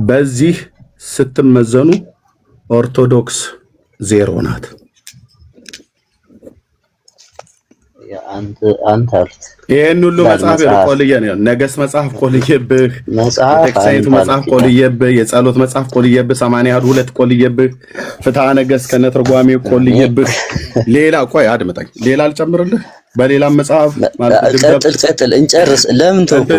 በዚህ ስትመዘኑ ኦርቶዶክስ 0 ናት። አንተ ይሄን ሁሉ መጽሐፍ ቆልዬ ነው ነገስ መጽሐፍ ቆልዬብህ፣ የቴክሳይቱ መጽሐፍ ቆልዬብህ፣ የጸሎት መጽሐፍ ቆልዬብህ፣ 82 ቆልዬብህ፣ ፍትሐ ነገሥት ከነትርጓሜው ቆልዬብህ። ሌላ ቆይ አድምጠኝ፣ ሌላ አልጨምርልህ። በሌላም መጽሐፍ ቀጥል እንጨርስ። ለምን ተውኩ?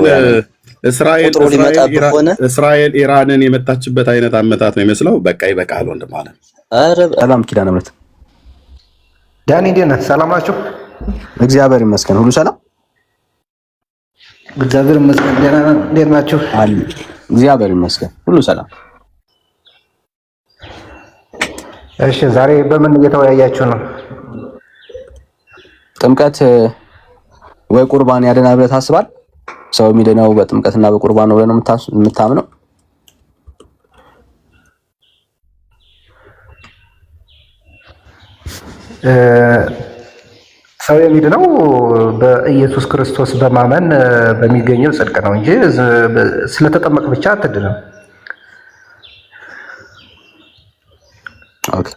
እስራኤል ኢራንን የመታችበት አይነት አመታት ነው የሚመስለው። በቃ ይበቃል ወንድም አለ። ኧረ ሰላም ኪዳነ ምሕረት ዳኒ እንዴት ነህ? ሰላም ናችሁ? እግዚአብሔር ይመስገን ሁሉ ሰላም። እግዚአብሔር ይመስገን ደህና ነን። እንዴት ናችሁ? አሉ እግዚአብሔር ይመስገን ሁሉ ሰላም። እሺ ዛሬ በምን እየተወያያችሁ ነው? ጥምቀት ወይ ቁርባን ያድናል ብለህ ታስባለህ? ሰው የሚድነው በጥምቀትና በቁርባን ነው ብለህ ነው የምታምነው? ሰው የሚድነው በኢየሱስ ክርስቶስ በማመን በሚገኘው ጽድቅ ነው እንጂ ስለተጠመቅ ብቻ አትድንም። ኦኬ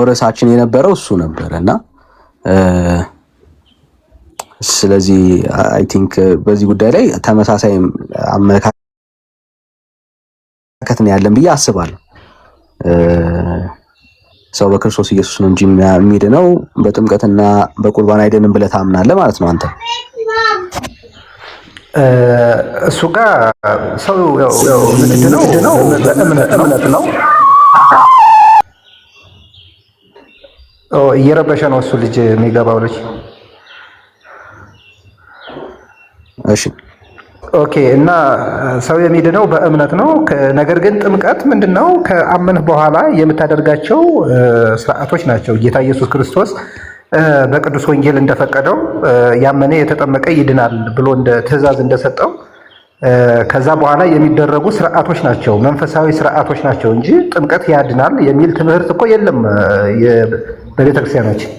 ርዕሳችን የነበረው እሱ ነበረና ስለዚህ አይ ቲንክ በዚህ ጉዳይ ላይ ተመሳሳይ አመለካከት ነው ያለን ብዬ አስባለሁ። ሰው በክርስቶስ ኢየሱስ ነው እንጂ የሚድነው በጥምቀትና በቁርባን አይደለም ብለህ ታምናለህ ማለት ነው አንተ? እሱ ጋር ሰው ምንድነው በእምነት ነው። እየረበሸ ነው እሱ ልጅ የሚገባው ልጅ። እሺ ኦኬ። እና ሰው የሚድነው በእምነት ነው። ነገር ግን ጥምቀት ምንድነው? ከአመንህ በኋላ የምታደርጋቸው ስርዓቶች ናቸው። ጌታ ኢየሱስ ክርስቶስ በቅዱስ ወንጌል እንደፈቀደው ያመነ የተጠመቀ ይድናል ብሎ እንደ ትእዛዝ እንደሰጠው ከዛ በኋላ የሚደረጉ ስርዓቶች ናቸው፣ መንፈሳዊ ስርዓቶች ናቸው እንጂ ጥምቀት ያድናል የሚል ትምህርት እኮ የለም በቤተክርስቲያናችን።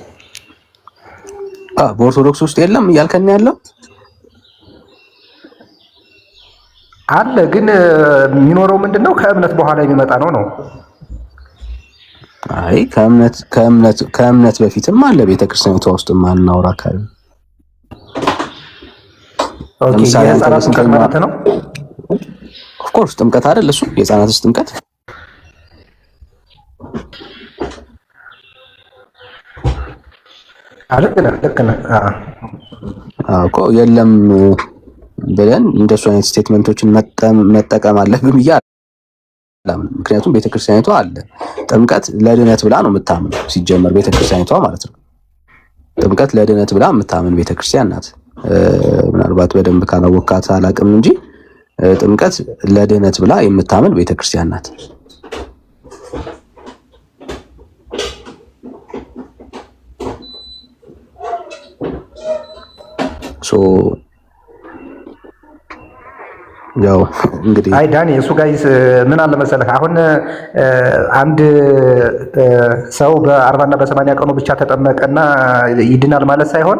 በኦርቶዶክስ ውስጥ የለም እያልከን ያለው አለ። ግን የሚኖረው ምንድነው? ከእምነት በኋላ የሚመጣ ነው። አይ ከእምነት በፊትም አለ ቤተክርስቲያኒቷ ውስጥ ማናወራ አካባቢ። ኦኬ የህፃናት ጥምቀት ማለት ነው። ኦፍ ኮርስ ጥምቀት አይደል እሱ? የህፃናት ጥምቀት ልክ ነህ። እኮ የለም ብለን እንደሱ አይነት ስቴትመንቶችን መጠቀም አለብን ብዬ አላምንም። ምክንያቱም ቤተክርስቲያኒቷ አለ ጥምቀት ለድነት ብላ ነው የምታምነው። ሲጀመር ቤተክርስቲያኒቷ ማለት ነው ጥምቀት ለድነት ብላ የምታምን ቤተክርስቲያን ናት። ምናልባት በደንብ ካላወቃት አላውቅም እንጂ ጥምቀት ለድነት ብላ የምታምን ቤተክርስቲያን ናት። ያው እንግዲህ አይ ዳኒ እሱ ጋይስ ምን አለ መሰለህ፣ አሁን አንድ ሰው በ40 እና በ80 ቀኑ ብቻ ተጠመቀና ይድናል ማለት ሳይሆን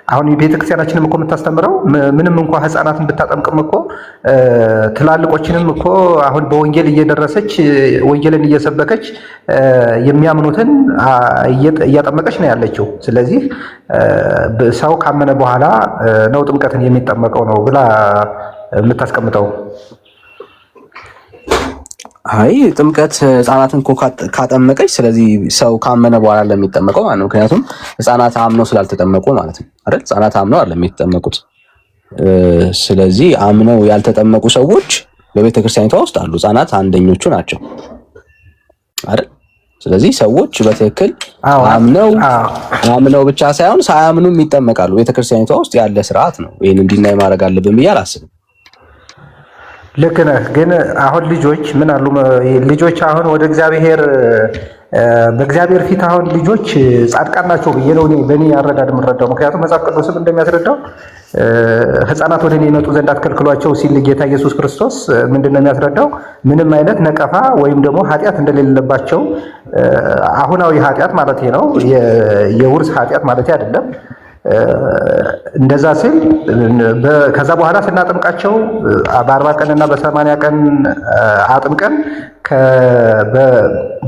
አሁን ቤተክርስቲያናችንም እኮ የምታስተምረው ምንም እንኳን ህፃናትን ብታጠምቅም እኮ ትላልቆችንም እኮ አሁን በወንጌል እየደረሰች ወንጌልን እየሰበከች የሚያምኑትን እያጠመቀች ነው ያለችው። ስለዚህ ሰው ካመነ በኋላ ነው ጥምቀትን የሚጠመቀው ነው ብላ የምታስቀምጠው። አይ ጥምቀት ህፃናትን እኮ ካጠመቀች ስለዚህ ሰው ካመነ በኋላ ለሚጠመቀው ማለት ነው። ምክንያቱም ህፃናት አምነው ስላልተጠመቁ ማለት ነው አይደል? ህፃናት አምነው አይደለም የሚጠመቁት። ስለዚህ አምነው ያልተጠመቁ ሰዎች በቤተክርስቲያኒቷ ውስጥ አሉ። ህፃናት አንደኞቹ ናቸው አይደል? ስለዚህ ሰዎች በትክክል አምነው ብቻ ሳይሆን ሳያምኑም ይጠመቃሉ። ቤተክርስቲያኒቷ ውስጥ ያለ ስርዓት ነው። ይሄን እንዲናይ ማድረግ አለብን ብዬ አላስብም። ልክ ነህ። ግን አሁን ልጆች አሁን ወደ እግዚአብሔር በእግዚአብሔር ፊት አሁን ልጆች ጻድቃን ናቸው ብዬ ነው በእኔ አረዳድ የምረዳው። ምክንያቱም መጽሐፍ ቅዱስም እንደሚያስረዳው ህፃናት ወደ እኔ ይመጡ ዘንድ አትከልክሏቸው ሲል ጌታ ኢየሱስ ክርስቶስ ምንድነው የሚያስረዳው? ምንም አይነት ነቀፋ ወይም ደግሞ ኃጢአት እንደሌለባቸው፣ አሁናዊ ኃጢአት ማለት ነው፣ የውርስ ኃጢአት ማለት አይደለም። እንደዛ ሲል ከዛ በኋላ ስናጠምቃቸው በ40 ቀንና በ80 ቀን አጥምቀን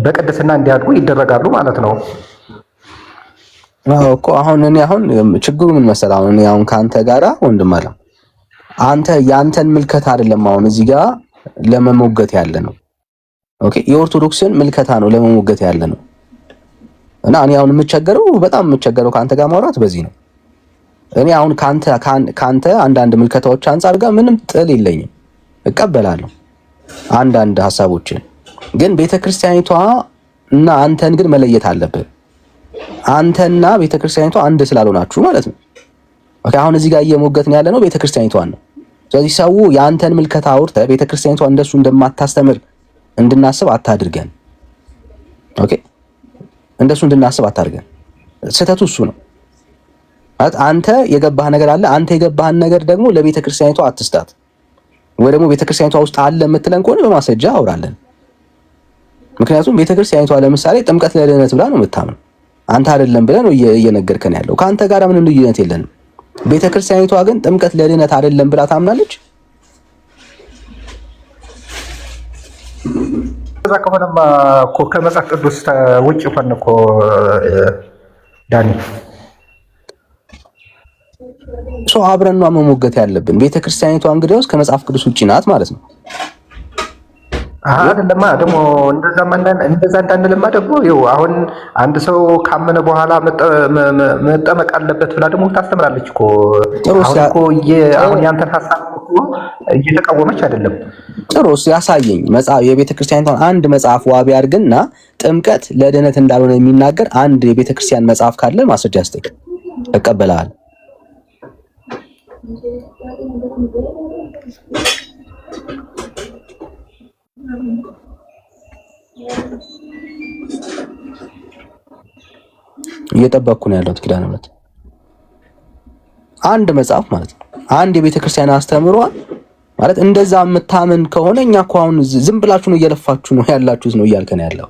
በቅድስና እንዲያድጉ ይደረጋሉ ማለት ነው። እኮ አሁን ችግሩ ምን መሰለህ? አሁን ከአንተ ጋራ ወንድም አለ አንተ ያንተን ምልከታ አይደለም አሁን እዚህ ጋር ለመሞገት ያለ ነው። ኦኬ የኦርቶዶክስን ምልከታ ነው ለመሞገት ያለ ነው። እና እኔ አሁን በጣም የምቸገረው ከአንተ ጋር ማውራት በዚህ ነው። እኔ አሁን ካንተ አንዳንድ ምልከታዎች አንፃር ጋር ምንም ጥል የለኝም፣ እቀበላለሁ አንዳንድ ሐሳቦችን። ግን ቤተክርስቲያኒቷ እና አንተን ግን መለየት አለብህ። አንተና ቤተክርስቲያኒቷ አንድ ስላልሆናችሁ ማለት ነው። ኦኬ አሁን እዚህ ጋር እየሞገትን ያለ ነው ቤተክርስቲያኒቷን ነው። ስለዚህ ሰው የአንተን ምልከታ አውርተህ ቤተክርስቲያኒቷ እንደሱ እንደማታስተምር እንድናስብ አታድርገን። ኦኬ እንደሱ እንድናስብ አታድርገን። ስህተቱ እሱ ነው። አንተ የገባህ ነገር አለ። አንተ የገባህን ነገር ደግሞ ለቤተክርስቲያኒቷ አትስጣት። ወይ ደግሞ ቤተክርስቲያኒቷ ውስጥ አለ የምትለን ከሆነ በማስረጃ አውራለን። ምክንያቱም ቤተክርስቲያኒቷ ለምሳሌ ጥምቀት ለድህነት ብላ ነው የምታምነው። አንተ አይደለም ብለህ ነው እየነገርከን ያለው። ከአንተ ጋር ምንም ልዩነት የለንም። ቤተክርስቲያኒቷ ግን ጥምቀት ለድህነት አይደለም ብላ ታምናለች። እዛ ከሆነማ እኮ ከመጽሐፍ ቅዱስ ውጭ ሆነ እኮ ዳኒ። አብረን ነው መሞገት ያለብን። ቤተክርስቲያኒቷ እንግዲያውስ ከመጽሐፍ ቅዱስ ውጭ ናት ማለት ነው። አይደለማ ደግሞ እንደዛ እንዳንልማ ደግሞ ይኸው አሁን አንድ ሰው ካመነ በኋላ መጠመቅ አለበት ብላ ደግሞ ታስተምራለች እኮ። አሁን ያንተን ሐሳብ እኮ እየተቃወመች አይደለም። ጥሩስ ያሳየኝ መጽሐፍ የቤተክርስቲያኒቷን አንድ መጽሐፍ ዋቢ አድርግና ጥምቀት ለድህነት እንዳልሆነ የሚናገር አንድ የቤተክርስቲያን መጽሐፍ ካለ ማስረጃ ስጠኝ፣ እቀበላለሁ። እየጠበቅኩ ነው ያለሁት ኪዳነ ምሕረት አንድ መጽሐፍ ማለት ነው። አንድ የቤተክርስቲያን አስተምሯል ማለት እንደዛ የምታምን ከሆነ እኛ እኮ አሁን ዝም ብላችሁ ነው እየለፋችሁ ነው ያላችሁት ነው እያልከን ያለው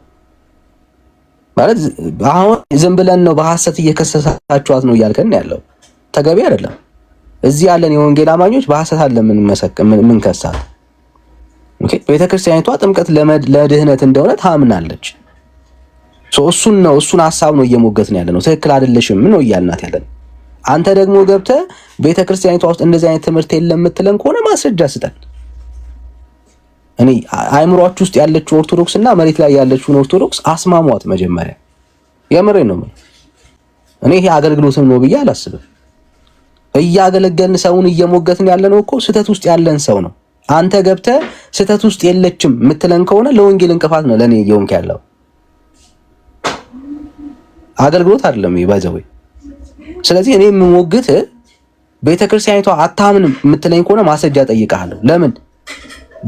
ማለት አሁን ዝም ብለን ነው በሐሰት እየከሰሳችኋት ነው እያልከን ያለው። ተገቢ አይደለም። እዚህ ያለን የወንጌል አማኞች በሐሰት አለ ምን ከሳት። ኦኬ ቤተክርስቲያኒቷ ጥምቀት ለድህነት እንደሆነ ታምናለች። እሱን ሐሳብ ነው እየሞገትን ያለ ነው። ትክክል አይደለሽም ነው እያልናት ያለን። አንተ ደግሞ ገብተህ ቤተክርስቲያኒቷ ውስጥ እንደዚህ አይነት ትምህርት የለም የምትለን ከሆነ ማስረጃ ስጠን። እኔ አይምሯችሁ ውስጥ ያለችው ኦርቶዶክስ እና መሬት ላይ ያለችውን ኦርቶዶክስ አስማሟት መጀመሪያ። የምሬን ነው። እኔ ይሄ አገልግሎትም ነው ብዬ አላስብም። እያገለገልን ሰውን እየሞገትን ያለነው እኮ ስህተት ውስጥ ያለን ሰው ነው። አንተ ገብተህ ስህተት ውስጥ የለችም የምትለን ከሆነ ለወንጌል እንቅፋት ነው ለኔ እየሆንክ ያለው። አገልግሎት አይደለም ይባዘው። ስለዚህ እኔ የምሞግት ቤተክርስቲያኒቷ አታምንም የምትለኝ ከሆነ ማስረጃ ጠይቃለሁ። ለምን?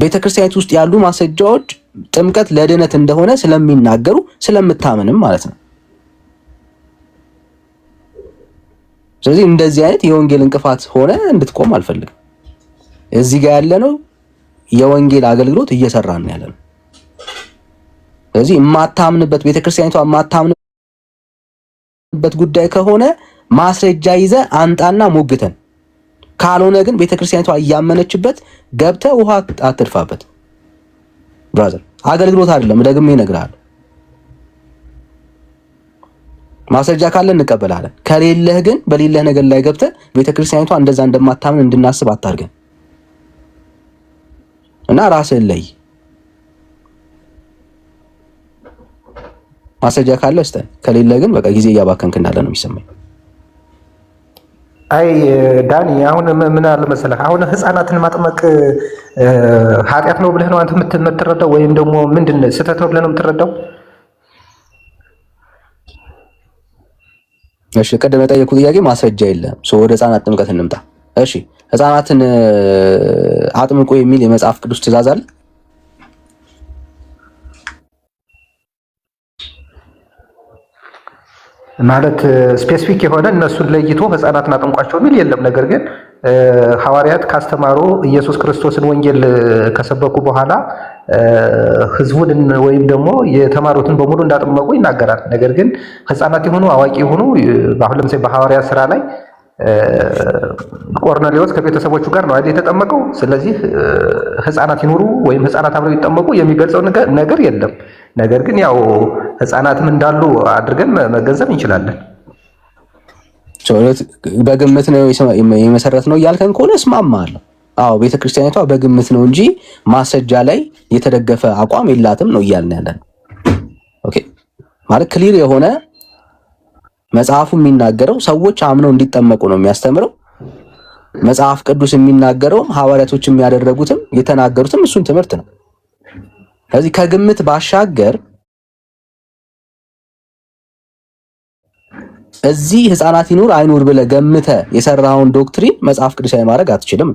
ቤተክርስቲያኒቱ ውስጥ ያሉ ማስረጃዎች ጥምቀት ለድህነት እንደሆነ ስለሚናገሩ ስለምታምንም ማለት ነው። ስለዚህ እንደዚህ አይነት የወንጌል እንቅፋት ሆነ እንድትቆም አልፈልግም። እዚህ ጋር ያለነው የወንጌል አገልግሎት እየሰራን ያለነው። ስለዚህ የማታምንበት ቤተክርስቲያኒቷ የማታምንበት ጉዳይ ከሆነ ማስረጃ ይዘ አንጣና ሞግተን፣ ካልሆነ ግን ቤተክርስቲያኒቷ እያመነችበት ገብተ ውሃ አትድፋበት። ብራዘር አገልግሎት አይደለም፣ ደግሜ እነግርሃለሁ። ማስረጃ ካለ እንቀበላለን፣ ከሌለህ ግን በሌለህ ነገር ላይ ገብተ ቤተክርስቲያኒቷ እንደዛ እንደማታምን እንድናስብ አታርገን እና ራስህን ለይ። ማስረጃ ካለ እስተን፣ ከሌለ ግን በቃ ጊዜ እያባከንክ እንዳለ ነው የሚሰማኝ። አይ ዳኒ አሁን ምን አለ መሰለህ፣ አሁን ህፃናትን ማጥመቅ ኃጢአት ነው ብለህ ነው አንተ የምትረዳው ወይም ደግሞ ምንድን ስህተት ነው ብለህ ነው የምትረዳው? እሺ ቀደም የጠየኩት ጥያቄ ማስረጃ የለም። ወደ ህፃናት ጥምቀት እንምጣ። እሺ ህፃናትን አጥምቆ የሚል የመጽሐፍ ቅዱስ ትእዛዝ አለ? ማለት ስፔሲፊክ የሆነ እነሱን ለይቶ ህፃናትን አጥምቋቸው የሚል የለም። ነገር ግን ሐዋርያት ካስተማሩ ኢየሱስ ክርስቶስን ወንጌል ከሰበኩ በኋላ ህዝቡን ወይም ደግሞ የተማሩትን በሙሉ እንዳጠመቁ ይናገራል። ነገር ግን ህፃናት የሆኑ አዋቂ የሆኑ አሁን ለምሳሌ በሐዋርያት ስራ ላይ ቆርኔሌዎስ ከቤተሰቦቹ ጋር ነው አይደል የተጠመቀው። ስለዚህ ህፃናት ይኑሩ ወይም ህፃናት አብረው ይጠመቁ የሚገልጸው ነገር የለም። ነገር ግን ያው ህፃናትም እንዳሉ አድርገን መገንዘብ እንችላለን። በግምት ነው የመሰረት ነው እያልከን ከሆነ እስማማለሁ። አዎ ቤተክርስቲያኒቷ በግምት ነው እንጂ ማስረጃ ላይ የተደገፈ አቋም የላትም ነው እያልን ያለን። ኦኬ ማለት ክሊር የሆነ መጽሐፉ የሚናገረው ሰዎች አምነው እንዲጠመቁ ነው የሚያስተምረው። መጽሐፍ ቅዱስ የሚናገረውም ሐዋርያቶች የሚያደርጉትም የተናገሩትም እሱን ትምህርት ነው። ስለዚህ ከግምት ባሻገር እዚህ ህፃናት ይኑር አይኑር ብለህ ገምተህ የሰራውን ዶክትሪን መጽሐፍ ቅዱሳዊ ማድረግ አትችልም።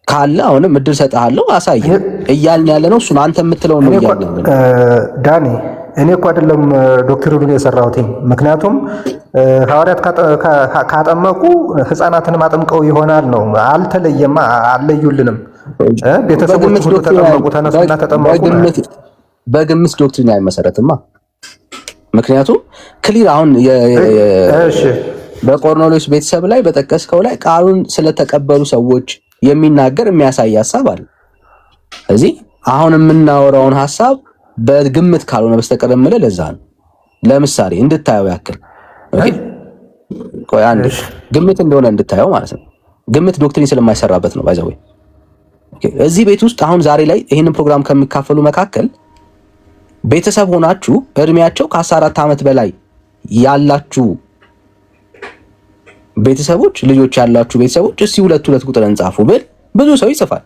ካለ አሁንም እድል ሰጥሃለሁ አሳይ እያልን ያለ ነው። እሱን አንተ የምትለው ነው እያልን ነው። ዳኒ እኔ እኮ አይደለም ዶክትሪኑን የሰራሁት። ምክንያቱም ሐዋርያት ካጠመቁ ህፃናትንም አጥምቀው ይሆናል ነው። አልተለየማ፣ አልለዩልንም። ቤተሰቦች ሁሉ ተጠመቁ፣ ተነሱና ተጠመቁ። በግምት ዶክትሪን አይመሰረትማ። ምክንያቱም ክሊር አሁን በቆርኔሌዎስ ቤተሰብ ላይ በጠቀስከው ላይ ቃሉን ስለተቀበሉ ሰዎች የሚናገር የሚያሳይ ሐሳብ አለ። ስለዚህ አሁን የምናወራውን ሐሳብ በግምት ካልሆነ በስተቀር የምልህ ለዛ ነው። ለምሳሌ እንድታየው ያክል ቆይ አንድ ግምት እንደሆነ እንድታየው ማለት ነው። ግምት ዶክትሪን ስለማይሰራበት ነው ባይዘው። እዚህ ቤት ውስጥ አሁን ዛሬ ላይ ይህንን ፕሮግራም ከሚካፈሉ መካከል ቤተሰብ ሆናችሁ እድሜያቸው ከ14 ዓመት በላይ ያላችሁ ቤተሰቦች ልጆች ያላችሁ ቤተሰቦች እስቲ ሁለት ቁጥር እንጻፉ ብል ብዙ ሰው ይጽፋል።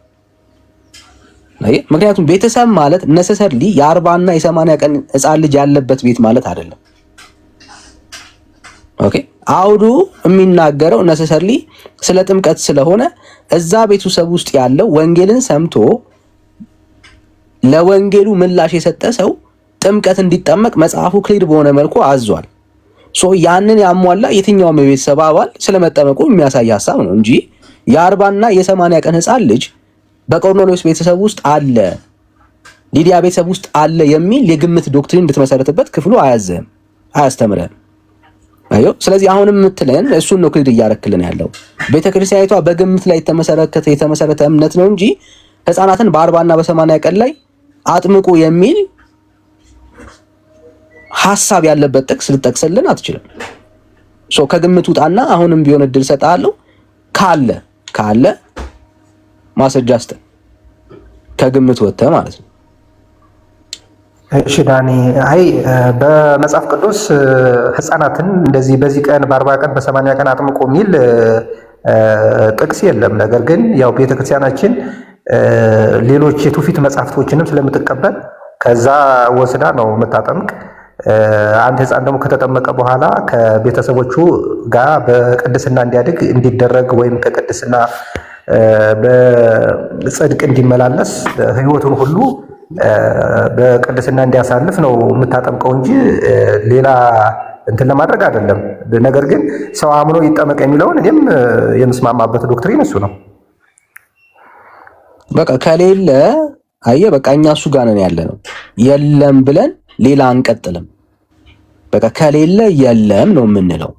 ምክንያቱም ቤተሰብ ማለት ነሰሰርሊ የ40 እና የ80 ቀን ህፃን ልጅ ያለበት ቤት ማለት አይደለም። ኦኬ አውዱ የሚናገረው ነሰሰርሊ ስለ ጥምቀት ስለሆነ እዛ ቤተሰብ ውስጥ ያለው ወንጌልን ሰምቶ ለወንጌሉ ምላሽ የሰጠ ሰው ጥምቀት እንዲጠመቅ መጽሐፉ ክሊር በሆነ መልኩ አዟል። ያንን ያሟላ የትኛውም የቤተሰብ አባል ስለመጠመቁ የሚያሳይ ሐሳብ ነው እንጂ የ40 እና የ80 ቀን ህፃን ልጅ በቆርኔሌዎስ ቤተሰብ ውስጥ አለ፣ ሊዲያ ቤተሰብ ውስጥ አለ የሚል የግምት ዶክትሪን እንድትመሰረትበት ክፍሉ አያዘም፣ አያስተምረም። አዮ ስለዚህ አሁንም የምትለን እሱን ነው ክሊር እያረክልን ያለው። ቤተክርስቲያኒቷ በግምት ላይ የተመሰረተ እምነት ነው እንጂ ህፃናትን በ40 እና በ80 ቀን ላይ አጥምቁ የሚል ሐሳብ ያለበት ጥቅስ ልጠቅስልን አትችልም። ከግምት ውጣና አሁንም ቢሆን እድል ሰጣለሁ ካለ ማስረጃ አስተ ከግምት ወጥተ ማለት ነው። እሺ ዳኒ፣ አይ በመጽሐፍ ቅዱስ ህፃናትን እንደዚህ በዚህ ቀን በ40 ቀን በ80 ቀን አጥምቁ የሚል ጥቅስ የለም። ነገር ግን ያው ቤተክርስቲያናችን ሌሎች የትውፊት መጽሐፍቶችንም ስለምትቀበል ከዛ ወስዳ ነው የምታጠምቅ። አንድ ህፃን ደግሞ ከተጠመቀ በኋላ ከቤተሰቦቹ ጋር በቅድስና እንዲያድግ እንዲደረግ ወይም ከቅድስና በጽድቅ እንዲመላለስ ህይወቱን ሁሉ በቅድስና እንዲያሳልፍ ነው የምታጠምቀው እንጂ ሌላ እንትን ለማድረግ አይደለም። ነገር ግን ሰው አምኖ ይጠመቅ የሚለውን እኔም የምስማማበት ዶክትሪን እሱ ነው። በቃ ከሌለ በቃ እኛ እሱ ጋር ነን ያለ ነው። የለም ብለን ሌላ አንቀጥልም። በቃ ከሌለ የለም ነው የምንለው።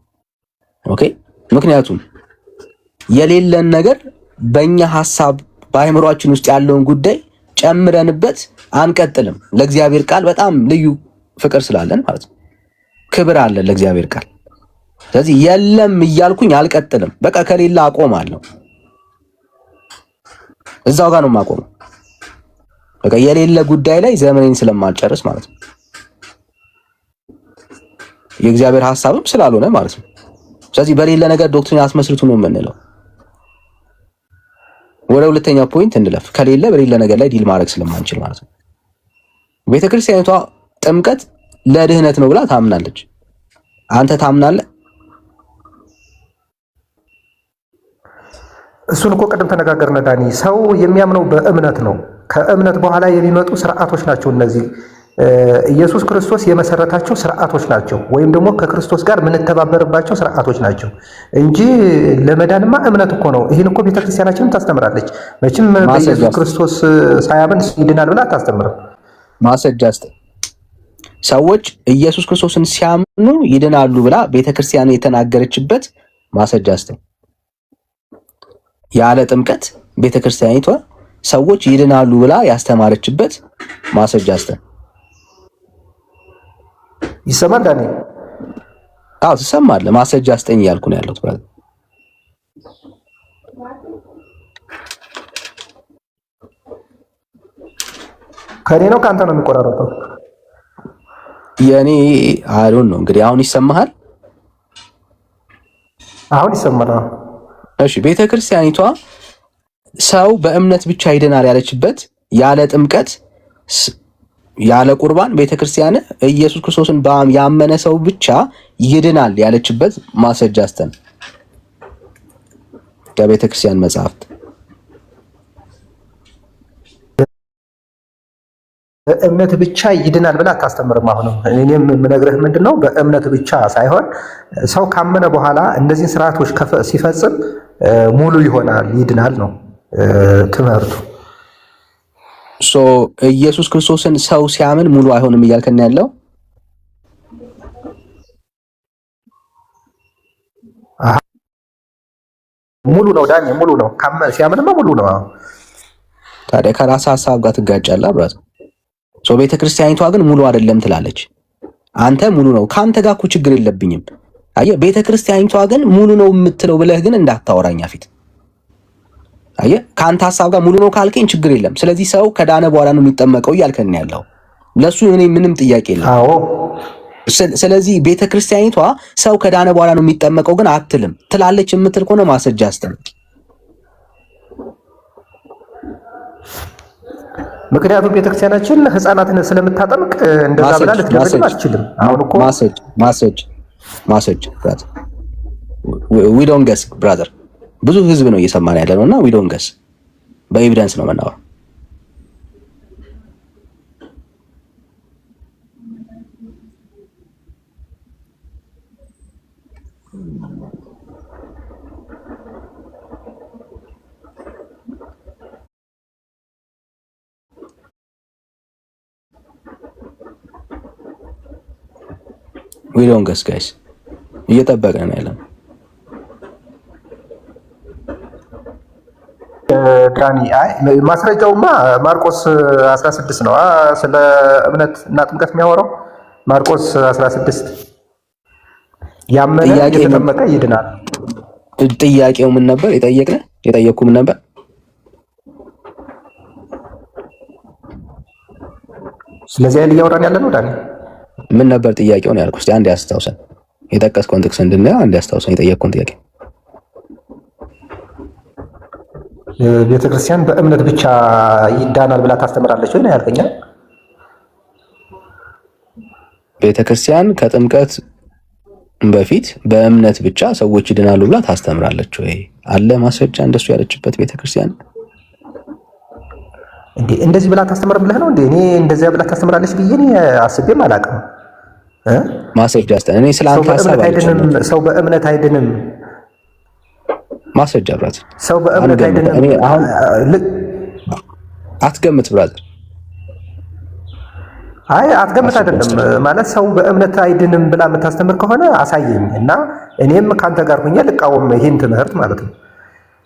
ኦኬ ምክንያቱም የሌለን ነገር በእኛ ሐሳብ በአእምሯችን ውስጥ ያለውን ጉዳይ ጨምረንበት አንቀጥልም። ለእግዚአብሔር ቃል በጣም ልዩ ፍቅር ስላለን ማለት ነው፣ ክብር አለን ለእግዚአብሔር ቃል። ስለዚህ የለም እያልኩኝ አልቀጥልም። በቃ ከሌለ አቆማለሁ። እዛው ጋር ነው የማቆመው። በቃ የሌለ ጉዳይ ላይ ዘመኔን ስለማልጨርስ ማለት ነው፣ የእግዚአብሔር ሐሳብም ስላልሆነ ማለት ነው። ስለዚህ በሌለ ነገር ዶክትሪን አስመስርቱ ነው የምንለው። ወደ ሁለተኛው ፖይንት እንለፍ። ከሌለ በሌለ ነገር ላይ ዲል ማድረግ ስለማንችል ማለት ነው። ቤተክርስቲያኒቷ ጥምቀት ለድህነት ነው ብላ ታምናለች። አንተ ታምናለህ? እሱን እኮ ቅድም ተነጋገርነ ዳኒ። ሰው የሚያምነው በእምነት ነው። ከእምነት በኋላ የሚመጡ ስርዓቶች ናቸው እነዚህ። ኢየሱስ ክርስቶስ የመሰረታቸው ስርዓቶች ናቸው፣ ወይም ደግሞ ከክርስቶስ ጋር የምንተባበርባቸው ስርዓቶች ናቸው እንጂ ለመዳንማ እምነት እኮ ነው። ይህን እኮ ቤተክርስቲያናችንም ታስተምራለች። መቼም በኢየሱስ ክርስቶስ ሳያምን ይድናል ብላ አታስተምርም። ማስረጃ ሰዎች ኢየሱስ ክርስቶስን ሲያምኑ ይድናሉ ብላ ቤተክርስቲያን የተናገረችበት ማስረጃ አስተን። ያለ ጥምቀት ቤተክርስቲያኒቷ ሰዎች ይድናሉ ብላ ያስተማረችበት ማስረጃ አስተን። ይሰማል ዳኒ? አዎ ትሰማለህ። ማስረጃ አስተኝ እያልኩ ነው ያለሁት ብራዘር። ከኔ ነው ካንተ ነው የሚቆራረጠው? የኔ አይዶን ነው እንግዲህ። አሁን ይሰማሃል? አሁን ይሰማል። እሺ ቤተክርስቲያኒቷ ሰው በእምነት ብቻ ይድናል ያለችበት ያለ ጥምቀት ያለ ቁርባን ቤተክርስቲያን ኢየሱስ ክርስቶስን ያመነ ሰው ብቻ ይድናል ያለችበት ማስረጃ አስተን ከቤተክርስቲያን መጽሐፍት። በእምነት ብቻ ይድናል ብላ አታስተምርም። አሁንም እኔም የምነግርህ ምንድነው በእምነት ብቻ ሳይሆን ሰው ካመነ በኋላ እነዚህን ስርዓቶች ሲፈጽም ሙሉ ይሆናል፣ ይድናል ነው ትምህርቱ። ኢየሱስ ክርስቶስን ሰው ሲያምን ሙሉ አይሆንም እያልከን ያለው? ሙሉ ነው ዳኒ፣ ሙሉ ነው። ሲያምንማ ሙሉ ነው። ታዲያ ከራስ ሀሳብ ጋር ትጋጫለህ ብራት። ቤተክርስቲያኒቷ ግን ሙሉ አይደለም ትላለች። አንተ ሙሉ ነው፣ ከአንተ ጋር እኮ ችግር የለብኝም። አየህ ቤተክርስቲያኒቷ ግን ሙሉ ነው የምትለው ብለህ ግን እንዳታወራኛ ፊት። አየህ ከአንተ ሀሳብ ጋር ሙሉ ነው ካልከኝ ችግር የለም። ስለዚህ ሰው ከዳነ በኋላ ነው የሚጠመቀው እያልከን ያለው። ለሱ እኔ ምንም ጥያቄ የለም። አዎ ስለዚህ ቤተክርስቲያኒቷ ሰው ከዳነ በኋላ ነው የሚጠመቀው ግን አትልም። ትላለች የምትል ከሆነ ማስረጃ አስተን። ምክንያቱም ቤተክርስቲያናችን ህፃናትን ስለምታጠምቅ እንደዛ ብላ ልትደረግ አትችልም። አሁን እኮ ማስረጃ ብራዘር፣ ዊ ዶንት ገስ ብራዘር። ብዙ ህዝብ ነው እየሰማን ያለ ነውና ዊ ዶንት ገስ፣ በኤቪደንስ ነው መናወር። ዊ ዶንት ገስ ጋይስ፣ እየጠበቅን ነው ያለነው። ዳኒ ማስረጃውማ ማርቆስ 16 ነው። ስለ እምነት እና ጥምቀት የሚያወራው ማርቆስ 16 ያመነ የተጠመቀ ይድናል። ጥያቄው ምን ነበር? የጠየቅኩ ምን ነበር? ስለዚህ አይደል እያወራን ያለ ነው ዳኒ። ምን ነበር ጥያቄው ነው ያልኩት? አንዴ አስታውሰን፣ የጠቀስከውን ጥቅስ እንድናየው አንዴ አስታውሰን። የጠየቅኩን ጥያቄ ቤተክርስቲያን በእምነት ብቻ ይዳናል ብላ ታስተምራለች ወይ ነው ያልከኝ? ቤተክርስቲያን ከጥምቀት በፊት በእምነት ብቻ ሰዎች ይድናሉ ብላ ታስተምራለች ወይ? አለ ማስረጃ እንደሱ ያለችበት ቤተክርስቲያን? እንዴ እንደዚህ ብላ ታስተምር ብለህ ነው እንዴ? እኔ እንደዚያ ብላ ታስተምራለች ብዬ እኔ አስቤም አላውቅም። ማስረጃ አስተን። እኔ ስላንተ ሐሳብ አይደለም። ሰው በእምነት አይድንም። ማስረጃ ብራዘር፣ ሰው በእምነት አይድንም። እኔ አሁን አትገምት ብራዘር። አይ አትገምት አይደለም ማለት ሰው በእምነት አይድንም ብላ የምታስተምር ከሆነ አሳየኝ እና እኔም ካንተ ጋር ሆኜ ልቃወም ይሄን ትምህርት ማለት ነው።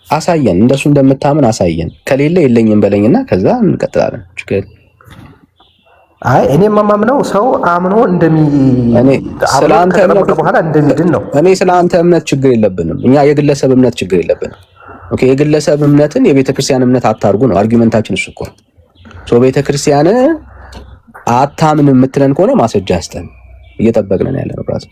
አሳየን፣ እንደሱ እንደምታምን አሳየን። ከሌለ የለኝም በለኝና ከዛ እንቀጥላለን። ችግር አይ እኔም የማምነው ሰው አምኖ በኋላ እንደሚድን ነው። እኔ ስለ አንተ እምነት ችግር የለብንም። እኛ የግለሰብ እምነት ችግር የለብንም። ኦኬ የግለሰብ እምነትን የቤተክርስቲያን እምነት አታርጉ ነው አርጊመንታችን። እሱ እኮ ሶ ቤተክርስቲያን አታምን የምትለን ከሆነ ማስረጃ አስጠን። እየጠበቅን ያለ ነው ብራዘር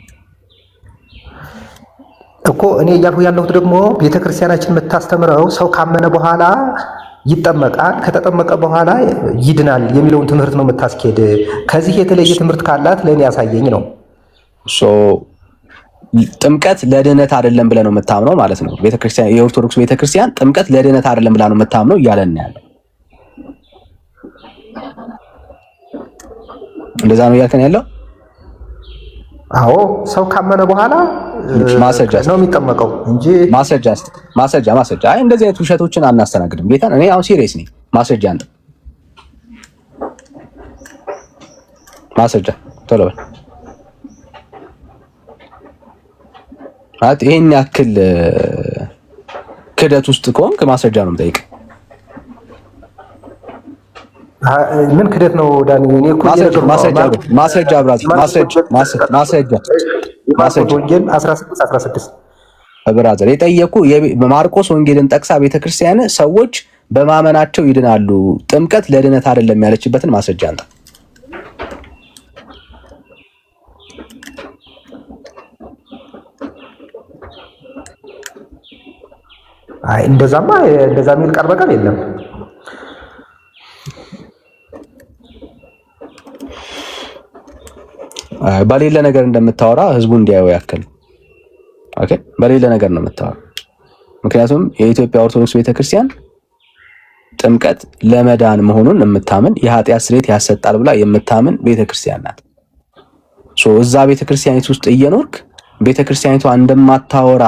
እኮ። እኔ እያልኩ ያለሁት ደግሞ ቤተክርስቲያናችን የምታስተምረው ሰው ካመነ በኋላ ይጠመቃል፣ ከተጠመቀ በኋላ ይድናል የሚለውን ትምህርት ነው የምታስኬድ። ከዚህ የተለየ ትምህርት ካላት ለእኔ ያሳየኝ ነው። ጥምቀት ለድህነት አይደለም ብለህ ነው የምታምነው ማለት ነው። ቤተክርስቲያን የኦርቶዶክስ ቤተክርስቲያን ጥምቀት ለድህነት አይደለም ብላ ነው የምታምነው እያለን ያለው። እንደዛ ነው እያልከን ያለው? አዎ ሰው ካመነ በኋላ ማስረጃ ነው የሚጠመቀው እንጂ ማስረጃ። አይ እንደዚህ አይነት ውሸቶችን አናስተናግድም። ጌታ እኔ አሁን ሲሪየስ ነኝ። ማስረጃ አንተ ማስረጃ ቶሎ በል። ይሄን ያክል ክደት ውስጥ ከሆንክ ማስረጃ ነው የምጠይቀው። ምን ክደት ነው ዳኒ? እኔ እኮ ማስረጃ ወንጌል 16 ብራዘር የጠየቁ ማርቆስ ወንጌልን ጠቅሳ ቤተክርስቲያን ሰዎች በማመናቸው ይድናሉ፣ ጥምቀት ለድነት አይደለም ያለችበትን ማስረጃ አንተ። እንደዛ የሚል ቃል በቃል የለም። በሌለ ነገር እንደምታወራ ህዝቡ እንዲያየው ያክል ኦኬ፣ በሌለ ነገር ነው የምታወራ። ምክንያቱም የኢትዮጵያ ኦርቶዶክስ ቤተክርስቲያን ጥምቀት ለመዳን መሆኑን የምታምን የኃጢአት ስርየት ያሰጣል ብላ የምታምን ቤተክርስቲያን ናት። እዛ ቤተክርስቲያኒት ውስጥ እየኖርክ ቤተክርስቲያኒቷ እንደማታወራ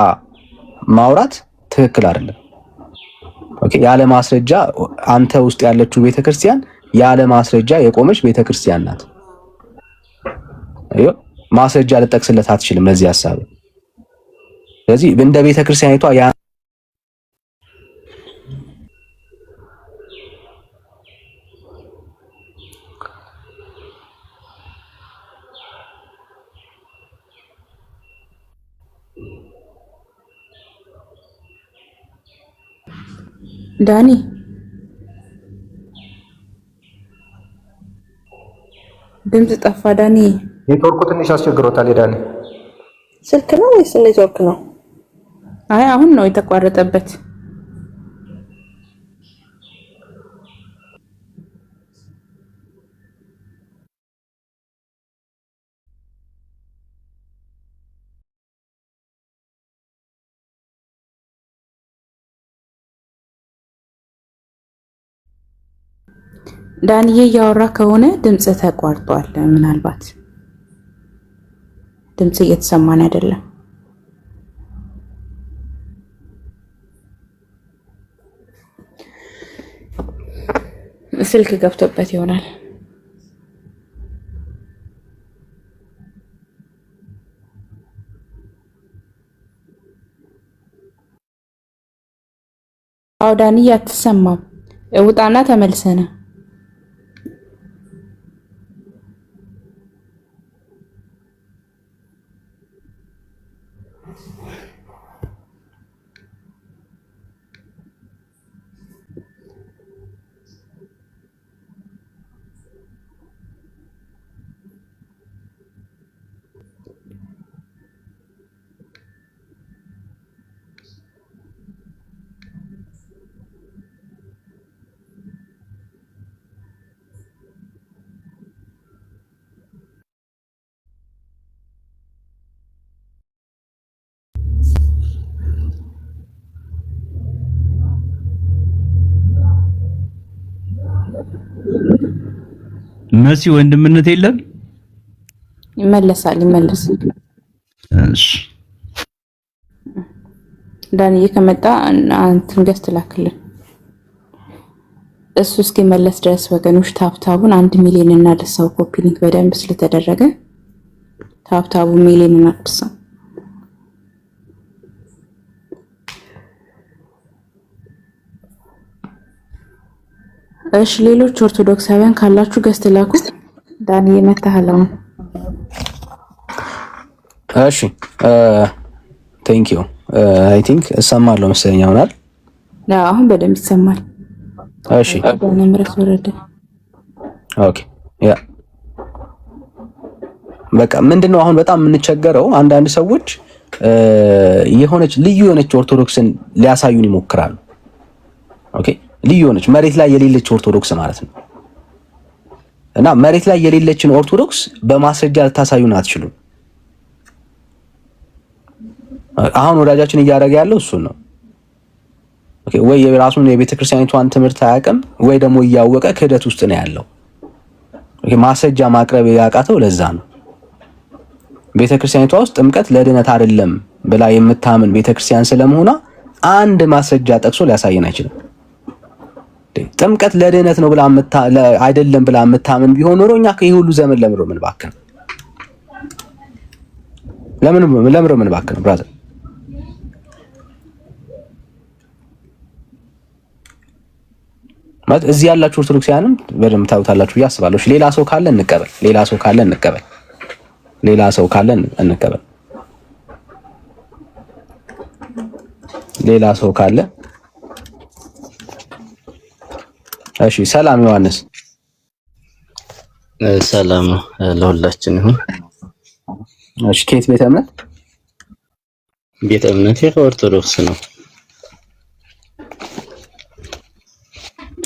ማውራት ትክክል አይደለም። ኦኬ፣ ያለ ማስረጃ አንተ ውስጥ ያለችው ቤተክርስቲያን ያለ ማስረጃ የቆመች ቤተክርስቲያን ናት። አዮ ማስረጃ ልጠቅስለት አትችልም ለዚህ ሐሳብ። ስለዚህ እንደ ቤተክርስቲያኒቷ ያ ዳኒ ድምፅ ጠፋ። ዳኒ ኔትወርኩ ትንሽ አስቸግሮታል። ዳኒ ስልክ ነው ወይስ ኔትወርክ ነው? አይ አሁን ነው የተቋረጠበት። ዳንዬ እያወራ ከሆነ ድምጽ ተቋርጧል። ምናልባት ድምጽ እየተሰማን አይደለም። ስልክ ገብቶበት ይሆናል። አዎ ዳንዬ አትሰማም። ውጣና ተመልሰና መሲ ወንድምነት የለም። ይመለሳል። እሺ ዳንዬ ከመጣ አንተን ገስት ላክልን። እሱ እስኪመለስ ድረስ ወገኖች ታብታቡን 1 ሚሊዮን እናድርሰው። ኮፒ ሊንክ በደንብ ስለተደረገ ታብታቡ ሚሊዮን እናድርሰው። እሺ ሌሎች ኦርቶዶክሳውያን ካላችሁ ገስት ላኩ። ዳንዬ መተሃል አሁን። እሺ ቴንክ ዩ አይ ቲንክ እሰማለሁ መሰለኝ ይሆናል። አሁን በደንብ ይሰማል። እሺ በነምረት ወረደ። ኦኬ ያ በቃ ምንድነው አሁን በጣም የምንቸገረው አንዳንድ ሰዎች የሆነች ልዩ የሆነች ኦርቶዶክስን ሊያሳዩን ይሞክራሉ። ኦኬ ልዩ የሆነች መሬት ላይ የሌለች ኦርቶዶክስ ማለት ነው። እና መሬት ላይ የሌለችን ኦርቶዶክስ በማስረጃ ልታሳዩን አትችሉም። አሁን ወዳጃችን እያደረገ ያለው እሱን ነው። ኦኬ ወይ የራሱን የቤተክርስቲያኒቷን ትምህርት አያውቅም ወይ ደግሞ እያወቀ ክህደት ውስጥ ነው ያለው። ኦኬ ማስረጃ ማቅረብ ያቃተው ለዛ ነው። ቤተክርስቲያኒቷ ውስጥ ጥምቀት ለድነት አይደለም ብላ የምታምን ቤተክርስቲያን ስለመሆኗ አንድ ማስረጃ ጠቅሶ ሊያሳየን አይችልም። ጥምቀት ለድነት ነው ብላ አይደለም ብላ የምታምን ቢሆን ኖሮ እኛ ከይህ ሁሉ ዘመን ለምሮ ምን ባከን ለምን ምን ባክ ነው ብራዘር? ማለት እዚህ ያላችሁ ኦርቶዶክሳውያንም በደምብ ታውታላችሁ ብዬ አስባለሁ። ሌላ ሰው ካለ እንቀበል። ሌላ ሰው ካለ እሺ። ሰላም ዮሐንስ። ሰላም ለሁላችን ይሁን። እሺ ከየት ቤተ እምነት? ቤተ እምነት ኦርቶዶክስ ነው።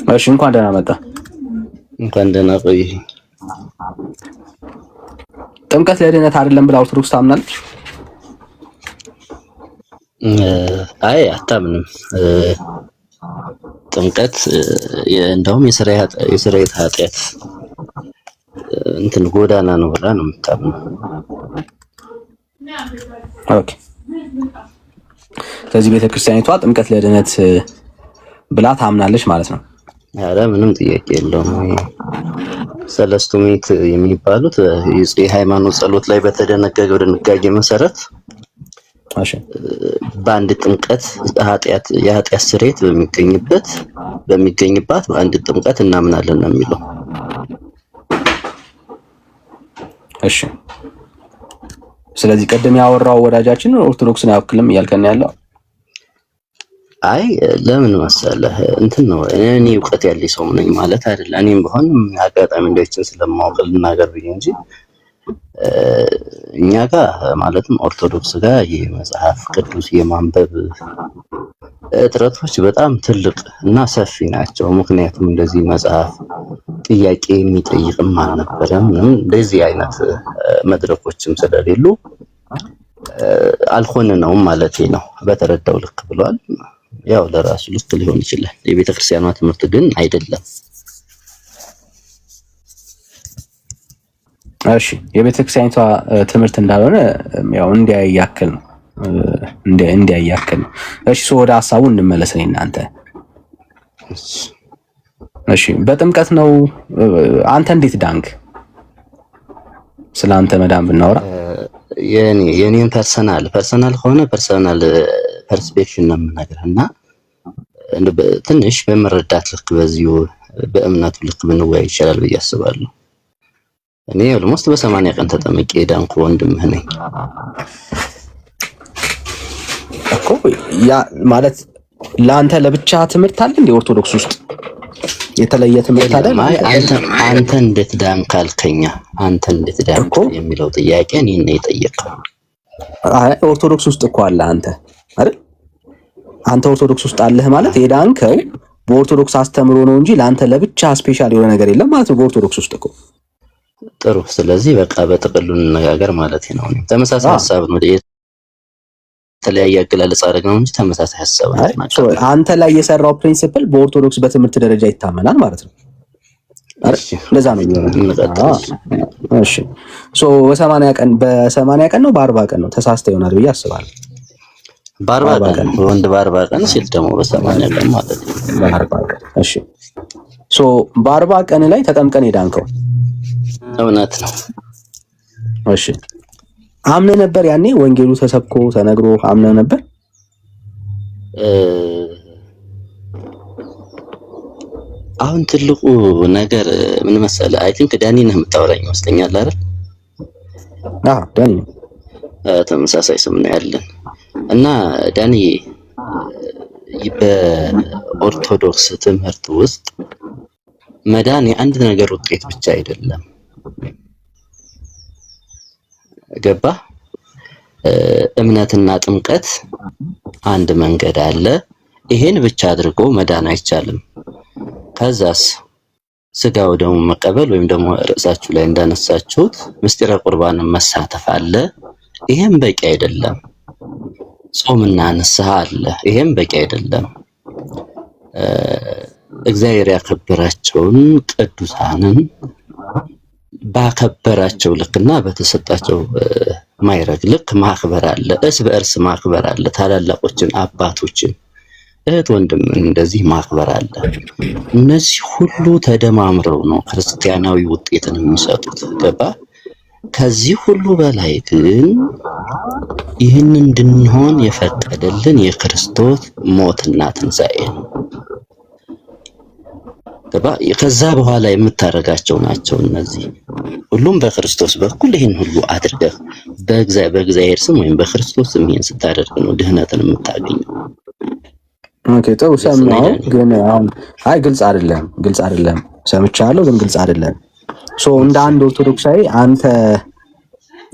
እሺ እንኳን ደህና መጣ። እንኳን ደህና ቆየህ። ጥምቀት ለድህነት አይደለም ብላ ኦርቶዶክስ ታምናለች? አይ አታምንም። ጥምቀት እንደውም የስርየት ኃጢአት እንትን ጎዳና ነው ብላ ነው የምታምነው። ኦኬ። ስለዚህ ቤተክርስቲያኒቷ ጥምቀት ለድህነት ብላ ታምናለች ማለት ነው። ኧረ ምንም ጥያቄ የለውም። ሰለስቱ ምዕት የሚባሉት የሃይማኖት ጸሎት ላይ በተደነገገው ድንጋጌ መሰረት በአንድ ጥምቀት የኃጢአት ስርየት በሚገኝባት በአንድ ጥምቀት እናምናለን ነው የሚለው። እሺ ስለዚህ ቀደም ያወራው ወዳጃችን ኦርቶዶክስን አይወክልም እያልከን ያለው? አይ ለምን መሰለህ እንትን ነው። እኔ እውቀት ያለኝ ሰው ነኝ ማለት አይደለም። እኔም በሆን አጋጣሚ እንደችን ስለማውቅ ልናገር ብዬ እንጂ እኛ ጋር ማለትም ኦርቶዶክስ ጋር የመጽሐፍ ቅዱስ የማንበብ እጥረቶች በጣም ትልቅ እና ሰፊ ናቸው። ምክንያቱም እንደዚህ መጽሐፍ ጥያቄ የሚጠይቅም አልነበረም። እንደዚህ አይነት መድረኮችም ስለሌሉ አልሆንነውም ማለት ነው። በተረዳው ልክ ብሏል። ያው ለራሱ ልክ ሊሆን ይችላል። የቤተክርስቲያኗ ትምህርት ግን አይደለም። እሺ የቤተክርስቲያኗ ትምህርት እንዳልሆነ ያው እንዲያያክል ነው። እሺ ወደ ሐሳቡ እንመለስ። እናንተ እሺ በጥምቀት ነው። አንተ እንዴት ዳንክ? ስለ አንተ መዳን ብናወራ የኔን ፐርሰናል ሆነ ፐርሰናል ፐርስፔክሽን ነው የምነግርህና ትንሽ በመረዳት ልክ በዚሁ በእምነቱ ልክ ብንወያይ ይችላል ብዬ አስባለሁ። እኔ ኦልሞስት በ80 ቀን ተጠምቄ ዳንኩ ወንድምህ ነኝ እኮ። ያ ማለት ለአንተ ለብቻ ትምህርት አለ እንደ ኦርቶዶክስ ውስጥ የተለየ ትምህርት አለ? አንተ እንዴት ዳን ካልከኛ አንተ እንዴት ዳን የሚለው ጥያቄ እኔ ነኝ የጠየቀው። አይ ኦርቶዶክስ ውስጥ እኮ አለ አንተ አይደል? አንተ ኦርቶዶክስ ውስጥ አለህ ማለት የዳንከው በኦርቶዶክስ አስተምሮ ነው እንጂ ለአንተ ለብቻ ስፔሻል የሆነ ነገር የለም ማለት ነው በኦርቶዶክስ ውስጥ እኮ። ጥሩ። ስለዚህ በቃ በጥቅሉ እንነጋገር ማለት ነው። ተመሳሳይ ሐሳብ ነው። የተለያየ አገላለጽ አደረግ ነው እንጂ ተመሳሳይ ሐሳብ ነው። አንተ ላይ የሰራው ፕሪንሲፕል በኦርቶዶክስ በትምህርት ደረጃ ይታመናል ማለት ነው። ለዛ ነው የሚሆነው። እሺ በ80 ቀን ነው በ40 ቀን ነው ተሳስተ ይሆናል ብዬ አስባለሁ። በ40 ቀን ወንድ በ40 ቀን ሲል ደግሞ በ80 ቀን ማለት ነው። በ40 ቀን እሺ። በ40 ቀን ላይ ተጠምቀን የዳንከው እውነት ነው። እሺ አምነህ ነበር ያኔ ወንጌሉ ተሰብኮ ተነግሮ አምነህ ነበር? አሁን ትልቁ ነገር ምን መሰለህ? አይ ቲንክ ዳኒ ነህ የምታወራኝ ይመስለኛል አይደል? ዳኒ ተመሳሳይ ስም ነው ያለን እና ዳኒ በኦርቶዶክስ ትምህርት ውስጥ መዳን የአንድ ነገር ውጤት ብቻ አይደለም። ገባ? እምነትና ጥምቀት አንድ መንገድ አለ። ይሄን ብቻ አድርጎ መዳን አይቻልም። ከዛስ ስጋው ደግሞ መቀበል ወይም ደግሞ ርዕሳችሁ ላይ እንዳነሳችሁት ምስጢረ ቁርባንን መሳተፍ አለ። ይሄም በቂ አይደለም። ጾምና ንስሐ አለ። ይሄም በቂ አይደለም። እግዚአብሔር ያከበራቸውን ቅዱሳንን ባከበራቸው ልክና በተሰጣቸው ማይረግ ልክ ማክበር አለ። እርስ በእርስ ማክበር አለ። ታላላቆችን፣ አባቶችን፣ እህት ወንድምን እንደዚህ ማክበር አለ። እነዚህ ሁሉ ተደማምረው ነው ክርስቲያናዊ ውጤትን የሚሰጡት። ገባ? ከዚህ ሁሉ በላይ ግን ይህን እንድንሆን የፈቀደልን የክርስቶስ ሞትና ትንሣኤ ነው። ከዛ በኋላ የምታደርጋቸው ናቸው እነዚህ ሁሉም በክርስቶስ በኩል ይህን ሁሉ አድርገህ በእግዚአብሔር ስም ወይም በክርስቶስ ስም ይህን ስታደርግ ነው ድህነትን የምታገኘው። ኦኬ ጥሩ ሰማሁ፣ ግን አሁን ግልጽ አይደለም ሰምቻለሁ፣ ግን ግልጽ አይደለም። እንደ አንድ ኦርቶዶክሳዊ አንተ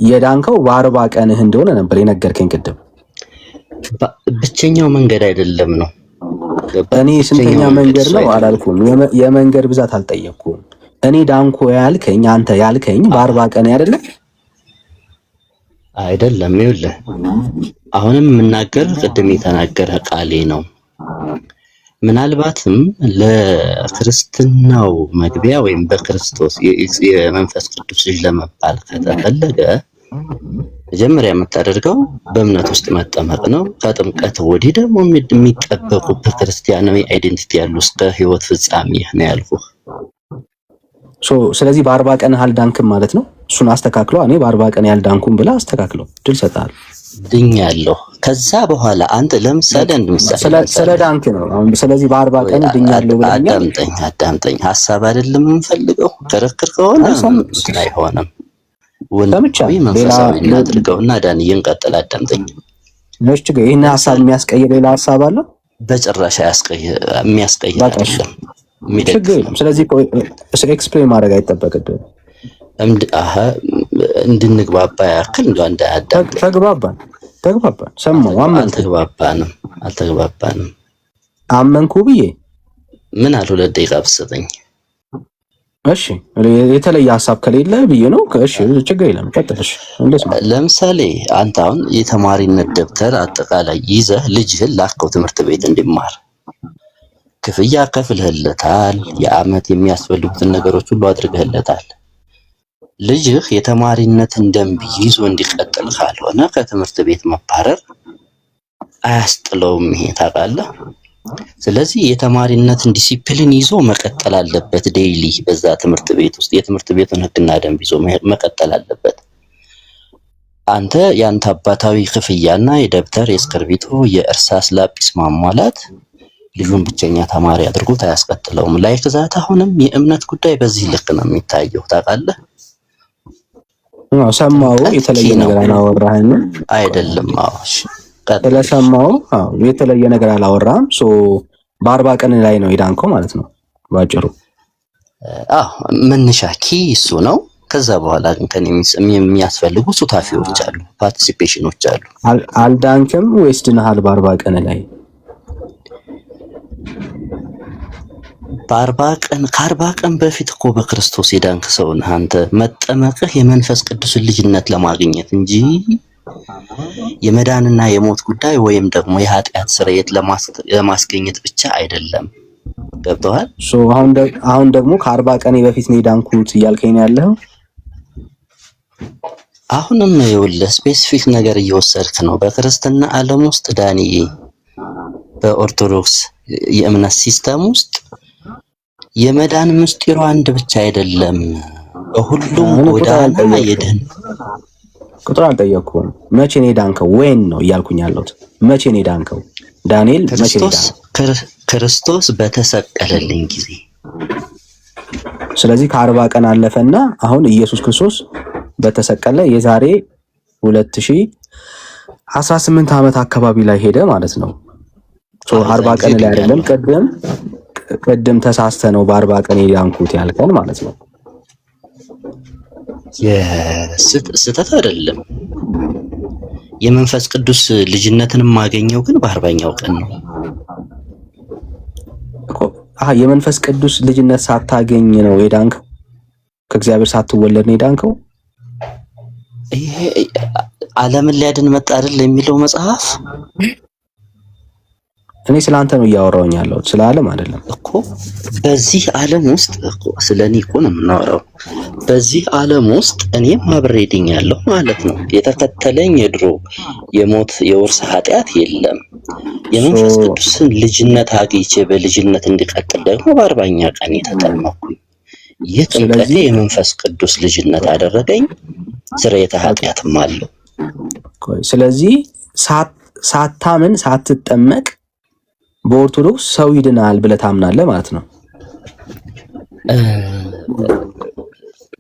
የዳንከው በ40 ቀንህ እንደሆነ ነበር የነገርከኝ ቅድም። ብቸኛው መንገድ አይደለም ነው። እኔ ስንተኛ መንገድ ነው አላልኩም፣ የመንገድ ብዛት አልጠየቅኩም። እኔ ዳንኮ ያልከኝ አንተ ያልከኝ በ40 ቀን አይደለም? ይኸውልህ አሁንም የምናገር ቅድም የተናገረ ቃሌ ነው። ምናልባትም ለክርስትናው መግቢያ ወይም በክርስቶስ የመንፈስ ቅዱስ ልጅ ለመባል ከተፈለገ መጀመሪያ የምታደርገው በእምነት ውስጥ መጠመቅ ነው። ከጥምቀት ወዲህ ደግሞ የሚጠበቁ በክርስቲያናዊ አይዴንቲቲ ያሉ እስከ ህይወት ፍጻሜ ነው ያልኩህ። ስለዚህ በ40 ቀን አልዳንክም ማለት ነው። እሱን አስተካክለው። እኔ በ40 ቀን ያልዳንኩም ብላ አስተካክለው ድል ሰጣል ድኛለሁ። ከዛ በኋላ አንተ ለምሳሌ ስለ ዳንክ ነው አሁን። ስለዚህ በ40 ቀን ድኛለሁ ብለኛል። አዳምጠኝ። ሀሳብ አይደለም የምንፈልገው። ክርክር ከሆነ አይሆንም። ወንድም መንፈሳዊ እናድርገውና ዳንዬ እንቀጥል። አዳምጠኝ። ይህን ሀሳብ የሚያስቀይር ሌላ ሀሳብ አለ? በጭራሽ የሚያስቀይር አይደለም። ስለዚህ ኤክስፕሌን ማድረግ አይጠበቅብህም። እንድንግባባ ያክል እንደው እንዳያዳምጥ። ተግባባን። ሰማሁ። አልተግባባንም። አመንኩ ብዬ ምን አለ 2 ደቂቃ ብትሰጠኝ። እሺ የተለየ ሀሳብ ከሌለ ብዬ ነው። እሺ ችግር የለም ቀጥልሽ። ለምሳሌ አንተ አሁን የተማሪነት ደብተር አጠቃላይ ይዘህ ልጅህን ላከው ትምህርት ቤት እንዲማር፣ ክፍያ ከፍልህለታል፣ የአመት የሚያስፈልጉትን ነገሮች ሁሉ አድርገህለታል። ልጅህ የተማሪነትን ደንብ ይዞ እንዲቀጥል ካልሆነ ከትምህርት ቤት መባረር አያስጥለውም። ይሄ ታውቃለህ። ስለዚህ የተማሪነትን ዲሲፕሊን ይዞ መቀጠል አለበት። ዴይሊ በዛ ትምህርት ቤት ውስጥ የትምህርት ቤቱን ህግና ደንብ ይዞ መቀጠል አለበት። አንተ ያንተ አባታዊ ክፍያና የደብተር የእስክርቢቶ የእርሳስ ላጲስ ማሟላት ልጁን ብቸኛ ተማሪ አድርጎት አያስቀጥለውም። ላይክ ዛት አሁንም የእምነት ጉዳይ በዚህ ልክ ነው የሚታየው። ታውቃለህ። ሰማሁ። የተለየ ነገር አላወራህም አይደለም? ስለሰማሁ የተለየ ነገር አላወራህም። በ40 ቀን ላይ ነው የዳንከው ማለት ነው ባጭሩ። መነሻ ኪ እሱ ነው። ከዛ በኋላ ግን የሚያስፈልጉ ሱታፊዎች አሉ፣ ፓርቲሲፔሽኖች አሉ። አልዳንክም ወይስ ድነሃል በ40 ቀን ላይ? ከ40 ቀን በፊት እኮ በክርስቶስ የዳንክ ሰው ነህ አንተ። መጠመቅህ የመንፈስ ቅዱስን ልጅነት ለማግኘት እንጂ የመዳንና የሞት ጉዳይ ወይም ደግሞ የኃጢአት ስርየት ለማስገኘት ብቻ አይደለም። ገብቶሃል? አሁን ደግሞ ከ40 ቀን በፊት ነው የዳንኩት እያልከኝ ያለው። አሁንም ይኸውልህ ስፔሲፊክ ነገር እየወሰድክ ነው። በክርስትና ዓለም ውስጥ ዳንዬ፣ በኦርቶዶክስ የእምነት ሲስተም ውስጥ የመዳን ምስጢሩ አንድ ብቻ አይደለም። በሁሉም ጎዳና የድህን ቁጥር አልጠየቅኩም። መቼ ነው የዳንከው? ወይን ነው እያልኩኝ ያለሁት። መቼ ነው የዳንከው ዳንኤል? መቼ ነው ክርስቶስ በተሰቀለልኝ ጊዜ። ስለዚህ ከ40 ቀን አለፈና አሁን ኢየሱስ ክርስቶስ በተሰቀለ የዛሬ 2018 ዓመት አካባቢ ላይ ሄደ ማለት ነው። 40 ቀን ላይ አይደለም። ቅድም ተሳስተ ነው በ40 ቀን የዳንኩት ያልከን ማለት ነው። ስህተት አይደለም። የመንፈስ ቅዱስ ልጅነትን የማገኘው ግን በ40ኛው ቀን ነው። የመንፈስ ቅዱስ ልጅነት ሳታገኝ ነው የዳንከው? ከእግዚአብሔር ሳትወለድ ነው የዳንከው? ይሄ ዓለምን ሊያድን መጣ አይደል የሚለው መጽሐፍ። እኔ ስላንተ ነው እያወራሁኝ ያለሁት፣ ስለ ዓለም አይደለም እኮ። በዚህ ዓለም ውስጥ እኮ ስለኔ እኮ ነው የምናወራው። በዚህ ዓለም ውስጥ እኔም አብሬ ድኛለሁ ማለት ነው። የተከተለኝ የድሮ የሞት የውርስ ኃጢአት የለም። የመንፈስ ቅዱስን ልጅነት አግኝቼ በልጅነት እንዲቀጥል ደግሞ በ40ኛ ቀን የተጠመኩኝ። ይህ ጥምቀቴ የመንፈስ ቅዱስ ልጅነት አደረገኝ። ስርየተ ኃጢአትም አለው። ስለዚህ ሳታምን ሳትጠመቅ በኦርቶዶክስ ሰው ይድናል ብለህ ታምናለህ ማለት ነው።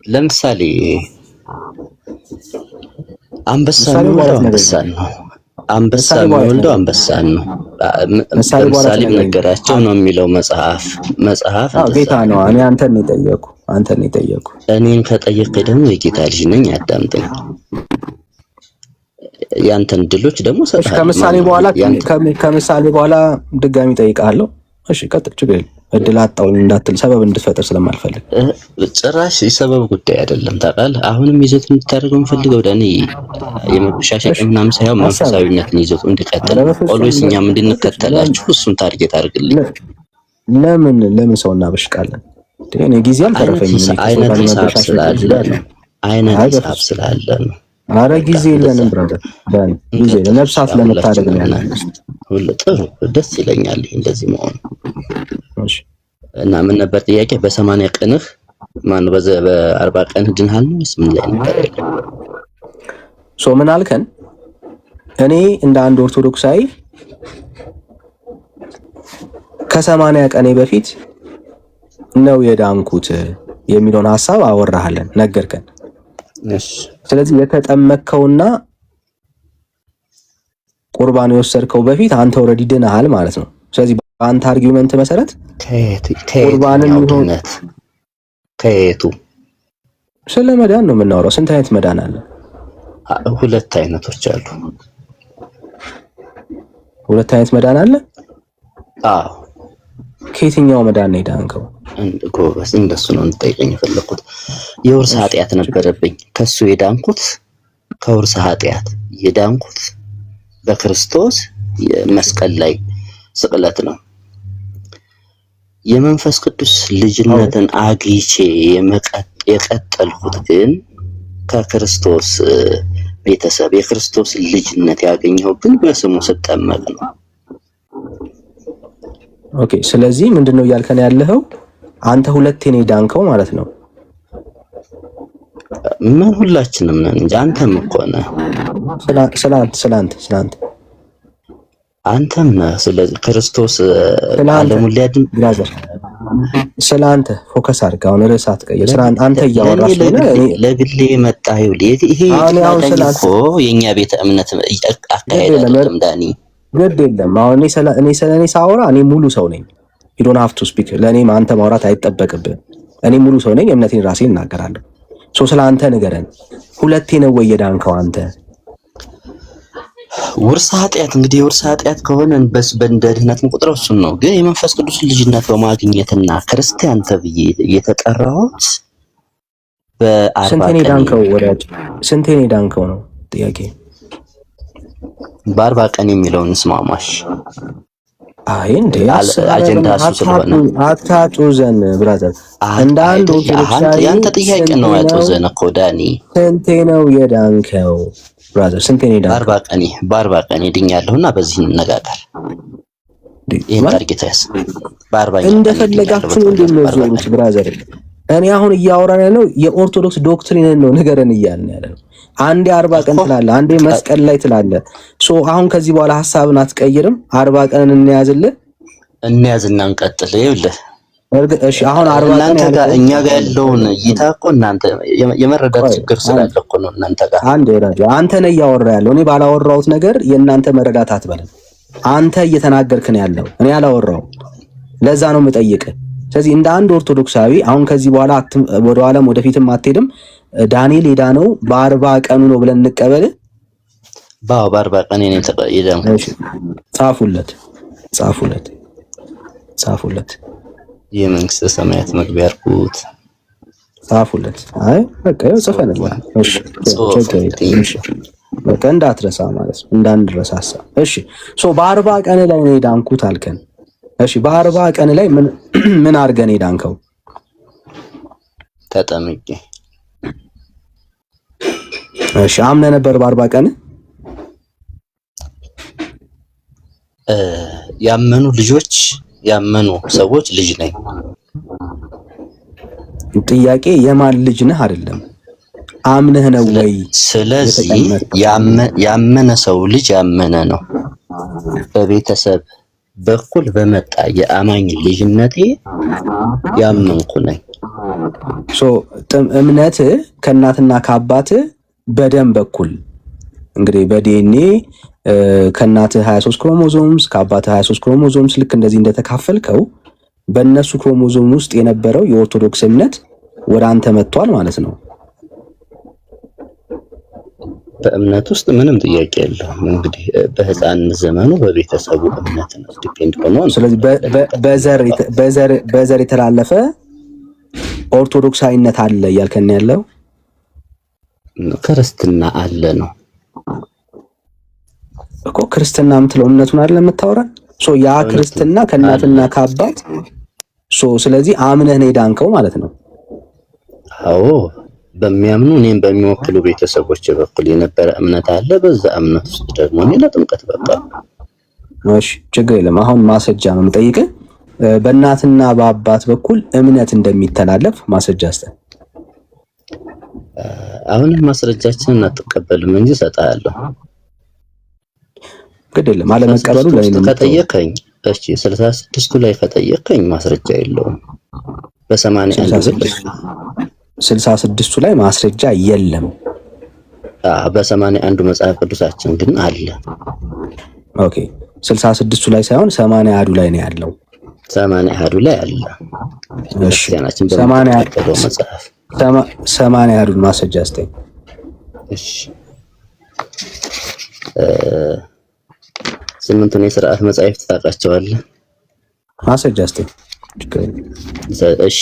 ለምሳሌ አንበሳ የሚወልደው አንበሳን ነው። አንበሳ የሚወልደው አንበሳን ነው። ምሳሌ ነገራቸው ነው የሚለው መጽሐፍ ጌታ ነው። እኔ አንተን ነው የጠየኩ። እኔን ከጠየቅህ ደግሞ የጌታ ልጅ ነኝ፣ አዳምጠኝ። ያንተን ድሎች ደግሞ ከምሳሌ በኋላ ድጋሚ ጠይቃለሁ። እሺ ቀጥል፣ ችግር የለም። እድል አጣው እንዳትል ሰበብ እንድትፈጥር ስለማልፈልግ። ጭራሽ የሰበብ ጉዳይ አይደለም ታውቃለህ። አሁንም ይዘት እንድታደርገው የምፈልገው ዳኒ የመሻሻቅ ምናምን ሳይሆን መንፈሳዊነትን ይዘቱ እንዲቀጥል ኦልዌይስ እኛም እንድንከተላችሁ እሱን ታርጌት አድርግልኝ። ለምን ሰው እናበሽቃለን? እኔ ጊዜ አልተረፈኝም። አይነት ሂሳብ ስላለ ነው። አረ ጊዜ የለንም ብራዘር ዳኒ፣ ጊዜ ለነፍሳት ለመታደግ ነው ያለው። ጥሩ ደስ ይለኛል እንደዚህ መሆኑ። እሺ እና ምን ነበር ጥያቄ? በ80 ቀንህ ማን በ40 ቀንህ ድንሃል ነው? ምን ላይ ነበር ያለው? ምን አልከን? እኔ እንደ አንድ ኦርቶዶክሳዊ ከ80 ቀኔ በፊት ነው የዳንኩት የሚለውን ሐሳብ አወራሃለን፣ ነገርከን። እሺ ስለዚህ የተጠመቅከውና ቁርባን የወሰድከው በፊት አንተ ኦልሬዲ ድነሃል ማለት ነው። ስለዚህ በአንተ አርጊውመንት መሰረት ቁርባንን ከየቱ ስለ መዳን ነው የምናወራው። ስንት አይነት መዳን አለ? 2 አይነቶች አሉ። 2 አይነት መዳን አለ? አዎ። ከየትኛው መዳን ነው የዳንከው? ጎበዝ፣ እንደሱ ነው እንጠይቀኝ የፈለኩት። የውርስ ኃጢአት ነበረብኝ። ከሱ የዳንኩት ከውርስ ኃጢአት የዳንኩት በክርስቶስ መስቀል ላይ ስቅለት ነው። የመንፈስ ቅዱስ ልጅነትን አግኝቼ የቀጠልኩት ግን ከክርስቶስ ቤተሰብ የክርስቶስ ልጅነት ያገኘው ግን በስሙ ስጠመቅ ነው። ኦኬ፣ ስለዚህ ምንድነው እያልከን ያለኸው? አንተ 2 ነው የዳንከው ማለት ነው። ምን ሁላችንም ነን እንጂ አንተም እኮ ነህ። ስላንተ አንተም ነህ። ስለዚህ ክርስቶስ ዓለሙን ሊያድን ብራዘር፣ ስላንተ ፎከስ አድርግ። አሁን ርዕስ አትቀይር። ስላንተ አንተ እያወራሽ ነው። ለግሌ መጣሁ። ይሄ እኮ የኛ ቤተ እምነት አካሄድ አይደለም ዳኒ። ግድ የለም። አሁን እኔ ስለኔ ሳወራ እኔ ሙሉ ሰው ነኝ። you don't have to speak። ለኔ አንተ ማውራት አይጠበቅብህም። እኔ ሙሉ ሰው ነኝ። እምነቴን ራሴ እናገራለሁ። ስለ አንተ ንገረን። 2 ነው ወይ የዳንከው አንተ? ውርስ ኃጢአት እንግዲህ የውርስ ኃጢአት ከሆነ በእንደ ድህነት ቁጥረው እሱን ነው። ግን የመንፈስ ቅዱስ ልጅነት በማግኘትና ክርስቲያን ተብዬ የተጠራሁት ስንቴ ነው የዳንከው? ወዳጅ ስንቴ ነው የዳንከው ነው ጥያቄ። በ40 ቀን የሚለውን እንስማማሽ። አይ እንዴ አጀንዳ እሱ ስለሆነ አታጡዘን ብራዘር። እንደ አንድ ኦርቶዶክሳዊ ያንተ ጥያቄ ነው ያጡዘን እኮ ዳኒ። ስንቴ ነው የዳንከው ብራዘር? ስንቴ ነው የዳንከው? በ40 ቀን ድኛለሁና በዚህ እንነጋገር። ይሄን ታርጌታስ በ40 እንደፈለጋችሁ ነው እንደምትዞሩት ብራዘር። እኔ አሁን እያወራን ያለው የኦርቶዶክስ ዶክትሪንን ነው፣ ንገረን እያልን ያለ ነው። አንዴ 40 ቀን ትላለህ፣ አንዴ መስቀል ላይ ትላለህ። አሁን ከዚህ በኋላ ሐሳብን አትቀይርም? 40 ቀንን እንያዝና እንቀጥል። ይኸውልህ እሺ፣ አሁን 40 ቀን ጋር እኛ ጋር ያለውን እይታ እኮ እናንተ የመረዳት ችግር ስላለ እኮ ነው እናንተ ጋር። አንተ ነህ እያወራ ያለው፣ እኔ ባላወራሁት ነገር የእናንተ መረዳት አትበለም። አንተ እየተናገርክ ነው ያለው፣ እኔ አላወራሁም። ለዛ ነው የምጠይቅህ። ስለዚህ እንደ አንድ ኦርቶዶክሳዊ አሁን ከዚህ በኋላ ወደ ኋላም ወደፊትም አትሄድም። ዳንኤል የዳነው በ40 ቀኑ ነው ብለን እንቀበል። በ40 ቀን እኔ ተቀይደም ጻፉለት የመንግስተ ሰማያት መግቢያ አርኩት ጻፉለት። አይ በቃ ያው ጽፈንልሃል። እሺ በቃ እንዳትረሳ ማለት ነው፣ እንዳንረሳሳ። እሺ በ40 ቀን ላይ ነው የዳንኩት አልከን። እሺ በ40 ቀን ላይ ምን አድርገን የዳንከው? ተጠምቄ። እሺ አምነህ ነበር በ40 ቀን? ያመኑ ሰዎች ልጅ ነኝ። ጥያቄ የማን ልጅ ነህ አይደለም። አምነህ ነው ወይ? ስለዚህ ያመነ ሰው ልጅ ያመነ ነው። በቤተሰብ በኩል በመጣ የአማኝ ልጅነቴ ያመንኩ ነኝ። እምነት ከእናትና ከአባት በደም በኩል እንግዲህ በዲኤንኤ ከእናትህ 23 ክሮሞዞምስ ከአባትህ 23 ክሮሞዞምስ ልክ እንደዚህ እንደተካፈልከው በእነሱ ክሮሞዞም ውስጥ የነበረው የኦርቶዶክስ እምነት ወደ አንተ መጥቷል ማለት ነው። በእምነት ውስጥ ምንም ጥያቄ የለውም። እንግዲህ በህፃን ዘመኑ በቤተሰቡ እምነት ነው ዲፔንድ ሆኖ። ስለዚህ በዘር የተላለፈ ኦርቶዶክሳዊነት አለ እያልከን ያለው ክርስትና አለ ነው እኮ። ክርስትና የምትለው እምነቱን አይደል የምታወራ? ያ ክርስትና ከእናትና ከአባት ስለዚህ አምነህ ነው የዳንከው ማለት ነው። አዎ በሚያምኑ እኔም በሚወክሉ ቤተሰቦች በኩል የነበረ እምነት አለ። በዛ እምነት ውስጥ ደግሞ እኔ ለጥምቀት በቃ። እሺ ችግር የለም። አሁን ማስረጃ ነው የምጠይቅህ። በእናትና በአባት በኩል እምነት እንደሚተላለፍ ማስረጃ አስተ አሁንም ማስረጃችንን አትቀበልም እንጂ እሰጥሃለሁ። ግድ የለም አለመቀበሉ ላይ ነው ከጠየቀኝ። እሺ 66ቱ ላይ ከጠየቀኝ ማስረጃ የለውም። በ86ቱ ላይ ማስረጃ የለም። በ81 መጽሐፍ ቅዱሳችን ግን አለ። ኦኬ 66ቱ ላይ ሳይሆን 81 ላይ ነው ያለው። 81 ላይ አለ። እሺ 81 ማስረጃ አስተኝ። እሺ ስምንቱን የሥርዓት መጻሕፍት ታውቃቸዋለህ? ማስረጃ አስተኝ። እሺ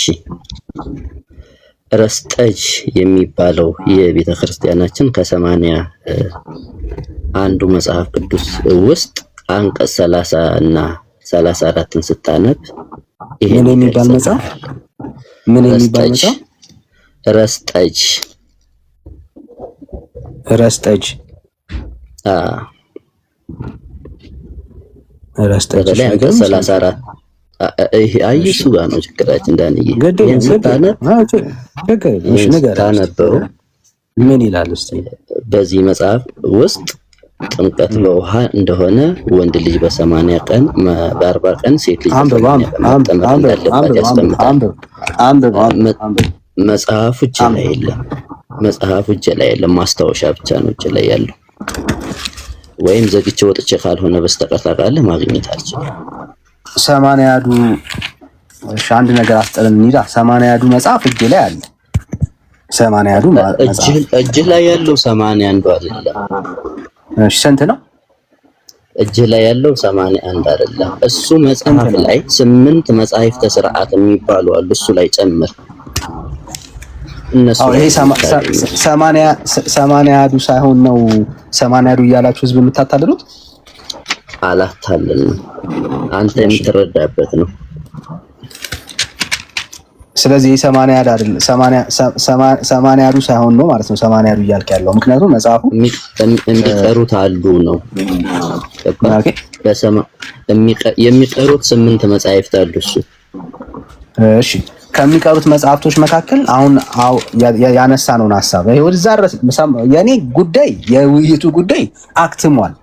ረስጠጅ የሚባለው የቤተ ክርስቲያናችን ከ81 መጽሐፍ ቅዱስ ውስጥ አንቀጽ 30 እና 34ን ስታነብ ምን የሚባል መጽሐፍ? ምን የሚባል መጽሐፍ? ረስጠጅ ረስጠጅ አንቀጽ 34 አይሱ ጋር ነው ችግራችን። ዳንዬ ስታነበው ምን ይላል እስቲ? በዚህ መጽሐፍ ውስጥ ጥምቀት በውሃ እንደሆነ ወንድ ልጅ በ80 ቀን በ40 ቀን ሴት ልጅ እንዳለባት ያስቀምጣል። መጽሐፉ እጅ ላይ የለም። መጽሐፉ እጅ ላይ የለም። ማስታወሻ ብቻ ነው እጅ ላይ ያለው። ወይም ዘግቼ ወጥቼ ካልሆነ በስተቀር ታውቃለህ ማግኘት አልችልም። 81ዱ እሺ አንድ ነገር አስጠረን እንሂዳ። 81ዱ መጽሐፍ እጅ ላይ አለ። 81ዱ እጅ ላይ ያለው 81 አይደለም። እሺ ስንት ነው? እጅ ላይ ያለው 81 አይደለም። እሱ መጽሐፍ ላይ 8 መጻሕፍተ ሥርዓት የሚባሉ አሉ። እሱ ላይ ጨምር። እነሱ ይሄ 80ዱ ሳይሆን ነው 80ዱ እያላችሁ ህዝብ የምታታልሉት? አላታልልም። አንተ የምትረዳበት ነው። ስለዚህ 80 አይደለም 80ዱ ሳይሆን ነው ማለት ነው 80ዱ እያልክ ያለው። ምክንያቱም መጽሐፉ የሚቀሩት አሉ ነው። የሚቀሩት 8 መጻሕፍት አሉ። እሱ እሺ ከሚቀሩት መጽሐፍቶች መካከል አሁን ያነሳነውን ሐሳብ ወደዛ የኔ ጉዳይ የውይይቱ ጉዳይ አክትሟል።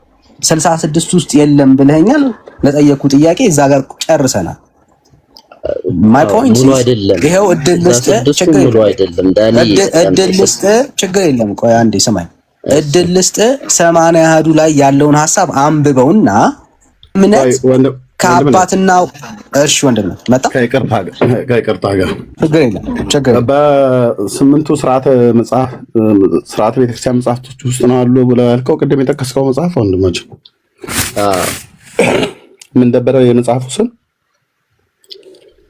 66 ውስጥ የለም ብለኸኛል። ለጠየቁ ጥያቄ እዛ ጋር ጨርሰናል። ማይ ፖይንት ይሄው እድል ልስጥህ፣ ችግር የለም። ቆይ አንዴ ስማኝ፣ እድል ልስጥህ። 81ዱ ላይ ያለውን ሐሳብ አንብበውና እምነት ከአባትና እርሽ ወንድም መጣ ከይቅርታ ጋር ችግር የለም። በ8ቱ ስርዓተ ቤተክርስቲያን መጽሐፍቶች ውስጥ ነው አሉ ብለው ያልከው ቅድም የጠቀስከው መጽሐፍ ወንድሞች ምን ነበረ የመጽሐፉ ስም?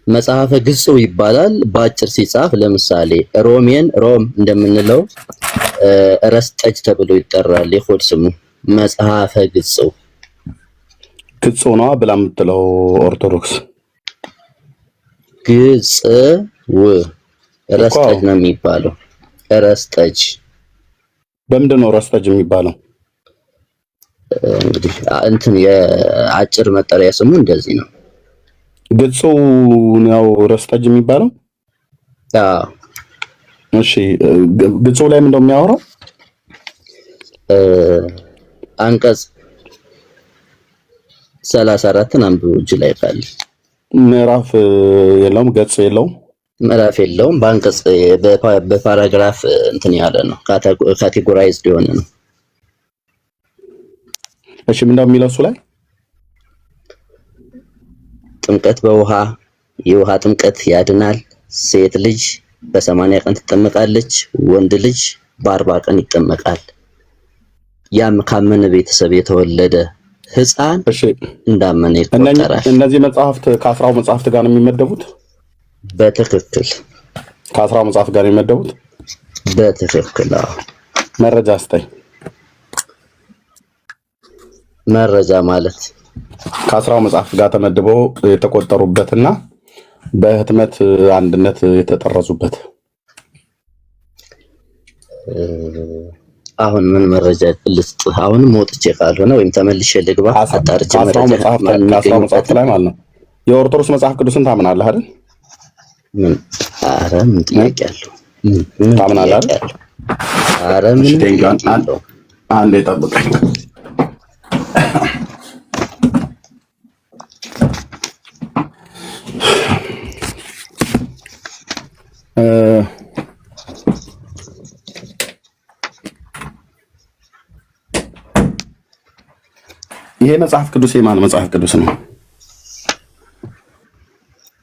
መጽሐፈ ግጽው ይባላል። በአጭር ሲጻፍ ለምሳሌ ሮም እንደምንለው ረስጠጅ ተብሎ ይጠራል። የኮድ ስሙ መጽሐፈ ግጽው ነው ብላ የምትለው ኦርቶዶክስ ግጽው ረስጠጅ ነው የሚባለው። ረስጠጅ በምንድን ነው ረስጠጅ የሚባለው? እንግዲህ እንትን የአጭር መጠሪያ ስሙ እንደዚህ ነው። ግጽው ነው ረስጠጅ የሚባለው። እሺ ግጹ ላይ ምን እንደሚያወራው አንቀጽ 34ን አንብቡ። እጅ ላይ ካለ ምዕራፍ የለውም፣ ገጽ የለውም፣ ምዕራፍ የለውም። በአንቀጽ በፓራግራፍ እንትን ያለ ነው፣ ካቴጎራይዝድ የሆነ ነው። እሺ ምን እንደሚለው እሱ ላይ ጥምቀት በውሃ የውሃ ጥምቀት ያድናል። ሴት ልጅ በ80 ቀን ትጠመቃለች፣ ወንድ ልጅ በ40 ቀን ይጠመቃል። ያም ካመነ ቤተሰብ የተወለደ ሕፃን እንዳመነ ይቆጠራል። እነዚህ መጽሐፍት ከ10 መጽሐፍት ጋር ነው የሚመደቡት? በትክክል ከ10 መጽሐፍት ጋር ነው የሚመደቡት? በትክክል። መረጃ ስጠኝ። መረጃ ማለት ከ10 መጽሐፍት ጋር ተመድበው የተቆጠሩበትና በህትመት አንድነት የተጠረዙበት። አሁን ምን መረጃ ልስጥ? አሁንም ወጥቼ ካልሆነ ወይም ተመልሼ ልግባ አጣርቼ ከ10 መጽሐፍት ላይ ማለት ነው። የኦርቶዶክስ መጽሐፍ ቅዱስን ታምናለህ አይደል? ምን? ኧረ ምን ጥያቄ አለው? ታምናለህ አይደል? ኧረ ምን አንዴ ጠብቀኝ። ይሄ መጽሐፍ ቅዱስ የማን መጽሐፍ ቅዱስ ነው?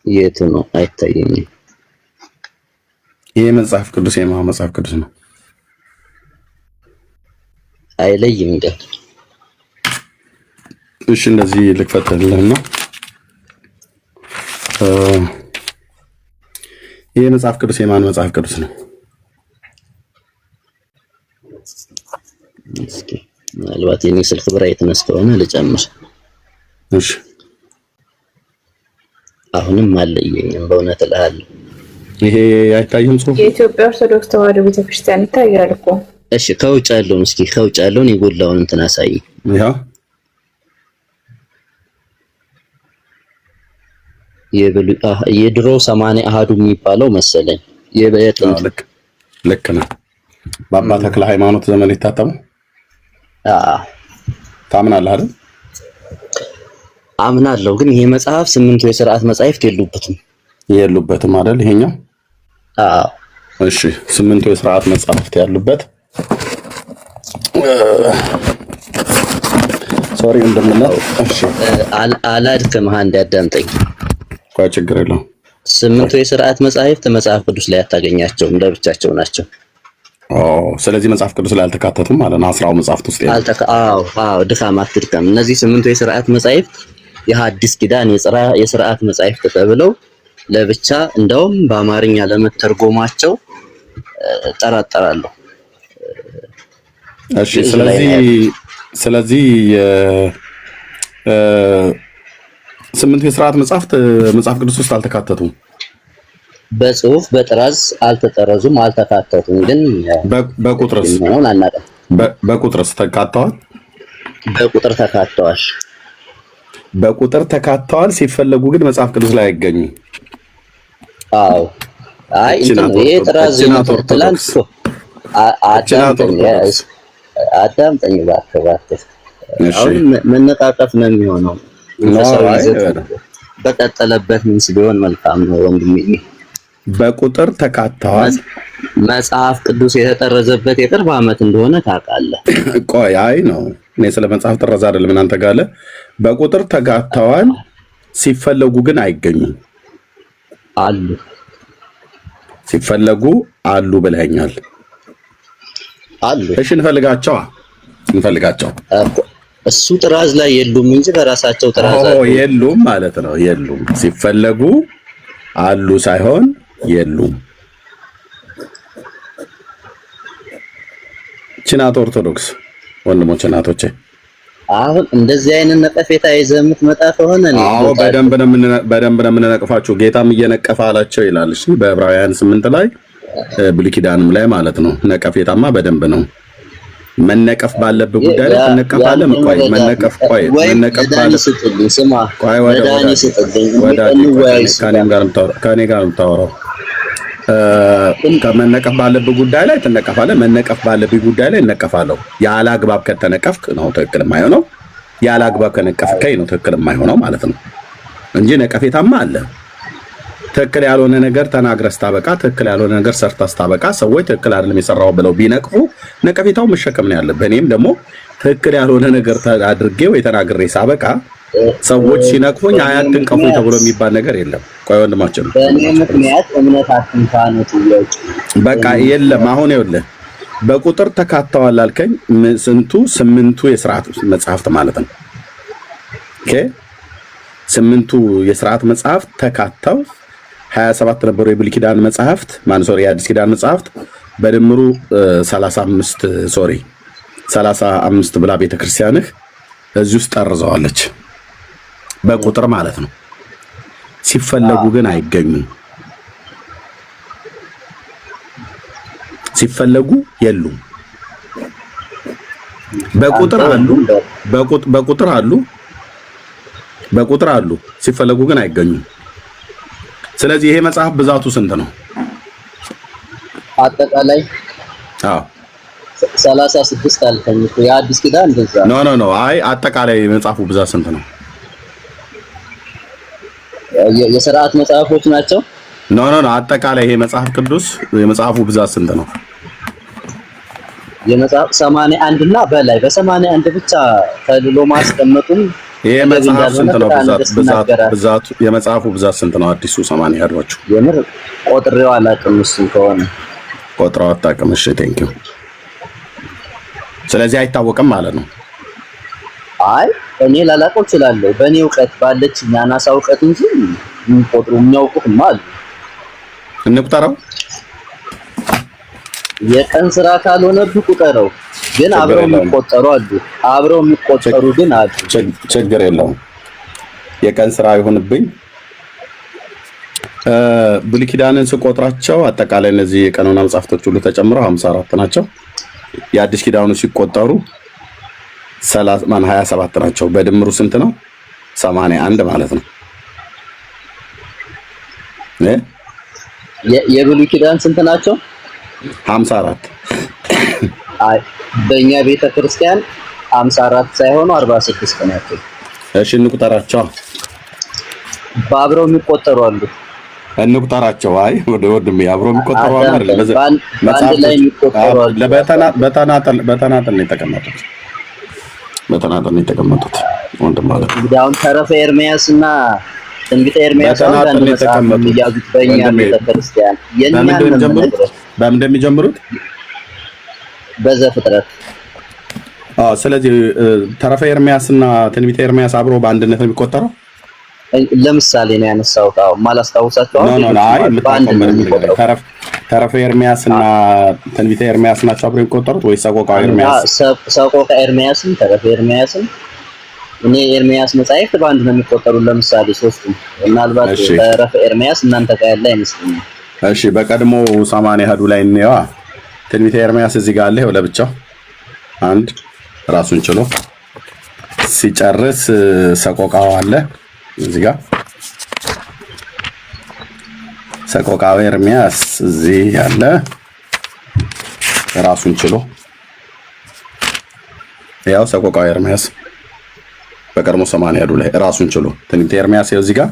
የቱ ነው? አይታየኝም። ይሄ መጽሐፍ ቅዱስ የማን መጽሐፍ ቅዱስ ነው? አይለይም እንዴ? እሺ እንደዚህ ልክፈትልህና ይሄ መጽሐፍ ቅዱስ የማን መጽሐፍ ቅዱስ ነው? እስኪ ምናልባት የኔ ስልክ ብራይት ነስተውና ልጨምር። እሺ አሁንም አለየኝም በእውነት እልሃለሁ። ይሄ አይታይም ጽሁፍ? የኢትዮጵያ ኦርቶዶክስ ተዋሕዶ ቤተክርስቲያን ይታያል እኮ። እሺ ከውጭ ያለውን እስኪ ከውጭ ያለውን የጎላውን እንትን አሳይ። ያው የድሮ 80 አሃዱ የሚባለው መሰለኝ። የበየጥንት ልክ ነው። በአባ ተክለ ሃይማኖት ዘመን የታተመው ታምናለህ አይደል? አምናለሁ። ግን ይሄ መጽሐፍ 8ቱ የሥርዓት መጻሕፍት የሉበትም አይደል? ይሄኛው እሺ 8ቱ የሥርዓት መጻሕፍት ያሉበት ሶሪ እንደምነው። እሺ አላድክም እንዲያዳምጠኝ። ቆይ ችግር የለውም። 8ቱ የሥርዓት መጻሕፍት መጽሐፍ ቅዱስ ላይ አታገኛቸውም፣ ለብቻቸው ናቸው። ስለዚህ መጽሐፍ ቅዱስ ላይ አልተካተቱም ማለት ነው። 10 መጽሐፍት ውስጥ ድካም አትድከም። እነዚህ 8ቱ የሥርዓት መጻሕፍት የሐዲስ ኪዳን የሥርዓት መጻሕፍት ተብለው ለብቻ እንደውም በአማርኛ ለመተርጎማቸው ጠራጠራለሁ። እሺ ስለዚህ 8ቱ የሥርዓት መጽሐፍት መጽሐፍ ቅዱስ ውስጥ አልተካተቱም። በጽሁፍ በጥራዝ አልተጠረዙም፣ አልተካተቱም። ግን በቁጥርስ በቁጥርስ ተካተዋል? በቁጥር ተካተዋል። በቁጥር ተካተዋል። ሲፈለጉ ግን መጽሐፍ ቅዱስ ላይ አይገኙም። አዎ አይ ይሄ ጥራዝ ትላንት አዳምጠኝ እባክህ። አሁን መነቃቀፍ ነው የሚሆነው። በቀጠለበት ምን ቢሆን መልካም ነው ወንድሜ። በቁጥር ተካተዋል። መጽሐፍ ቅዱስ የተጠረዘበት የቅርብ ዓመት እንደሆነ ታውቃለህ። ቆይ አይ ነው እኔ ስለ መጽሐፍ ጥረዛ አይደለም እናንተ ጋር በቁጥር ተካተዋል። ሲፈለጉ ግን አይገኙም። አሉ ሲፈለጉ አሉ ብለኸኛል። አሉ እሺ እንፈልጋቸው እሱ ጥራዝ ላይ የሉም እንጂ በራሳቸው ጥራዝ የሉም ማለት ነው። የሉም ሲፈለጉ አሉ ሳይሆን የሉም። ችናት ኦርቶዶክስ ወንድሞቼ እናቶቼ፣ አሁን እንደዚህ አይነት ነቀፌታ ይዘህ የምትመጣ ከሆነ ነው በደንብ ነው የምንነቅፋችሁ። ጌታም እየነቀፈ አላቸው ይላል። እሺ በዕብራውያን 8 ላይ ብሉይ ኪዳንም ላይ ማለት ነው። ነቀፌታማ በደንብ ነው። መነቀፍ ባለበት ጉዳይ ላይ ተነቀፋለህ። መነቀፍ ከኔ ጋር የምታወራው ከመነቀፍ ባለብህ ጉዳይ ላይ ትነቀፋለህ። መነቀፍ ባለብህ ጉዳይ ላይ እነቀፋለሁ። ያለ አግባብ ከተነቀፍክ ነው ትክክል የማይሆነው። ያለ አግባብ ከነቀፍከኝ ነው ትክክል የማይሆነው ማለት ነው እንጂ ነቀፌታማ አለ። ትክክል ያልሆነ ነገር ተናግረህ ስታበቃ፣ ትክክል ያልሆነ ነገር ሰርተህ ስታበቃ ሰዎች ትክክል አይደለም የሰራው ብለው ቢነቅፉ ነቀፌታው መሸከም ነው ያለብህ። እኔም ደግሞ ትክክል ያልሆነ ነገር አድርጌ ወይ ተናግሬ ሳበቃ ሰዎች ሲነቅፉኝ አያትንቀፉኝ ተብሎ የሚባል ነገር የለም። ቆይ ወንድማችን በእኔ ምክንያት እምነት አትንካኑት ይያጭ በቃ የለም። አሁን ይኸውልህ በቁጥር ተካተዋል አልከኝ። ስንቱ? 8ቱ የሥርዓት መጽሐፍት ማለት ነው። ኦኬ 8ቱ የሥርዓት መጽሐፍት ተካተው 27 ነበሩ የብሉይ ኪዳን መጽሐፍት የአዲስ ኪዳን መጽሐፍት በድምሩ 35 ብላ ቤተክርስቲያንህ እዚህ ውስጥ ጠርዘዋለች በቁጥር ማለት ነው። ሲፈለጉ ግን አይገኙም። ሲፈለጉ የሉም። በቁጥር አሉ፣ ሲፈለጉ ግን አይገኙም። ስለዚህ ይሄ መጽሐፍ ብዛቱ ስንት ነው? አጠቃላይ 36 አልከኝ እኮ የአዲስ ኪዳን እንደዛ። ኖ አይ አጠቃላይ መጽሐፉ ብዛት ስንት ነው? የሥርዓት መጽሐፎች ናቸው። ኖ አጠቃላይ ይሄ መጽሐፍ ቅዱስ የመጽሐፉ ብዛት ስንት ነው? የመጽሐፍ 81 እና በላይ በ81 ብቻ ተልሎ ማስቀመጡን ይሄ መጽሐፍ ስንት ነው? ብዛቱ የመጽሐፉ ብዛት ስንት ነው? አዲሱ 80 ያድዋችሁ የምር ቆጥሬው አላውቅም። እሱ ከሆነ ቆጥረው አታውቅም። እሺ ቴንኪው። ስለዚህ አይታወቅም ማለት ነው። አይ እኔ ላላውቀው እችላለሁ በእኔ እውቀት ባለች አናሳ እውቀት እንጂ ቆጥሩ የሚያውቁትም አሉ። እንቁጠረው። የቀን ስራ ካልሆነ ቁጠረው። ግን አብረው የሚቆጠሩ ግን አሉ። ችግር የለውም። የቀን ስራ ይሁንብኝ። ብሉይ ኪዳንን ስቆጥራቸው አጠቃላይ እነዚህ የቀኖና መጽሐፍቶች ሁሉ ተጨምረው 54 ናቸው። የአዲስ ኪዳኑ ሲቆጠሩ 27 ናቸው። በድምሩ ስንት ነው? 81 ማለት ነው። የብሉይ ኪዳን ስንት ናቸው? 54። አይ በእኛ ቤተክርስቲያን 54 ሳይሆኑ 46 ናቸው። እሺ እንቁጠራቸው። በአብረው የሚቆጠሩ አሉ። እንቁጠራቸው። አይ ወድሜ አብረው የሚቆጠሩ አሉ አይደል? በአንድ ላይ የሚቆጠሩ አሉ። በተናጠል ነው የተቀመጡት። ወንድም ማለት እንግዲህ አሁን ተረፈ ኤርሚያስ እና ትንቢተ ኤርሚያስ አንድ መጽሐፍ የሚያዙት በእኛ ቤተክርስቲያን በምን እንደሚጀምሩት በዘፍጥረት። ስለዚህ ተረፈ ኤርሚያስ እና ትንቢተ ኤርሚያስ አብሮ በአንድነት ነው የሚቆጠረው። ለምሳሌ ነው ያነሳሁት። ማላስታውሳቸው ተረፈ ኤርሚያስ እና ትንቢተ ኤርሚያስ ናቸው አብሮ የሚቆጠሩት ወይስ ሰቆቃ ኤርሚያስ? ሰቆቃ ኤርሚያስም ተረፈ ኤርሚያስም እኔ ኤርሚያስ መጽሐፍት በአንድ ነው የሚቆጠሩት። ለምሳሌ ሶስቱም ምናልባት ተረፈ ኤርሚያስ እናንተ ጋር ያለ አይመስልኝም። እሺ በቀድሞ 80 ሀዱ ላይ እንየዋ። ትንቢተ ኤርሚያስ እዚህ ጋር አለ ለብቻው አንድ ራሱን ችሎ ሲጨርስ ሰቆቃው አለ እዚህ ጋር ሰቆቃው ኤርሚያስ እዚህ ያለ ራሱን ችሎ ያው ሰቆቃው ኤርሚያስ በቀድሞ 80 ሀዱ ላይ ራሱን ችሎ ትንቢተ ኤርሚያስ እዚህ ጋር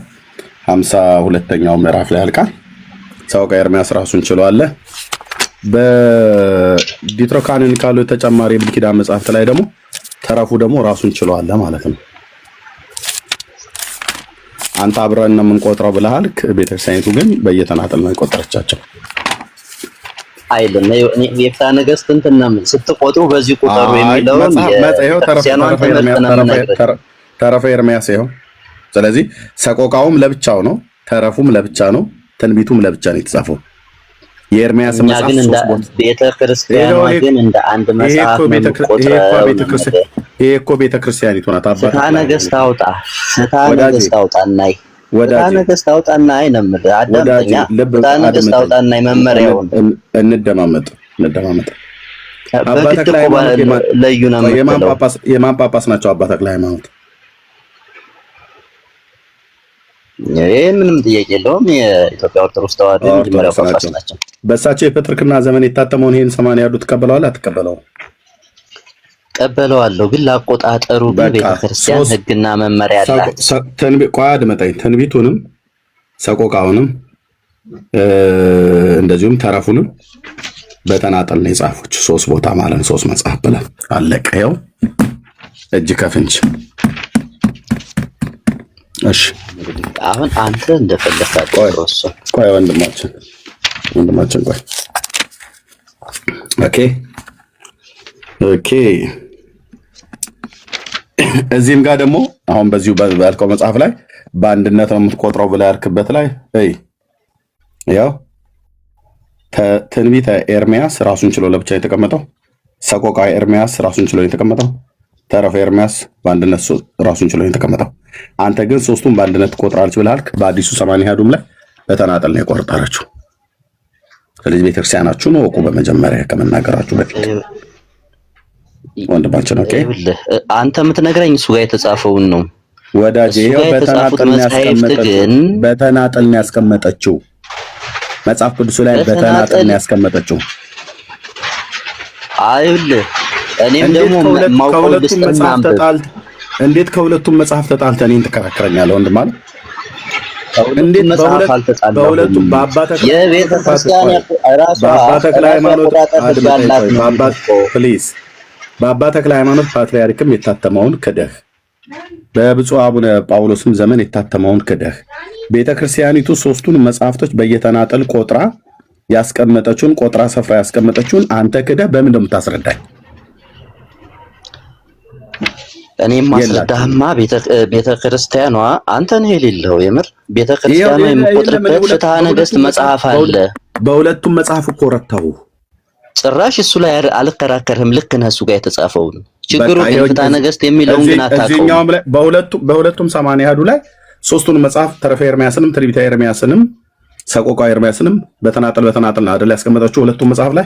52ኛው ምዕራፍ ላይ ያልቃል። ሰቆቃው ኤርሚያስ ራሱን ችሎ አለ። በዲትሮካንን ካሉ ተጨማሪ የብሉይ ኪዳን መጽሐፍት ላይ ደግሞ ተረፉ ደግሞ ራሱን ችሎ አለ ማለት ነው። አንተ አብረን ነው የምንቆጥረው ብለሃል። ቤተክርስቲያኒቱ ግን በየተናጠል ነው የቆጠረቻቸው አይደለም። የፍትሐ ነገሥት እንትን ነው ስትቆጥሩ በዚህ ቁጥሩ የሚለውን ተረፈ ኤርሚያስ ይኸው። ስለዚህ ሰቆቃውም ለብቻው ነው፣ ተረፉም ለብቻ ነው፣ ትንቢቱም ለብቻ ነው የተጻፈው። የኤርሚያስ መጽሐፍ ግን እንደ ቤተክርስቲያኗ ግን እንደ አንድ መጽሐፍ ነው የሚቆጥረው። ይሄ እኮ ቤተክርስቲያኒቱ ናት። ፍትሐ ነገሥት አውጣ ፍትሐ ነገሥት አውጣና አይ ነው የምልህ። አዳምጠኛ ፍትሐ ነገሥት አውጣና መመሪያውን እንደማመጥ አባ ተክለ ሃይማኖት ለዩ ነው የማን ጳጳስ ናቸው? አባ ተክለ ሃይማኖት ይሄ ምንም ጥያቄ የለውም። የኢትዮጵያ ኦርቶዶክስ ተዋሕዶ የመጀመሪያ ጳጳስ ናቸው። በእሳቸው የፕትርክና ዘመን የታተመውን ይሄን 80 ያሉት ተቀበለዋል አትቀበለውም? ቀበለዋለሁ፣ ግን ላቆጣጠሩ ቤተክርስቲያን ሕግና መመሪያ አላት። ቆይ አድመጠኝ። ትንቢቱንም ሰቆቃውንም እንደዚሁም ተረፉንም በተናጠል ነው የጻፉት። 3 ቦታ ማለት ነው። 3 መጽሐፍ ብለን አለቀ። ይኸው እጅ ከፍንጅ። እሺ አሁን አንተ እንደፈለግህ ቆይ ወንድማችን ቆይ። ኦኬ እዚህም ጋር ደግሞ አሁን በዚሁ ባልከው መጽሐፍ ላይ በአንድነት ነው የምትቆጥረው ብለህ ያልክበት ላይ ያው ትንቢተ ኤርሚያስ ራሱን ችሎ ለብቻ የተቀመጠው፣ ሰቆቃ ኤርሚያስ ራሱን ችሎ የተቀመጠው፣ ተረፈ ኤርሚያስ በአንድነት ራሱን ችሎ የተቀመጠው። አንተ ግን 3ቱን በአንድነት ትቆጥራለች ብለህ አልክ። በአዲሱ 80 አሐዱም ላይ በተናጠል ነው የቆረጣችሁ። ስለዚህ ቤተክርስቲያናችሁን ወቁ በመጀመሪያ ከመናገራችሁ በፊት ወንድማችን። ኦኬ አንተ የምትነግረኝ እሱ ጋር የተጻፈውን ነው ወዳጄ። ይሄው በተናጠል ነው ያስቀመጠችው። መጽሐፍ ቅዱስ ላይ በተናጠል ነው ያስቀመጠችው። አይልህ እኔም ደግሞ ከሁለቱም መጽሐፍ ተጣልተህ እንዴት ከሁለቱም መጽሐፍ ተጣልተህ እኔን ትከራከረኛለህ? ወንድም ማለት እንዴት በሁለቱም በአባ ተክለ ሃይማኖት ፓትርያርክም የታተመውን ክደህ በብፁዕ አቡነ ጳውሎስም ዘመን የታተመውን ክደህ ቤተክርስቲያኒቱ 3ቱን መጽሐፍቶች በየተናጠል ቆጥራ ያስቀመጠችውን ቆጥራ ሰፍራ ያስቀመጠችውን አንተ ክደህ በምን እንደምታስረዳኝ? እኔም ማስረዳህማ ቤተክርስቲያኗ አንተ ነህ የሌለው። የምር ቤተክርስቲያኗ የምትቆጥርበት ፍትሐ ነገሥት መጽሐፍ አለ። በሁለቱም መጽሐፍ እኮ ረታው። ጭራሽ እሱ ላይ አልከራከርህም። ልክ ነህ እሱ ጋር የተጻፈውን። ችግሩ ግን ፍትሐ ነገሥት የሚለውን ግን አታውቀውም። በሁለቱም 80 አሐዱ ላይ 3ቱን መጽሐፍ ተረፈ ኤርሚያስንም ትንቢተ ኤርሚያስንም ሰቆቃ ኤርሚያስንም በተናጠል ነው አይደል ያስቀመጣችሁ ሁለቱም መጽሐፍ ላይ።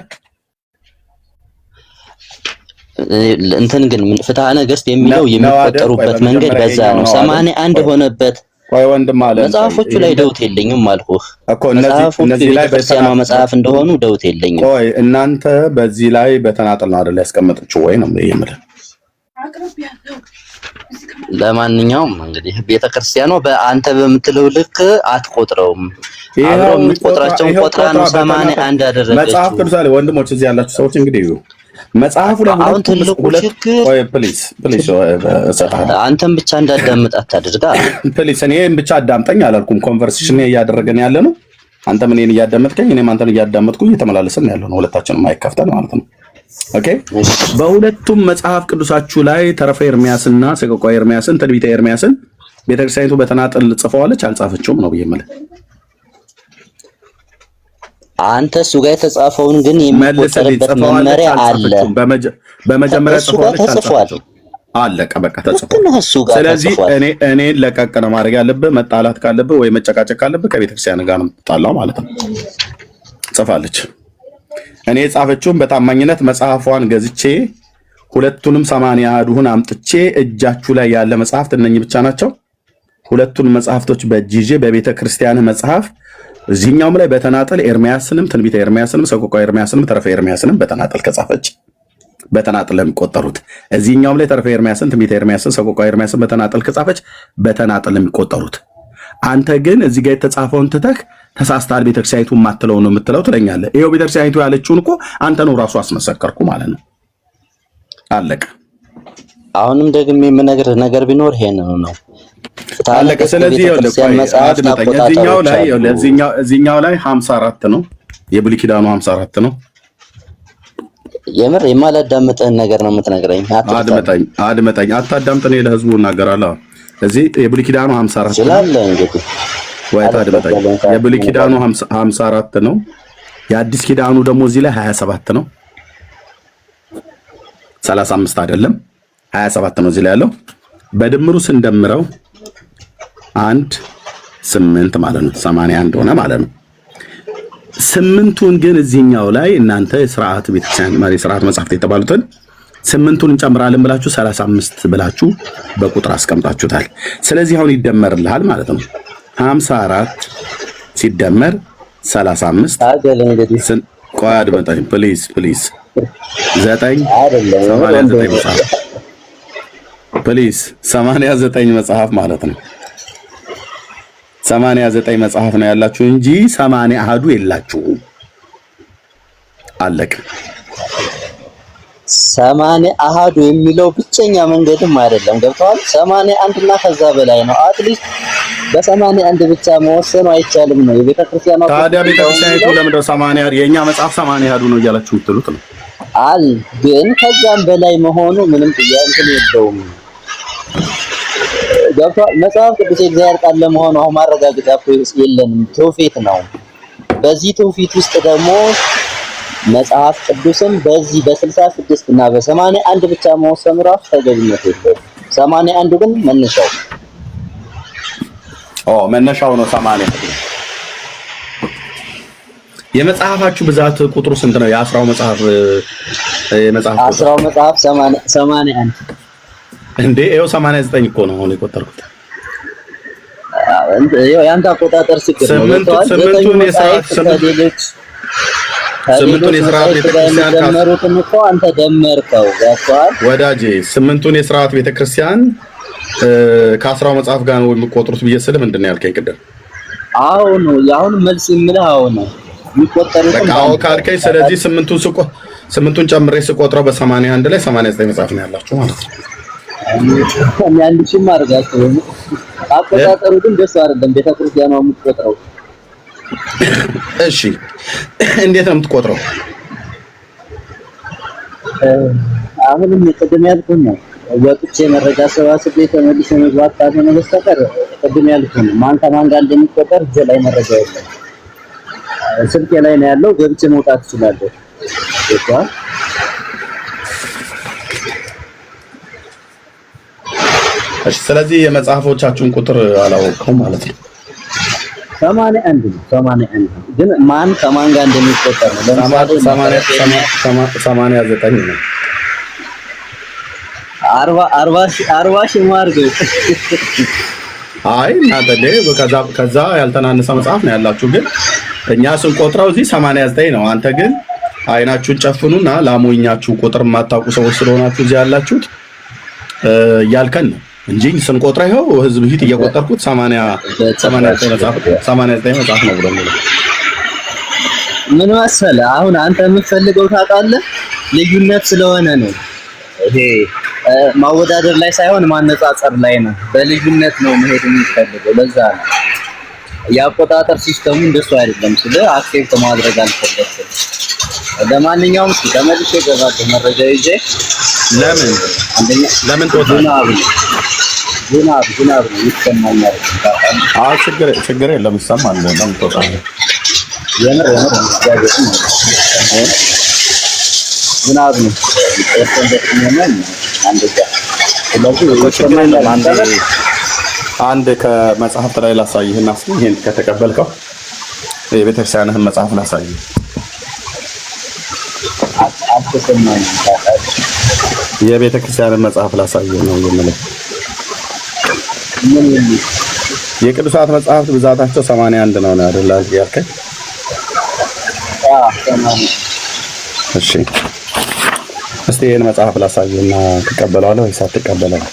እንትን ግን ፍትሐ ነገሥት የሚለው የሚቆጠሩበት መንገድ በዛ ነው። 81 ሆነበት። ቆይ ወንድም አለ መጽሐፎቹ ላይ ደውት የለኝም አልኩህ እኮ እነዚህ ላይ ቤተክርስቲያኗ መጽሐፍ እንደሆኑ ደውት የለኝም። ቆይ እናንተ በዚህ ላይ በተናጠል ነው አይደል ያስቀመጣችሁ ወይ ነው የምልህ። ለማንኛውም እንግዲህ ቤተክርስቲያኗ በአንተ በምትለው ልክ አትቆጥረውም። አብረው የምትቆጥራቸውን ቆጥራ ነው 81 አደረገችው። መጽሐፍ ቅዱስ ላይ ወንድሞች እዚህ ያላችሁ ሰዎች እንግዲህ መጽሐፉ ላይ አሁን ትልቁ ችግር ፕሊዝ አንተም ብቻ እንዳዳምጥ አታድርጋ። ፕሊዝ እኔም ብቻ አዳምጠኝ አላልኩም። ኮንቨርሴሽን እያደረገን ያለ ነው። አንተም እኔን እያዳመጥከኝ እኔም አንተን እያዳመጥኩ እየተመላለስን ያለ ነው። ሁለታችንም አይከፍተን ማለት ነው። ኦኬ በሁለቱም መጽሐፍ ቅዱሳችሁ ላይ ተረፈ ኤርሚያስና ሰቆቃ ኤርሚያስን ትንቢተ ኤርሚያስን ቤተክርስቲያኒቱ በተናጠል ጽፈዋለች አልጻፈችውም ነው ብዬ ማለት አንተ እሱ ጋር የተጻፈውን ግን የሚቆጠርበት መመሪያ አለ። በመጀመሪያ ጽፏል። አለቀ በቃ ተጽፏል። ስለዚህ እኔ ለቀቅ ነው ማድረግ ያለብህ። መጣላት ካለብህ ወይ መጨቃጨቅ ካለብህ ከቤተክርስቲያን ጋር ነው የምትጣላው ማለት ነው። ጽፋለች። እኔ የጻፈችውን በታማኝነት መጽሐፏን ገዝቼ ሁለቱንም 80 አሐዱን አምጥቼ እጃችሁ ላይ ያለ መጽሐፍት እነኚህ ብቻ ናቸው። ሁለቱን መጽሐፍቶች በእጅ ይዤ በቤተክርስቲያን መጽሐፍ እዚህኛውም ላይ በተናጠል ኤርሚያስንም ትንቢተ ኤርሚያስንም ሰቆቃ ኤርሚያስንም ተረፈ ኤርሚያስንም በተናጠል ከጻፈች በተናጠል ለሚቆጠሩት እዚህኛውም ላይ ተረፈ ኤርሚያስን ትንቢተ ኤርሚያስን ሰቆቃ ኤርሚያስን በተናጠል ከጻፈች በተናጠል ለሚቆጠሩት። አንተ ግን እዚህ ጋር የተጻፈውን ትተህ ተሳስተሃል፣ ቤተክርስቲያኒቱ የማትለው ነው የምትለው ትለኛለህ። ይሄው ቤተክርስቲያኒቱ ያለችውን እኮ አንተ ነው ራሱ አስመሰከርኩ ማለት ነው። አለቀ። አሁንም ደግሞ የምነግርህ ነገር ቢኖር ይሄን ነው አለቀ። ስለዚህ እዚህኛው ላይ 54 ነው፣ የብሉይ ኪዳኑ 54 ነው። የምር የማላዳምጥህን ነገር ነው የምትነግረኝ። አድመጠኝ። አታዳምጥ፣ እኔ ለህዝቡ እናገራለሁ። እዚህ የብሉይ ኪዳኑ 54 ስላለ እንግዲህ ወይ አድመጠኝ። የብሉይ ኪዳኑ 54 ነው፣ የአዲስ ኪዳኑ ደግሞ እዚህ ላይ 27 ነው። 35 አይደለም 27 ነው እዚህ ላይ ያለው። በድምሩ ስንደምረው 8 ማለት ነው 81 ሆነ ማለት ነው። 8ቱን ግን እዚህኛው ላይ እናንተ የሥርዓት ቤተክርስቲያን ማሪ ሥርዓት መጽሐፍት የተባሉትን 8ቱን እንጨምራለን ብላችሁ 35 ብላችሁ በቁጥር አስቀምጣችሁታል። ስለዚህ አሁን ይደመርልሃል ማለት ነው። 54 ሲደመር 35 ታገል እንግዲህ ቆይ አድመጣኝ ፕሊዝ 9 አይደለም 89 መጽሐፍ ፕሊዝ 89 መጽሐፍ ማለት ነው። 89 መጽሐፍ ነው ያላችሁ እንጂ 80 አሃዱ የላችሁም። አለቀ። 80 አሃዱ የሚለው ብቸኛ መንገድም አይደለም። ገብተዋል። 81 እና ከዛ በላይ ነው። አትሊስት በ81 ብቻ መወሰኑ አይቻልም ነው የቤተክርስቲያኗ። ታዲያ ቤተክርስቲያኒቱ ለምንድነው 80 የኛ መጽሐፍ 80 አሃዱ ነው እያላችሁ የምትሉት ነው? ግን ከዛም በላይ መሆኑ ምንም ጥያቄ የለውም። ገብቷል። መጽሐፍ ቅዱስ የእግዚአብሔር ቃል ለመሆኑ አሁን ማረጋገጫ የለንም፣ ትውፊት ነው። በዚህ ትውፊት ውስጥ ደግሞ መጽሐፍ ቅዱስም በዚህ በ66 እና በ81 ብቻ መወሰኑ ራሱ ተገቢነት የለውም። 81 ግን መነሻው ነው 80። የመጽሐፋችሁ ብዛት ቁጥሩ ስንት ነው? የአስራው መጽሐፍ አስራው መጽሐፍ 81 እንዴ? ይኸው 89 እኮ ነው አሁን የቆጠርኩት። ያንተ አቆጣጠር ችግር ነው። ስምንቱን የሥርዓት ቤተክርስቲያን ደመሩትን እኮ አንተ ደመርከው። ያቷል ወዳጄ፣ ስምንቱን የሥርዓት ቤተክርስቲያን ከአስራው መጽሐፍ ጋር ነው የሚቆጥሩት ብዬ ስለ ምንድን ነው ያልከኝ ቅድም? አሁን መልስ የምልህ አሁን ነው የሚቆጠሩት። በቃ አዎ ካልከኝ፣ ስለዚህ ስምንቱን ጨምሬ ስቆጥረው በ81 ላይ 89 መጽሐፍ ነው ያላችሁ ማለት ነው። አንድ ሺህ ማርጋችሁ አቆጣጠሩ ግን ደስ አይደለም። ቤተክርስቲያኗ የምትቆጥረው እሺ፣ እንዴት ነው የምትቆጥረው? አሁንም ቅድም ያልኩህ ነው። ወጥቼ መረጃ ሰባስቤ ተመልሼ መግባት ካልሆነ በስተቀር ቅድም ያልኩህ ነው። ማን ከማን ጋር እንደሚቆጠር እጄ ላይ መረጃ የለም። ስልኬ ላይ ነው ያለው። ገብቼ መውጣት እችላለሁ። እሺ፣ ስለዚህ የመጽሐፎቻችሁን ቁጥር አላወቅኩም ማለት ነው። 81 ግን ማን ከማን ጋር እንደሚቆጠር ነው። ለምሳሌ 89 ነው። 40 ሺህ ማርገ አይ እናንተ ከዛ ያልተናነሰ መጽሐፍ ነው ያላችሁ። ግን እኛ ስንቆጥረው እዚህ 89 ነው። አንተ ግን አይናችሁን ጨፍኑና ላሞኛችሁ ቁጥር የማታውቁ ሰዎች ስለሆናችሁ እዚህ ያላችሁት እያልከን ነው እንጂ ስንቆጥረው ይኸው ህዝብ ፊት እየቆጠርኩት 89 መጽሐፍ ነው ብሎ ምን መሰለህ፣ አሁን አንተ የምትፈልገው ታውቃለህ፣ ልዩነት ስለሆነ ነው። ይሄ ማወዳደር ላይ ሳይሆን ማነጻጸር ላይ ነው። በልዩነት ነው መሄድ የሚፈልገው። ለዛ ነው የአቆጣጠር ሲስተሙ እንደሱ አይደለም። ስለ አክሴፕት ማድረግ አልፈለግም። ለማንኛውም ተመልሼ እገባለሁ መረጃ ይዤ። ለምን ተወጣ? ዝናብ ነው ይሰማኛል። ችግር የለም ይሰማል። ለምን ተወጣ? ዝናብ ነው አንድ ከመጽሐፍት ላይ ላሳይህና ይሄን ከተቀበልከው የቤተክርስቲያንህን መጽሐፍ ላሳይህ። የቤተክርስቲያንን መጽሐፍ ላሳይህ ነው የምልህ። የቅዱሳት መጽሐፍት ብዛታቸው 81 ነው አይደል ያልከኝ? እሺ፣ እስቲ ይሄን መጽሐፍ ላሳይህና ትቀበለዋለህ ወይስ አትቀበለውም?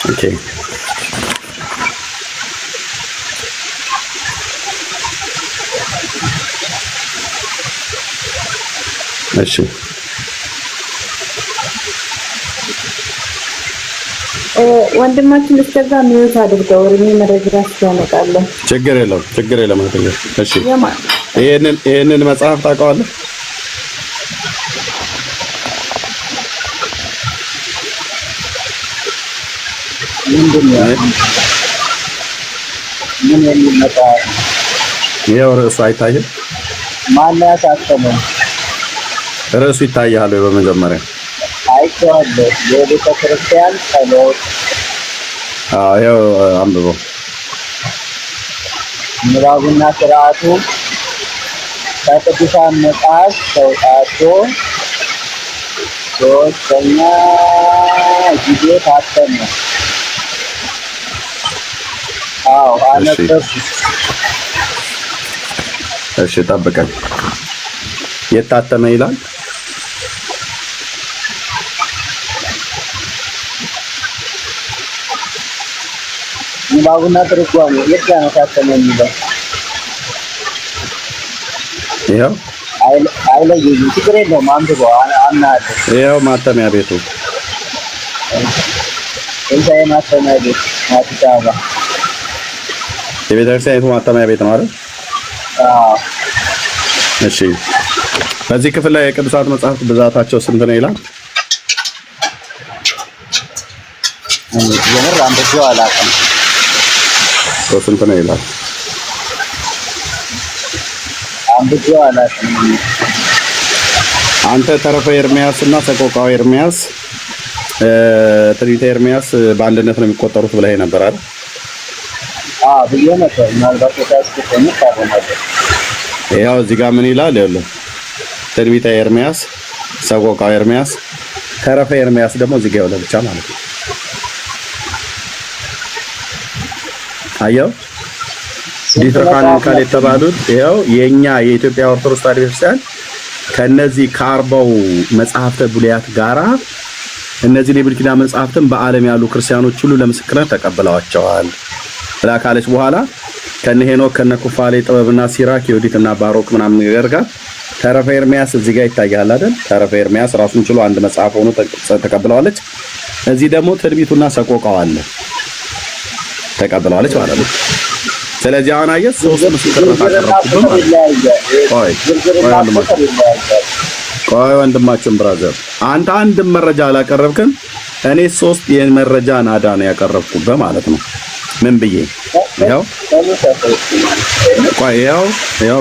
ኦኬ እሺ ወንድማችን እስከዛ ሚዩት አድርገው እኔ መረጃ ያስፈልጋለሁ። ችግር የለም እሺ፣ ይሄንን መጽሐፍ ታውቀዋለህ? ምን የሚመጣ ይሄው ርዕሱ አይታይም? ማን ያሳተመው? ርዕሱ ይታያል ወይ? በመጀመሪያ አይቼዋለሁ። የቤተ ክርስቲያን ጸሎት። ያው አንብበው። ንባቡና ስርዓቱ ከቅዱሳን መጽሐፍ ተውጣቶ ሶስተኛ ጊዜ ታተመ። አነበብኩ። እሺ ጠብቀን። የታተመ ይላል። ንባቡና ትርጓሜ የት ነው ታተመ የሚለው? ይኸው አይለይም። ችግር የለውም። አንብበው አምናለሁ። ይኸው ማተሚያ ቤቱ እዛዬ ማተሚያ ቤት አዲስ አበባ የቤተክርስቲያኒቱ ማተሚያ ቤት ነው አይደል? እሺ በዚህ ክፍል ላይ የቅዱሳት መጽሐፍት ብዛታቸው ስንት ነው ይላል? የምር አንብቤው አላውቅም። ስንት ነው ይላል? አንብቤው አላውቅም። አንተ ተረፈ ኤርሚያስ እና ሰቆቃወ ኤርሚያስ ትንቢተ ኤርሚያስ በአንድነት ነው የሚቆጠሩት ብለህ ነበር አይደል? ብዬ ነበር። ምናልባት የታስከተኝ ታረማለህ። ያው እዚህ ጋር ምን ይላል? ይኸውልህ ትንቢተ ኤርሚያስ፣ ሰቆቃወ ኤርሚያስ፣ ተረፈ ኤርሚያስ ደግሞ እዚህ ጋር ይኸውልህ ብቻ ማለት ነው። አየው ዲትራካን ካል የተባሉት ይኸው የኛ የኢትዮጵያ ኦርቶዶክስ ተዋሕዶ ቤተክርስቲያን ከነዚህ ከ40ው መጽሐፍተ ብሉያት ጋራ እነዚህ የብሉይ ኪዳን መጽሐፍትን በዓለም ያሉ ክርስቲያኖች ሁሉ ለምስክርነት ተቀብለዋቸዋል ብላ ካለች በኋላ ከነ ሄኖክ ከነ ኩፋሌ ጥበብና ሲራክ የወዲትና ባሮክ ምናምን ነገር ጋር ተረፈ ኤርሚያስ እዚህ ጋር ይታያል አይደል? ተረፈ ኤርሚያስ ራሱን ችሎ አንድ መጽሐፍ ሆኖ ተቀብለዋለች። እዚህ ደግሞ ትንቢቱና ሰቆቃው አለ ተቀብለዋለች ማለት ነው። ስለዚህ አሁን አየህ ሶስት ምስክርነት አቀረብኩብህ ማለት ቆይ ወንድማችን ብራዘር አንተ አንድም መረጃ አላቀረብክም። እኔ ሶስት የመረጃ ናዳ ነው ያቀረብኩብህ ማለት ነው። ምን ብዬ ያው ቆይ ያው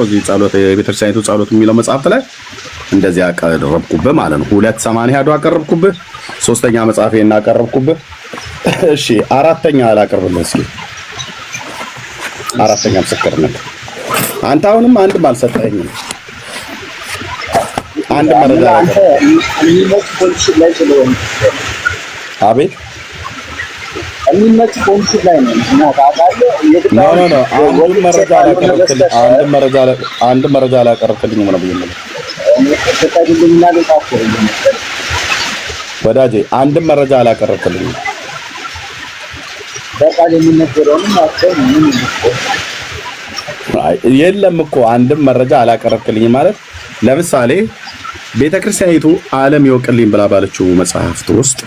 እዚህ ጸሎት የቤተክርስቲያኒቱ ጸሎት የሚለው መጽሐፍ ላይ እንደዚህ አቀረብኩብህ ማለት ነው። 280 ያዱ አቀረብኩብህ። ሶስተኛ መጽሐፌን አቀረብኩብህ። እሺ አራተኛ አላቀርብልህ እስኪ አራተኛ ምስክርነት አንተ አሁንም አንድም አልሰጠኸኝም። አንድ መረጃ አቤት የሚመች ኮንሲል ላይ ነው እና ታውቃለህ። አንድ መረጃ አላቀረብክልኝም ነው ብዬ ወዳጄ አንድም መረጃ አላቀረብክልኝም። በቃል የሚነገረውንም የለም እኮ አንድም መረጃ አላቀረብክልኝም ማለት ለምሳሌ ቤተክርስቲያኒቱ ዓለም ይወቅልኝ ብላ ባለችው መጽሐፍት ውስጥ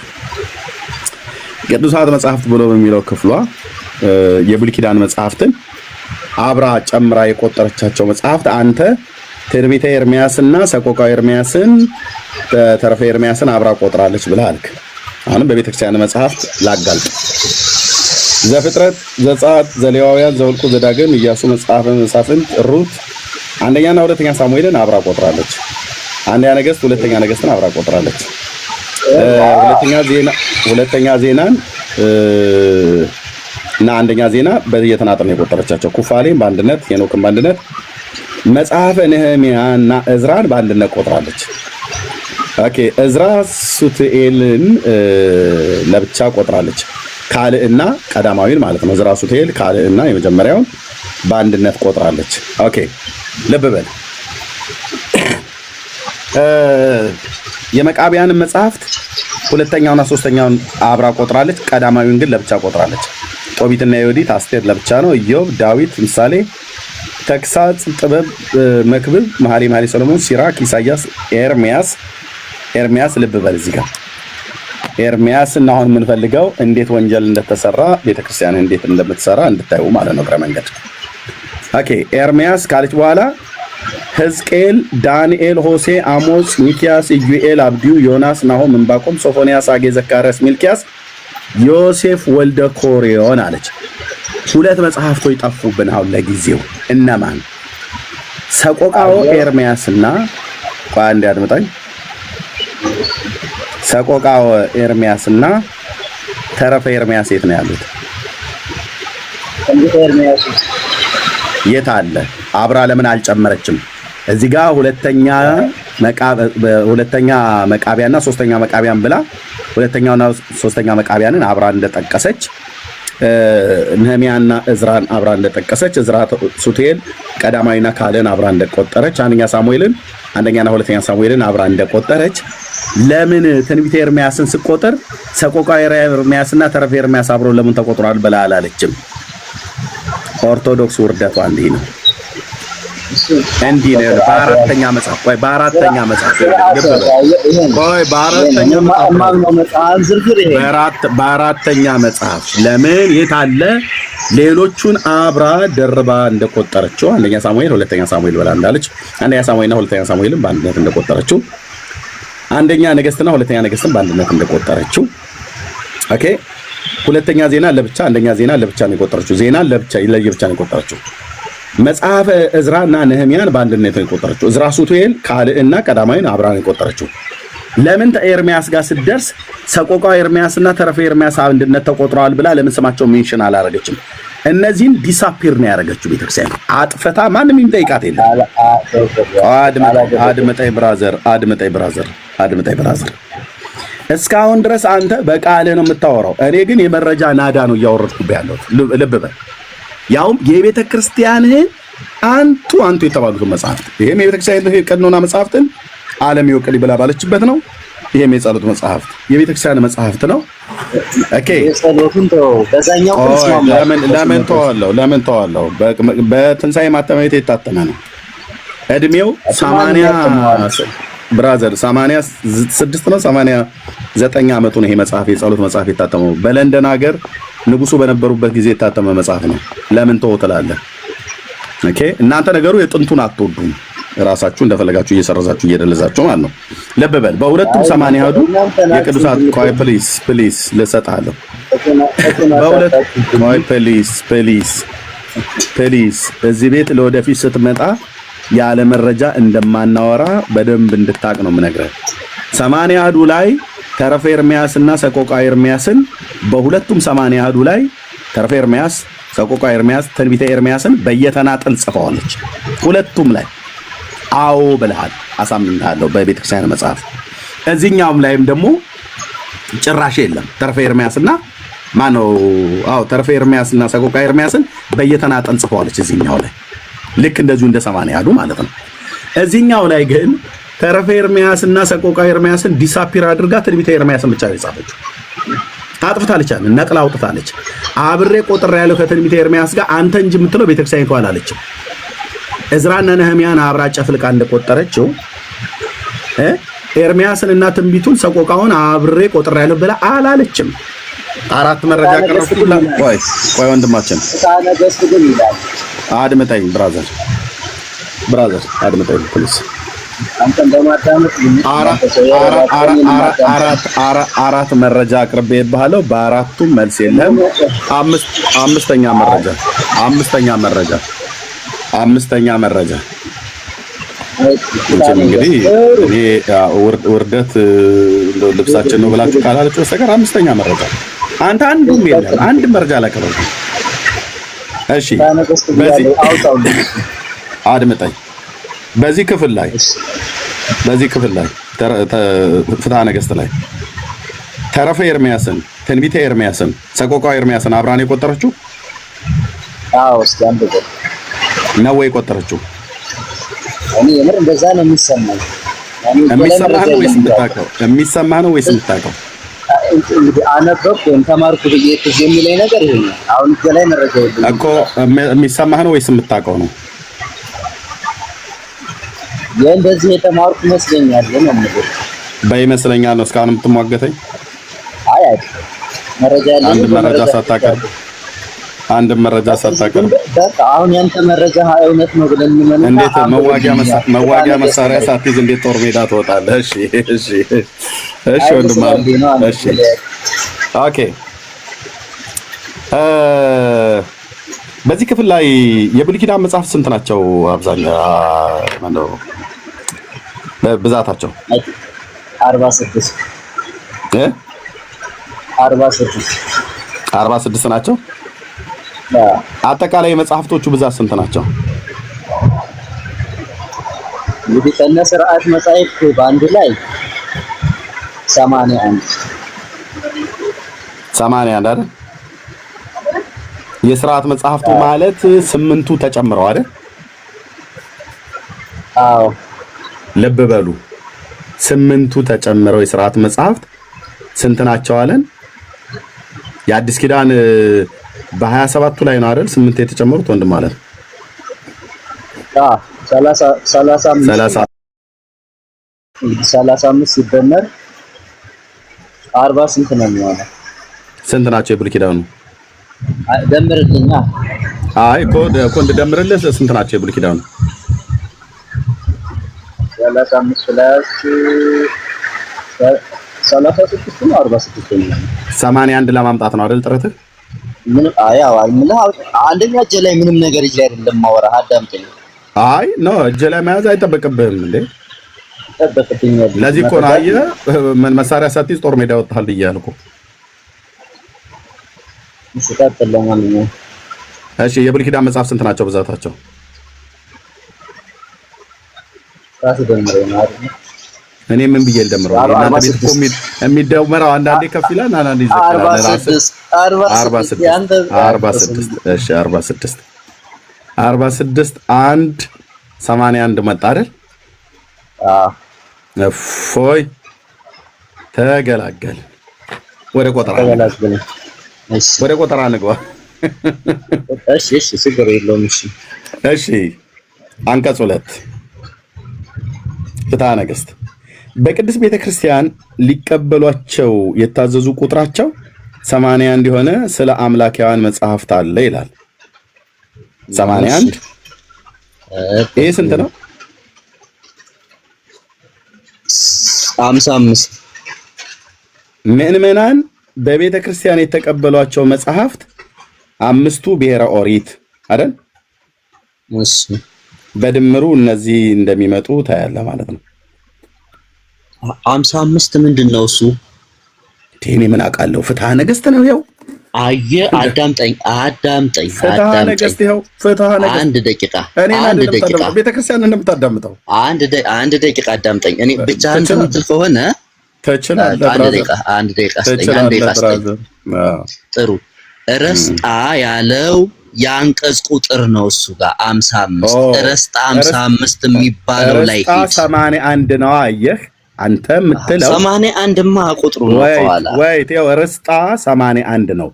ቅዱሳት መጽሐፍት ብሎ በሚለው ክፍሏ የብሉይ ኪዳን መጽሐፍትን አብራ ጨምራ የቆጠረቻቸው መጽሐፍት አንተ ትንቢተ ኤርሚያስና ሰቆቃወ ኤርሚያስን ተረፈ ኤርሚያስን አብራ ቆጥራለች ብለህ አልክ። አሁንም በቤተክርስቲያን መጽሐፍት ላጋልጥ ዘፍጥረት፣ ዘጸአት፣ ዘሌዋውያን፣ ዘኍልቍ፣ ዘዳግም፣ ኢያሱ፣ መጽሐፈ መሳፍንት፣ ሩት፣ አንደኛና ሁለተኛ ሳሙኤልን አብራ ቆጥራለች። አንደኛ ነገሥት፣ ሁለተኛ ነገሥትን አብራ ቆጥራለች። ሁለተኛ ዜናን እና አንደኛ ዜና በየተናጠል ነው የቆጠረቻቸው። ኩፋሌን በአንድነት ሄኖክን በአንድነት መጽሐፈ ነህምያና እዝራን በአንድነት ቆጥራለች። ኦኬ እዝራ ሱትኤልን ለብቻ ቆጥራለች። ካልዕና ቀዳማዊን ማለት ነው። እዝራ ሱትኤል ካልዕና የመጀመሪያውን በአንድነት ቆጥራለች። ኦኬ ልብ በል የመቃቢያን መጽሐፍት ሁለተኛውና ሶስተኛውን አብራ ቆጥራለች። ቀዳማዊን ግን ለብቻ ቆጥራለች። ጦቢትና ዮዲት፣ አስቴር ለብቻ ነው። ኢዮብ፣ ዳዊት፣ ምሳሌ፣ ተግሳጽ፣ ጥበብ፣ መክብብ፣ መኃልየ ሰሎሞን፣ ሲራክ፣ ኢሳያስ፣ ኤርሚያስ ልብ በል እዚህ ጋር ኤርሚያስ እና አሁን የምንፈልገው እንዴት ወንጀል እንደተሰራ ቤተክርስቲያን እንዴት እንደምትሰራ እንድታዩ ማለት ነው። እግረ መንገድ ኦኬ ኤርሚያስ ካለች በኋላ ሕዝቅኤል፣ ዳንኤል፣ ሆሴ፣ አሞጽ፣ ሚክያስ፣ ኢዩኤል፣ አብድዩ፣ ዮናስ፣ ናሆም፣ ዕንባቆም፣ ሶፎንያስ፣ አጌ፣ ዘካርያስ፣ ሚልኪያስ፣ ዮሴፍ ወልደ ኮሪዮን አለች። ሁለት መጽሐፍቶች ጠፉብን አሁን ለጊዜው። እነማን? ሰቆቃወ ኤርሚያስና አንዴ አድምጣኝ። ሰቆቃወ ኤርሚያስና ተረፈ ኤርሚያስ የት ነው ያሉት? ኤርሚያስ የት አለ? አብራ ለምን አልጨመረችም? እዚህ ጋር ሁለተኛ መቃቢያና ሶስተኛ መቃቢያን ብላ ሁለተኛውና ሶስተኛ መቃቢያንን አብራ እንደጠቀሰች ነህሚያና እዝራን አብራ እንደጠቀሰች እዝራ ሱቱኤል ቀዳማዊና ካልዕን አብራ እንደቆጠረች አንደኛና ሁለተኛ ሳሙኤልን አብራ እንደቆጠረች ለምን ትንቢተ ኤርሚያስን ስቆጥር ሰቆቃወ ኤርሚያስና ተረፈ ኤርሚያስ አብሮ ለምን ተቆጥሯል ብላ አላለችም? ኦርቶዶክስ ውርደቷ እንዲህ ነው። እንዲህ ነው። በአራተኛ መጽሐፍ በአራተኛ መጽሐፍ ለምን የት አለ? ሌሎቹን አብራ ደርባ እንደቆጠረችው አንደኛ ሳሙኤል ሁለተኛ ሳሙኤል ብላ እንዳለች አንደኛ ሳሙኤልና ሁለተኛ ሳሙኤልን በአንድነት እንደቆጠረችው አንደኛ ነገሥትና ሁለተኛ ነገሥትን በአንድነት እንደቆጠረችው ኦኬ። ሁለተኛ ዜና ለብቻ አንደኛ ዜና ለብቻ ነው የቆጠረችው። ዜና ለብቻ ነው የቆጠረችው። መጽሐፈ እዝራና ነህሚያን በአንድነት ነው የቆጠረችው። እዝራ ሱቱኤል ካልዕና ቀዳማዊን አብራ ነው የቆጠረችው። ለምን ኤርሚያስ ጋር ስትደርስ ሰቆቃወ ኤርሚያስና ተረፈ ኤርሚያስ አንድነት ተቆጥረዋል ብላ ለምን ስማቸው ሜንሽን አላረገችም? እነዚህን ዲሳፒር ነው ያደረገችው ቤተክርስቲያን አጥፈታ። ማንም የሚጠይቃት የለም። አድምጠኝ ብራዘር እስካሁን ድረስ አንተ በቃልህ ነው የምታወራው። እኔ ግን የመረጃ ናዳ ነው እያወረድኩብህ ያለሁት። ልብ በል። ያውም የቤተ ክርስቲያንህን አንቱ የተባሉትን መጽሐፍት ይሄም የቤተ ክርስቲያን ቀኖና መጽሐፍትን ዓለም ይወቅል ብላ ባለችበት ነው። ይሄም የጸሎት መጽሐፍት የቤተ ክርስቲያን መጽሐፍት ነው። ኦኬ የጸሎቱን ተው። በዛኛው ለምን ተዋለው? በትንሣኤ ማተሚያ ቤት የታተመ ነው። እድሜው 86 ነው 89 ዓመቱ ነው። ይሄ መጽሐፍ የጸሎት መጽሐፍ የታተመው በለንደን ሀገር ንጉሱ በነበሩበት ጊዜ የታተመ መጽሐፍ ነው። ለምን ተው ትላለህ? ኦኬ እናንተ ነገሩ የጥንቱን አትወዱም። ራሳችሁ እንደፈለጋችሁ እየሰረዛችሁ እየደለዛችሁ ማለት ነው። ልብ በል። በሁለቱም 80 አሐዱ የቅዱሳት ቆይ ፕሊዝ ልሰጥሃለሁ። በሁለት ቆይ ፕሊዝ እዚህ ቤት ለወደፊት ስትመጣ ያለ መረጃ እንደማናወራ በደንብ እንድታቅ ነው የምነግርህ። 80 አሐዱ ላይ ተረፈ ኤርሚያስና ሰቆቃወ ኤርሚያስን በሁለቱም 80 አሐዱ ላይ ተረፈ ኤርሚያስ፣ ሰቆቃወ ኤርሚያስ፣ ትንቢተ ኤርሚያስን በየተናጠል ጽፈዋለች። ሁለቱም ላይ አዎ ብለሃል፣ አሳምንሃለሁ በቤተ ክርስቲያን መጽሐፍ። እዚህኛውም ላይም ደግሞ ጭራሽ የለም። ተረፈ ኤርሚያስና ተረፈ ኤርሚያስና ሰቆቃወ ኤርሚያስን በየተናጠል ጽፈዋለች እዚህኛው ላይ ልክ እንደዚሁ እንደ 80 አሐዱ ማለት ነው። እዚህኛው ላይ ግን ተረፈ ኤርሚያስና ሰቆቃወ ኤርሚያስን ዲሳፒር አድርጋ ትንቢተ ኤርሚያስን ብቻ ነው የጻፈችው። አጥፍታለች፣ ነቅላ አውጥታለች። አብሬ ቆጥሬ ያለው ከትንቢተ ኤርሚያስ ጋር አንተ እንጂ የምትለው ቤተክርስቲያኒቱ አላለችም። እዝራና ነህሚያን አብራ ጨፍልቃ እንደቆጠረችው ኤርሚያስን እና ትንቢቱን ሰቆቃውን አብሬ ቆጥሬ ያለው ብላ አላለችም። አራት መረጃ ቀረብኩላ። ቆይ ወንድማችን ነገሥት ግን ይላል። አድምጠኝ ብራዘር አድምጠኝ ፕሊዝ። አንተን በማዳመጥ አራት መረጃ አቅርቤብሃለሁ። በአራቱም መልስ የለም። አምስተኛ መረጃ እንግዲህ እኔ ውርደት እንደው ልብሳችን ነው ብላችሁ ካላላችሁ በስተቀር አምስተኛ መረጃ አንተ አንዱም የለም። አንድ መረጃ አላቀረብኩም። እሺ አድምጠኝ። በዚህ ክፍል ላይ ፍትሐ ነገሥት ላይ ተረፈ ኤርሚያስን፣ ትንቢተ ኤርሚያስን፣ ሰቆቃወ ኤርሚያስን አብራን የቆጠረችው እስኪ አንድ ነው ወይ የቆጠረችው? እኔ የምር እንደዛ ነው የሚሰማኝ። የሚሰማህ ነው ወይስ የምታውቀው? እንግዲህ አነበብኩ ወይም ተማርኩ ብዬ ትዝ የሚለኝ ነገር ይሄ ነው። አሁን እዚህ ላይ መረጃ የለም እኮ። የሚሰማህ ነው ወይስ የምታውቀው ነው? እንደዚህ የተማርኩ ይመስለኛል ነው ማለት በይመስለኛል ነው እስካሁን የምትሟገተኝ። አይ መረጃ ያለው አንድ መረጃ ሳታቀርብ በቃ አሁን ያንተ መረጃ እውነት ነው ብለን ምን እንዴት መዋጊያ መሳሪያ ሳትይዝ እንዴት ጦር ሜዳ ትወጣለህ? እሺ ወንድም እሺ ኦኬ። በዚህ ክፍል ላይ የብሉይ ኪዳን መጽሐፍ ስንት ናቸው? አብዛኛው ብዛታቸው 46 46 ናቸው። አጠቃላይ የመጽሐፍቶቹ ብዛት ስንት ናቸው? እንግዲህ ከነ ስርዓት መጻሕፍት በአንድ ላይ 81 አይደል? የስርዓት መጽሐፍቱ ማለት 8ቱ ተጨምረው አይደል? አዎ ልብ በሉ 8ቱ ተጨምረው የስርዓት መጽሐፍት ስንት ናቸው አለን? የአዲስ ኪዳን በ27ቱ ላይ ነው አይደል? 8 የተጨመሩት ወንድም ማለት ነው። 35 ሲደመር 40 ስንት ነው የሚሆነው? ስንት ናቸው የብሉይ ኪዳኑ? ደምርልኛ። አይ ኮንድ ደምርልህ ስንት ናቸው የብሉይ ኪዳኑ? 35 ፕላስ 36 ነው 46 ነው። 81 ለማምጣት ነው አይደል ጥረትህ? ምን አንደኛ እጄ ላይ ምንም ነገር ይዤ አይደለም ማወራህ፣ አዳምጠኝ። አይ ኖ እጄ ላይ መያዝ አይጠበቅብህም እንዴ? ይጠበቅብኛል። ለዚህ እኮ ነው አየህ መሳሪያ ሳትይዝ ጦር ሜዳ ወጥተሃል ብያለሁ እኮ። እሺ የብሉይ ኪዳን መጽሐፍ ስንት ናቸው ብዛታቸው? እኔ ምን ብዬ ልደምረው? እናንተ ቤት እኮ የሚደመረው አንዳንዴ ከፍ ይላል አንዳንዴ ዝቅ ይላል። 46 እሺ 46 1 81 መጣ አይደል? እፎይ ተገላገል። ወደ ቆጠራ እንግባ። እሺ ችግር የለውም። እሺ አንቀጽ 2 ፍትሐ ነገሥት በቅድስት ቤተክርስቲያን ሊቀበሏቸው የታዘዙ ቁጥራቸው 81 የሆነ ስለ አምላካውያን መጽሐፍት አለ ይላል። 81 ይሄ ስንት ነው? 55 ምዕመናን በቤተ ክርስቲያን የተቀበሏቸው መጽሐፍት 5ቱ ብሔረ ኦሪት አይደል? እሺ በድምሩ እነዚህ እንደሚመጡ ታያለ ማለት ነው። 55 ምንድነው እሱ? እኔ ምን አውቃለሁ? ፍትሐ ነገሥት ነው ይኸው። አዳምጠኝ። ፍትሐ ነገሥት ይኸው። ፍትሐ ነገሥት አንድ ደቂቃ ቤተ ክርስቲያን እንደምታዳምጠው አንድ ደቂቃ አዳምጠኝ። እኔ ብቻህን የምትል ከሆነ ትችላለህ። አንድ ደቂቃ ስጠኝ። ጥሩ ረስጣ ያለው የአንቀጽ ቁጥር ነው እሱ ጋር 55 ረስጣ 55 የሚባለው ላይ 81 ነው። አየህ አንተ የምትለው 81ማ ቁጥሩ ነው። ወይ ተው ረስጣ 81 ነው።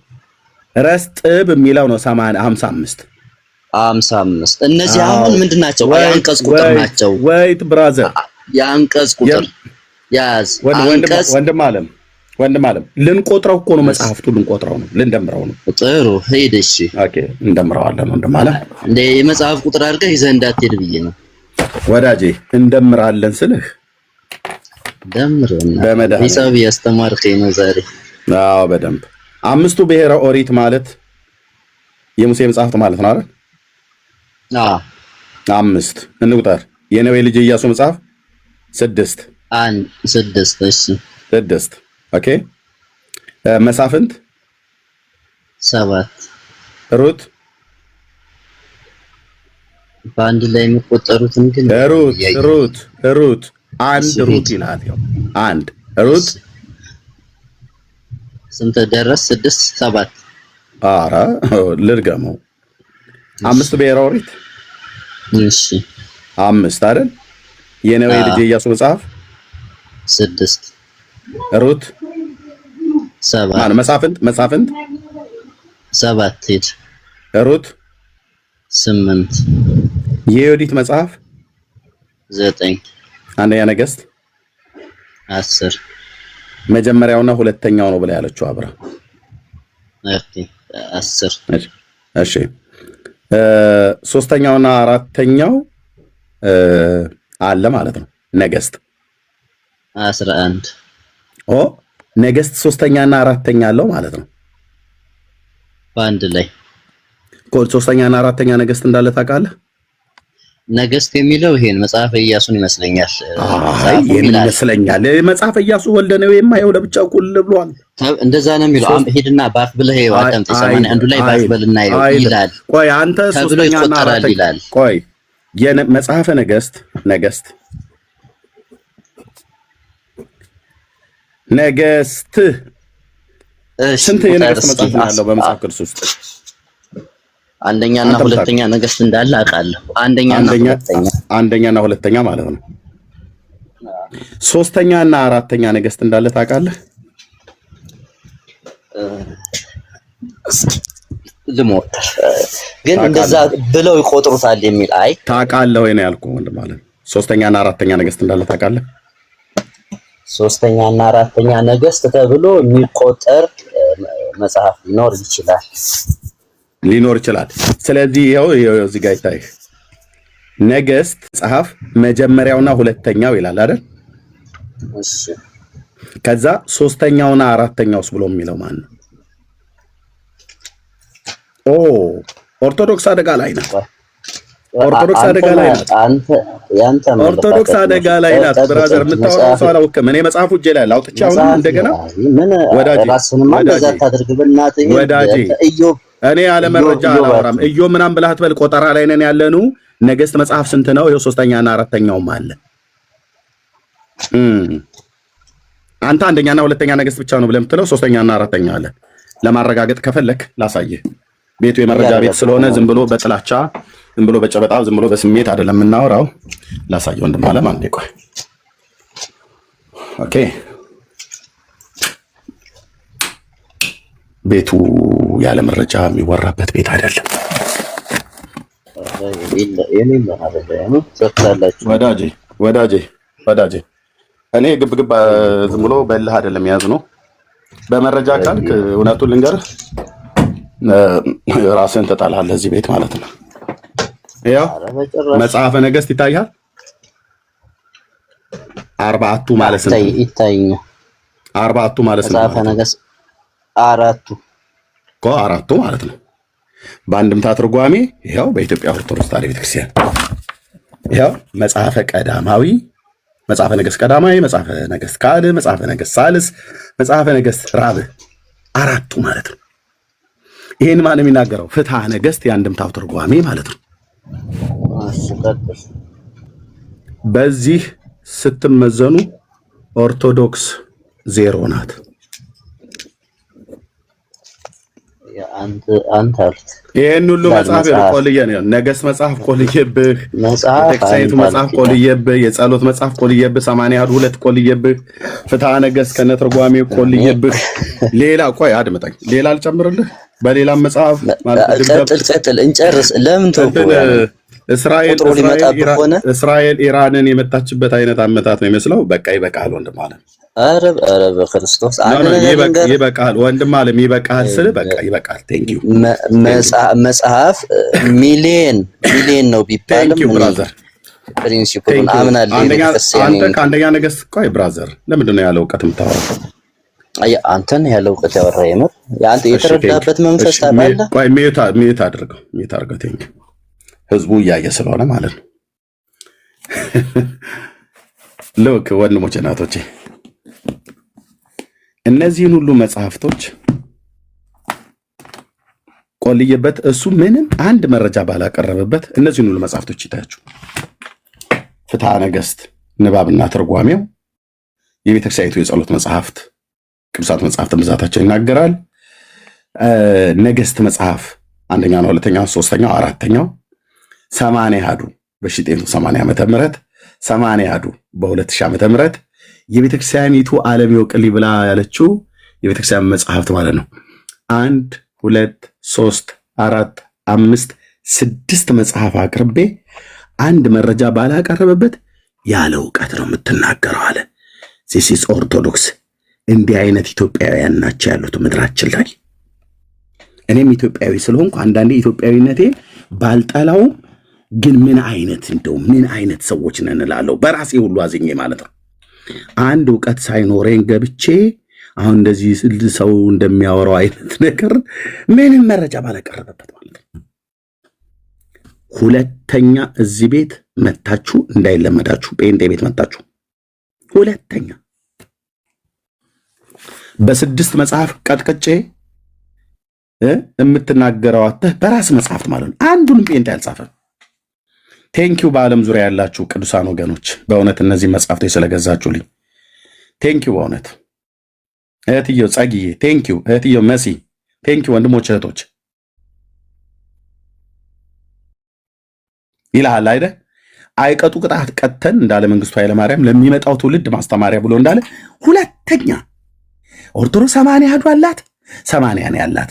ረስጥብ የሚለው ነው 55 እነዚህ አሁን ምንድናቸው? የአንቀጽ ቁጥር ናቸው። ወይት ብራዘር የአንቀጽ ቁጥር ያዝ። ወንድም አለም ልንቆጥረው እኮ ነው። መጽሐፍቱ ልንቆጥረው ነው፣ ልንደምረው ነው። ጥሩ ሄድ። እሺ ኦኬ እንደምረዋለን። ወንድም አለም እንደ የመጽሐፍ ቁጥር አድርገህ ይዘህ እንዳትሄድ ብዬ ነው ወዳጄ። እንደምራለን ስልህ ደምረና ሂሳብ ያስተማርከኝ ነው ዛሬ። አዎ በደንብ 5ቱ ብሔረ ኦሪት ማለት የሙሴ መጽሐፍት ማለት ነው አይደል? 5 እንቁጠር። የነዌ ልጅ ኢያሱ መጽሐፍ 6 እሺ 6 ኦኬ። መሳፍንት 7 ሩት በአንድ ላይ የሚቆጠሩትን ግን ሩት አንድ ሩት ይላል። ያው አንድ ሩት ስንት ደረስ? 6 7 ኧረ ልድገመው። 5 ብሔረ ኦሪት እሺ 5 አይደል? የነዌ ልጅ ኢያሱ መጽሐፍ 6 ሩት 7 መሳፍንት 7 ሄድ ሩት 8 የዮዲት መጽሐፍ 9 አንደኛ ነገሥት 10 መጀመሪያውና ሁለተኛው ነው ብላ ያለችው አብራ። ኦኬ 10 እሺ ሶስተኛውና አራተኛው አለ ማለት ነው። ነገሥት 11 ነገሥት ሶስተኛና አራተኛ አለው ማለት ነው። በአንድ ላይ ሶስተኛና አራተኛ ነገሥት እንዳለ ታውቃለህ? ነገስት የሚለው ይሄን መጽሐፈ ኢያሱን ይመስለኛል። አይ ይመስለኛል መጽሐፈ ኢያሱ ወልደ ነው የማየው ለብቻው ቁል ብሏል። እንደዛ ነው የሚለው። ሄድና ባክ ብለህ አዳምጥ። 81 ላይ ባክ ብለና ይላል። ቆይ አንተ ሶስተኛና አራተኛ ቆይ የመጽሐፈ ነገስት ስንት የነገስት መጽሐፍ ያለው በመጽሐፍ ቅዱስ ውስጥ? አንደኛና ሁለተኛ ነገስት እንዳለ አውቃለሁ። አንደኛና ሁለተኛ ማለት ነው። ሶስተኛና አራተኛ ነገስት እንዳለ ታውቃለህ? ልሞክር ግን እንደዛ ብለው ይቆጥሩታል የሚል አይ ታውቃለህ ወይ ነው ያልኩህ ወንድም ማለት ነው። ሶስተኛና አራተኛ ነገስት እንዳለ ታውቃለህ? ሶስተኛና አራተኛ ነገስት ተብሎ የሚቆጠር መጽሐፍ ሊኖር ይችላል። ስለዚህ ይኸው እዚህ ጋር ይታይህ ነገስት መጽሐፍ መጀመሪያውና ሁለተኛው ይላል አይደል? እሺ ከዛ ሶስተኛውና አራተኛውስ ብሎ የሚለው ማን ነው? ኦርቶዶክስ አደጋ ላይ ናት። ኦርቶዶክስ አደጋ ላይ ናት። ኦርቶዶክስ አደጋ ላይ ናት። ብራዘር የምታወራው ሰው አላውቅም። እኔ መጽሐፉ እጄ ላይ አውጥቼ አሁን እንደገና ወዳጄ እኔ ያለ መረጃ አላወራም። ኢዮብ ምናምን ብለህ አትበል። ቆጠራ ላይ ነን ያለኑ። ነገስት መጽሐፍ ስንት ነው? ይኸው ሶስተኛና አራተኛውም አለ። አንተ አንደኛና ሁለተኛ ነገስት ብቻ ነው ብለህ የምትለው ሶስተኛና አራተኛ አለ። ለማረጋገጥ ከፈለክ ላሳይህ። ቤቱ የመረጃ ቤት ስለሆነ ዝም ብሎ በጥላቻ ዝም ብሎ በጨበጣ ዝም ብሎ በስሜት አይደለም የምናወራው። ላሳየው ወንድም አለ አንዴ ቆይ። ኦኬ ቤቱ ያለ መረጃ የሚወራበት ቤት አይደለም ወዳጄ። እኔ ግብግብ ዝም ብሎ በልህ አይደለም ያዝ ነው። በመረጃ ካልክ እውነቱን ልንገርህ ራስህን ትጠላለህ እዚህ ቤት ማለት ነው። ያው መጽሐፈ ነገስት ይታያል። 40ቱ ማለት ነው። ይታየኛል። 40ቱ ማለት ነው። መጽሐፈ ነገስት አራቱ ማለት ነው። በአንድምታ ትርጓሜ ይኸው በኢትዮጵያ ኦርቶዶክስ ተዋሕዶ ቤተክርስቲያን ይኸው መጽሐፈ ቀዳማዊ፣ መጽሐፈ ነገስት ቀዳማዊ፣ መጽሐፈ ነገስት ካልዕ፣ መጽሐፈ ነገስት ሳልስ፣ መጽሐፈ ነገስት ራብዕ አራቱ ማለት ነው። ይሄን ማን የሚናገረው? ፍትሐ ነገስት የአንድምታው ትርጓሜ ማለት ነው። በዚህ ስትመዘኑ ኦርቶዶክስ 0 ናት። ይሄን ሁሉ መጽሐፍ ቆልዬ ነው። ነገስት መጽሐፍ ቆልዬብህ፣ ቴክሳይቱ መጽሐፍ ቆልዬብህ፣ የጸሎት መጽሐፍ ቆልዬብህ፣ 82 ቆልዬብህ፣ ፍትሐ ነገስት ከነትርጓሜ ቆልዬብህ። ሌላ ቆይ አድምጠኝ፣ ሌላ አልጨምርልህ። በሌላም መጽሐፍ ቀጥል እንጨርስ። ለምን ተውኩ? እስራኤል ኢራንን የመታችበት አይነት አመታት ነው የሚመስለው። በቃ ይበቃል ወንድም አለም። ኧረ በክርስቶስ ይበቃል ወንድም አለም፣ ይበቃል ስል በቃ ይበቃል። ቴንክ ዩ መጽሐፍ ሚሊየን ነው ቢባልም ብራዘር ፕሪንሲፕሉን አምናለሁ። አንተ ከአንደኛ ነገስት ቆይ ብራዘር፣ ለምንድን ነው ያለ እውቀት የምታወራው? አንተን ያለ እውቀት ያወራ የምር አንተ የተረዳበት መንፈስ ታባለህ። ቆይ ሚዩት አድርገው። ቴንክ ዩ ህዝቡ እያየ ስለሆነ ማለት ነው። ሎክ ወንድሞቼ እናቶቼ፣ እነዚህን ሁሉ መጽሐፍቶች ቆልዬበት እሱ ምንም አንድ መረጃ ባላቀረበበት እነዚህን ሁሉ መጽሐፍቶች ይታያችሁ። ፍትሐ ነገስት ንባብና ትርጓሜው፣ የቤተክርስቲያኒቱ የጸሎት መጽሐፍት፣ ቅዱሳት መጽሐፍት ብዛታቸው ይናገራል። ነገስት መጽሐፍ አንደኛው፣ ሁለተኛው፣ ሶስተኛው፣ አራተኛው 80 አሐዱ በ1980 ዓመተ ምህረት 80 አሐዱ በ2000 ዓመተ ምህረት የቤተክርስቲያኒቱ ዓለም ይወቅልኝ ብላ ያለችው የቤተክርስቲያን መጽሐፍት ማለት ነው። 1 2 3 4 5 6 መጽሐፍ አቅርቤ አንድ መረጃ ባላቀረበበት ያለ እውቀት ነው የምትናገረው አለ። ዚስ ኢዝ ኦርቶዶክስ። እንዲህ አይነት ኢትዮጵያውያን ናቸው ያሉት ምድራችን ላይ። እኔም ኢትዮጵያዊ ስለሆንኩ አንዳንዴ ኢትዮጵያዊነቴ ባልጠላውም ግን ምን አይነት ሰዎች ነን እላለሁ በራሴ ሁሉ አዝኜ ማለት ነው። አንድ እውቀት ሳይኖረኝ ገብቼ አሁን እንደዚህ ሰው እንደሚያወራው አይነት ነገር ምንም መረጃ ባላቀረበበት ማለት ነው። ሁለተኛ እዚህ ቤት መታችሁ እንዳይለመዳችሁ ጴንጤ ቤት መታችሁ ሁለተኛ በስድስት መጽሐፍ ቀጥቅጬ የምትናገረው አተህ በራስ መጽሐፍት ማለት ነው። አንዱንም ጴንጤ አልጻፈም። ቴንኪው በዓለም ዙሪያ ያላችሁ ቅዱሳን ወገኖች በእውነት እነዚህ መጽሐፍቶች ስለገዛችሁልኝ ቴንኪው በእውነት እህትየው ጸግዬ ቴንኪው፣ እህትየው መሲ ቴንኪው፣ ወንድሞች እህቶች ይልሃል አይደል? አይቀጡ ቅጣት ቀጥተን እንዳለ መንግስቱ ኃይለማርያም ለሚመጣው ትውልድ ማስተማሪያ ብሎ እንዳለ ሁለተኛ ኦርቶዶክስ 80 አሐዱ አላት 80 ነው ያላት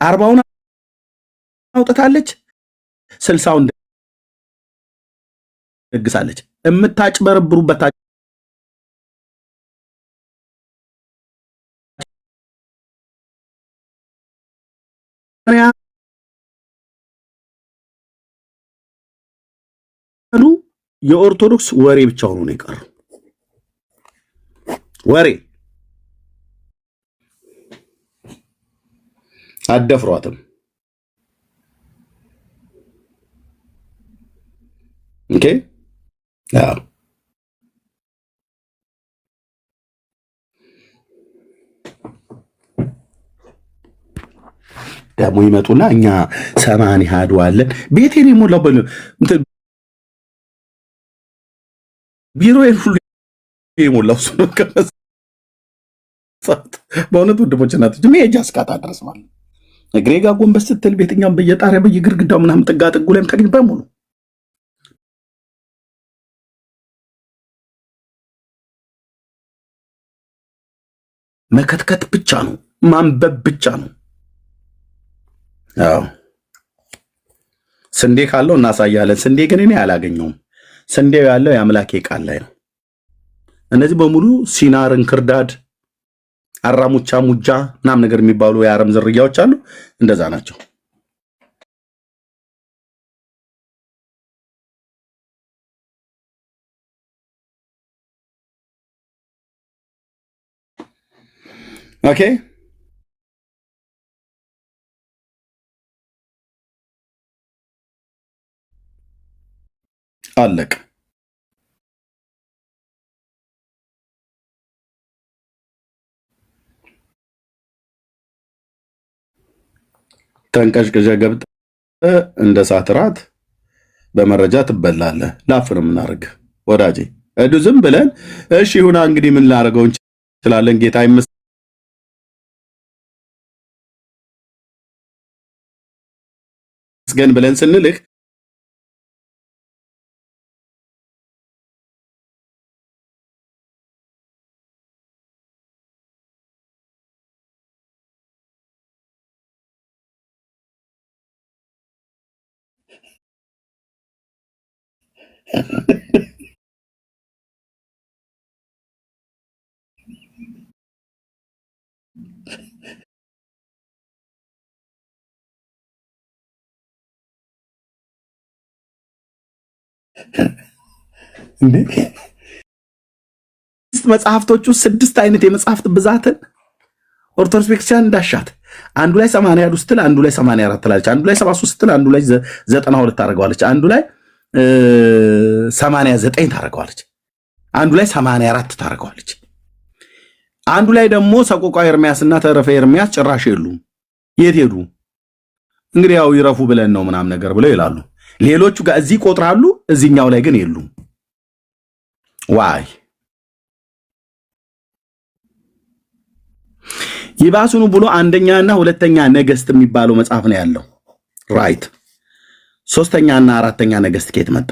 40ውን አውጥታለች 60ውን ደግሳለች። የምታጭበረብሩበት የኦርቶዶክስ ወሬ ብቻ ሆኖ ነው የቀረው። ወሬ አደፍሯትም። ኦኬ ደግሞ ይመጡና እኛ 80 አሐዱ አለን ቤቴን የሞላው ቢሮዬን ሁሉ የሞላው እሱ ነው። በእውነት ወንድሞች እናቶች መሄጃ እስካጣ ድረስ ማለት እግሬ ጋር ጎንበስ ስትል ቤተኛም በየጣሪያ በየግርግዳው ምናምን ጥጋ ጥጉ ላይም ታገኝ በሙሉ መከትከት ብቻ ነው፣ ማንበብ ብቻ ነው። አዎ ስንዴ ካለው እናሳያለን። ስንዴ ግን እኔ አላገኘውም። ስንዴው ያለው የአምላኬ ቃል ላይ ነው። እነዚህ በሙሉ ሲናር፣ እንክርዳድ፣ አራሙቻ፣ ሙጃ ምናምን ነገር የሚባሉ የአረም ዝርያዎች አሉ። እንደዛ ናቸው። ኦኬ አለቅ ተንቀሽቅሸ ገብተህ እንደ እሳት ራት በመረጃ ትበላለህ። ላፍ ነው የምናደርግ ወዳጄ። እዱ ዝም ብለን እሺ ይሁና እንግዲህ ምን ላደርገው እንችላለን ጌታ ይመስገን ብለን ስንልህ እንዴ መጽሐፍቶቹ 6 አይነት የመጽሐፍት ብዛትን ኦርቶዶክስ ቤተክርስቲያን እንዳሻት አንዱ ላይ 80 ያሉ ስትል አንዱ ላይ 84 ትላለች፣ አንዱ ላይ 73 ስትል አንዱ ላይ 92 ታደርገዋለች፣ አንዱ ላይ 89 ታደርገዋለች፣ አንዱ ላይ 84 ታደርገዋለች። አንዱ ላይ ደግሞ ሰቆቃወ ኤርምያስና ተረፈ ኤርምያስ ጭራሽ የሉም። የት ሄዱ? እንግዲህ ያው ይረፉ ብለን ነው ምናምን ነገር ብለው ይላሉ። ሌሎቹ ጋር እዚህ ቆጥራሉ፣ እዚህኛው ላይ ግን የሉም። ዋይ ይባሱኑ ብሎ አንደኛና ሁለተኛ ነገስት የሚባለው መጽሐፍ ነው ያለው። ራይት ሶስተኛና አራተኛ ነገስት ከየት መጣ?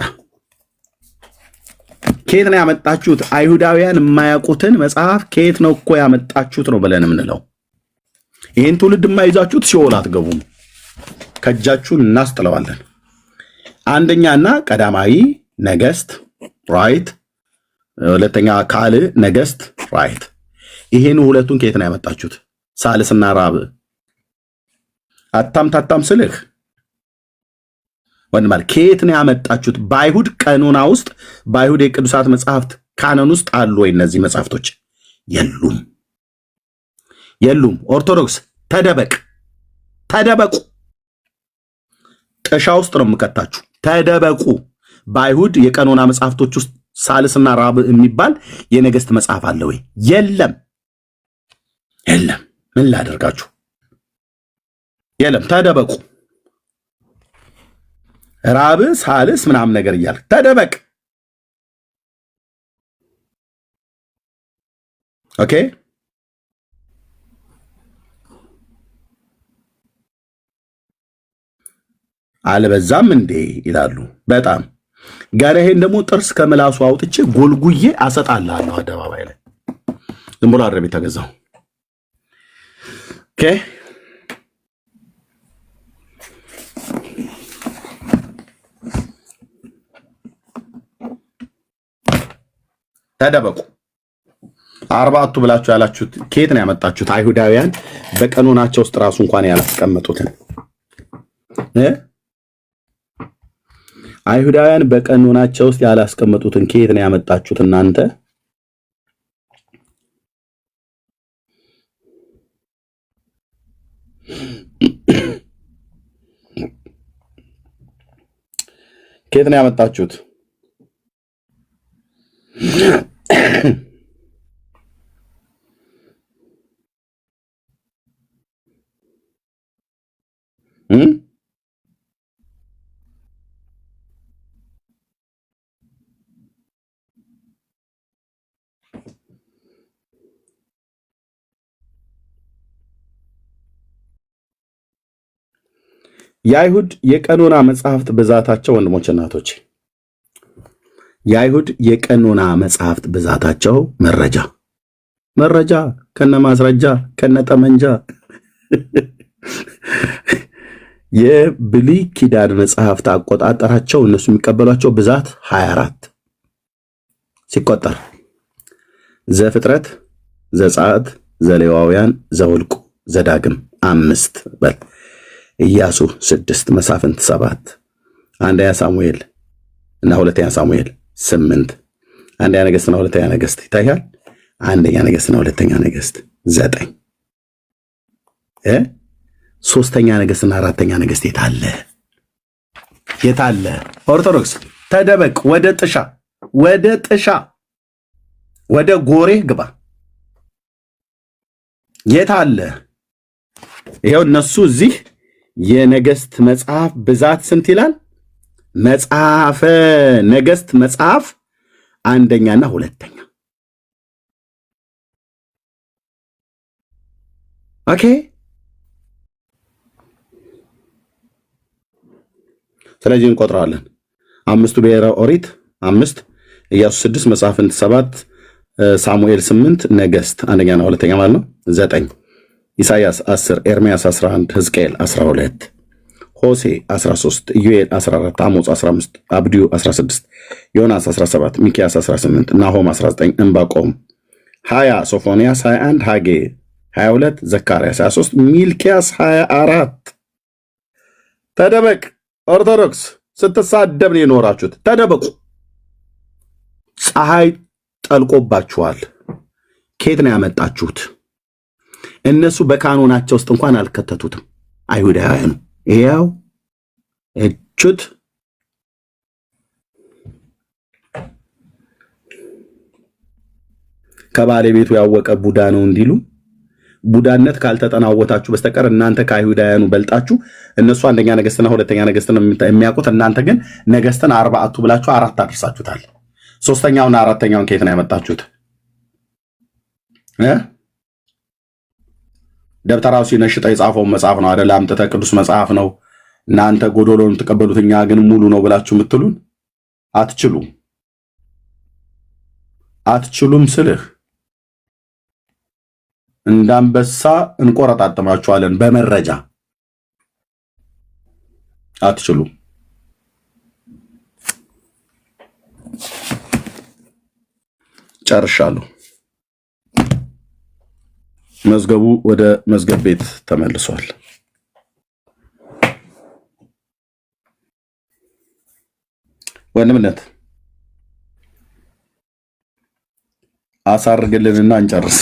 ከየት ነው ያመጣችሁት? አይሁዳውያን የማያውቁትን መጽሐፍ ከየት ነው እኮ ያመጣችሁት ነው ብለን የምንለው። ይህን ትውልድ የማይዛችሁት ሲኦል አትገቡም፣ ከእጃችሁን እናስጥለዋለን። አንደኛና ቀዳማዊ ነገስት ራይት፣ ሁለተኛ ካልዕ ነገስት ራይት። ይሄን ሁለቱን ከየት ነው ያመጣችሁት? ሳልስና ራብ አታምታታም ስልህ ወንድማል ከየት ነው ያመጣችሁት? በአይሁድ ቀኖና ውስጥ በአይሁድ የቅዱሳት መጽሐፍት ካኖን ውስጥ አሉ ወይ እነዚህ መጽሐፍቶች? የሉም፣ የሉም። ኦርቶዶክስ ተደበቁ። ጥሻ ውስጥ ነው የምከታችሁ። ተደበቁ። በአይሁድ የቀኖና መጽሐፍቶች ውስጥ ሳልስና ራብ የሚባል የነገስት መጽሐፍ አለ ወይ? የለም። ምን ላደርጋችሁ? የለም። ተደበቁ። ራብ ሳልስ ምናምን ነገር እያልክ ተደበቅ። ኦኬ። አልበዛም እንዴ ይላሉ። በጣም ገና ይሄን ደግሞ ጥርስ ከምላሱ አውጥቼ ጎልጉዬ አሰጣላለሁ አደባባይ ላይ። ዝም ብሎ አይደለም የተገዛው። ኦኬ። ተደበቁ። አርባቱ ብላችሁ ያላችሁት ከየት ነው ያመጣችሁት? አይሁዳውያን በቀኖናቸው ውስጥ ራሱ እንኳን ያላስቀመጡትን አይሁዳውያን በቀኖናቸው ውስጥ ያላስቀመጡትን ከየት ነው ያመጣችሁት እናንተ? ከየት ነው ያመጣችሁት? የአይሁድ የቀኖና መጽሐፍት ብዛታቸው ወንድሞች እናቶች፣ የአይሁድ የቀኖና መጽሐፍት ብዛታቸው መረጃ ከነ ማስረጃ ከነ ጠመንጃ የብሉይ ኪዳን መጽሐፍት አቆጣጠራቸው እነሱ የሚቀበሏቸው ብዛት 24 ሲቆጠር ዘፍጥረት፣ ዘጸአት፣ ዘሌዋውያን፣ ዘኍልቍ፣ ዘዳግም 5 በል ኢያሱ 6 መሳፍንት 7 አንደኛ ሳሙኤል እና ሁለተኛ ሳሙኤል 8 አንደኛ ነገሥትና ሁለተኛ ነገሥት ይታያል። አንደኛ ነገሥትና ሁለተኛ ነገሥት 9 ሶስተኛ ነገሥትና አራተኛ ነገሥት የታለ? ኦርቶዶክስ ተደበቅ። ወደ ጥሻ ወደ ጎሬ ግባ። የታለ? ይሄው እነሱ እዚህ የነገሥት መጽሐፍ ብዛት ስንት ይላል? መጽሐፈ ነገሥት መጽሐፍ አንደኛና ሁለተኛ። ኦኬ። ስለዚህ እንቆጥራለን። 5ቱ ብሔረ ኦሪት 5፣ ኢያሱ 6፣ መሳፍንት 7፣ ሳሙኤል 8፣ ነገሥት አንደኛና ሁለተኛ ማለት ነው 9፣ ኢሳይያስ 10፣ ኤርምያስ 11፣ ሕዝቅኤል 12፣ ሆሴ 13፣ ኢዩኤል 14፣ አሞጽ 15፣ አብድዩ 16፣ ዮናስ 17፣ ሚክያስ 18፣ ናሆም 19፣ ዕንባቆም 20፣ ሶፎንያስ 21፣ ሐጌ 22፣ ዘካርያስ 23፣ ሚልክያስ 24። ተደበቅ። ኦርቶዶክስ ስትሳደብ ነው የኖራችሁት። ተደበቁ። ፀሐይ ጠልቆባችኋል። ከየት ነው ያመጣችሁት? እነሱ በካኖናቸው ውስጥ እንኳን አልከተቱትም። አይሁዳውያኑ ይኸው እቹት ከባለቤቱ ያወቀ ቡዳ ነው እንዲሉ ቡዳነት ካልተጠናወታችሁ በስተቀር እናንተ ከአይሁዳውያኑ በልጣችሁ እነሱ አንደኛ ነገሥትና ሁለተኛ ነገሥትን የሚያውቁት፣ እናንተ ግን ነገሥትን 4 ብላችሁ 4 አድርሳችሁታል። ሶስተኛውና አራተኛውን ከየት ነው ያመጣችሁት? ደብተራው ሲነሽጠው የጻፈውን መጽሐፍ ነው አይደል? አምጥተህ ቅዱስ መጽሐፍ ነው እናንተ ጎዶሎን ተቀበሉት እኛ ግን ሙሉ ነው ብላችሁ የምትሉን አትችሉም ስልህ እንዳንበሳ እንቆረጣጥማችኋለን በመረጃ አትችሉም። ጨርሻለሁ። መዝገቡ ወደ መዝገብ ቤት ተመልሷል። ወንድምነት አሳርግልንና እንጨርስ።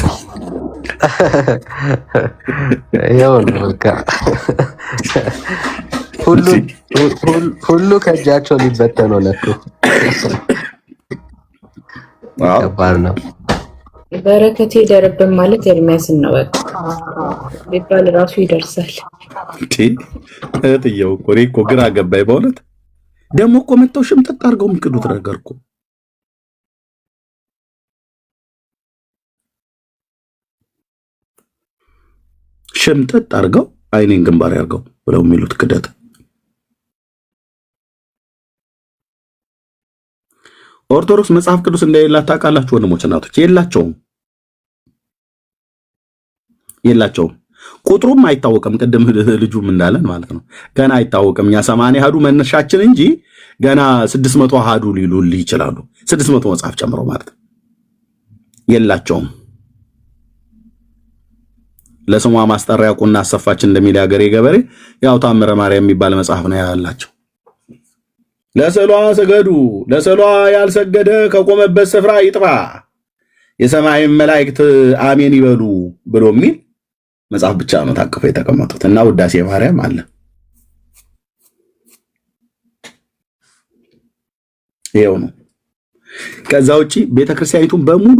ያው ነው በቃ ሁሉ ከእጃቸው ሊበተን ሆነ እኮ። ከባድ ነው። በረከቴ ይደርብን ማለት ኤርሚያስን ነው በቃ ቢባል ራሱ ይደርሳል። እህትየው እኮ ግራ ገባኝ በእውነት። ደግሞ እኮ መተው ሽምጥጥ አድርገው የሚክዱት ነገር እኮ ሽምጥጥ አድርገው አይኔን ግንባር ያርገው ብለው የሚሉት ክደት። ኦርቶዶክስ መጽሐፍ ቅዱስ እንደሌላት ታውቃላችሁ ወንድሞች እናቶች? የላቸውም። ቁጥሩም አይታወቅም። ቅድም ልጁም እንዳለን ማለት ነው ገና አይታወቅም። እኛ 80 አሃዱ መነሻችን እንጂ ገና 600 አሃዱ ሊሉልህ ይችላሉ። 600 መጽሐፍ ጨምረው ማለት ነው። የላቸውም። ለስሟ ማስጠሪያ ቁና አሰፋች እንደሚል ያገሬ ገበሬ ያው ታምረ ማርያም የሚባል መጽሐፍ ነው ያላቸው። ለስዕሏ ስገዱ፣ ለስዕሏ ያልሰገደ ከቆመበት ስፍራ ይጥፋ፣ የሰማይ መላእክት አሜን ይበሉ ብሎ የሚል መጽሐፍ ብቻ ነው ታቅፈው የተቀመጡት እና ውዳሴ ማርያም አለ። ይሄው ነው። ከዛ ውጪ ቤተክርስቲያኒቱን በሙሉ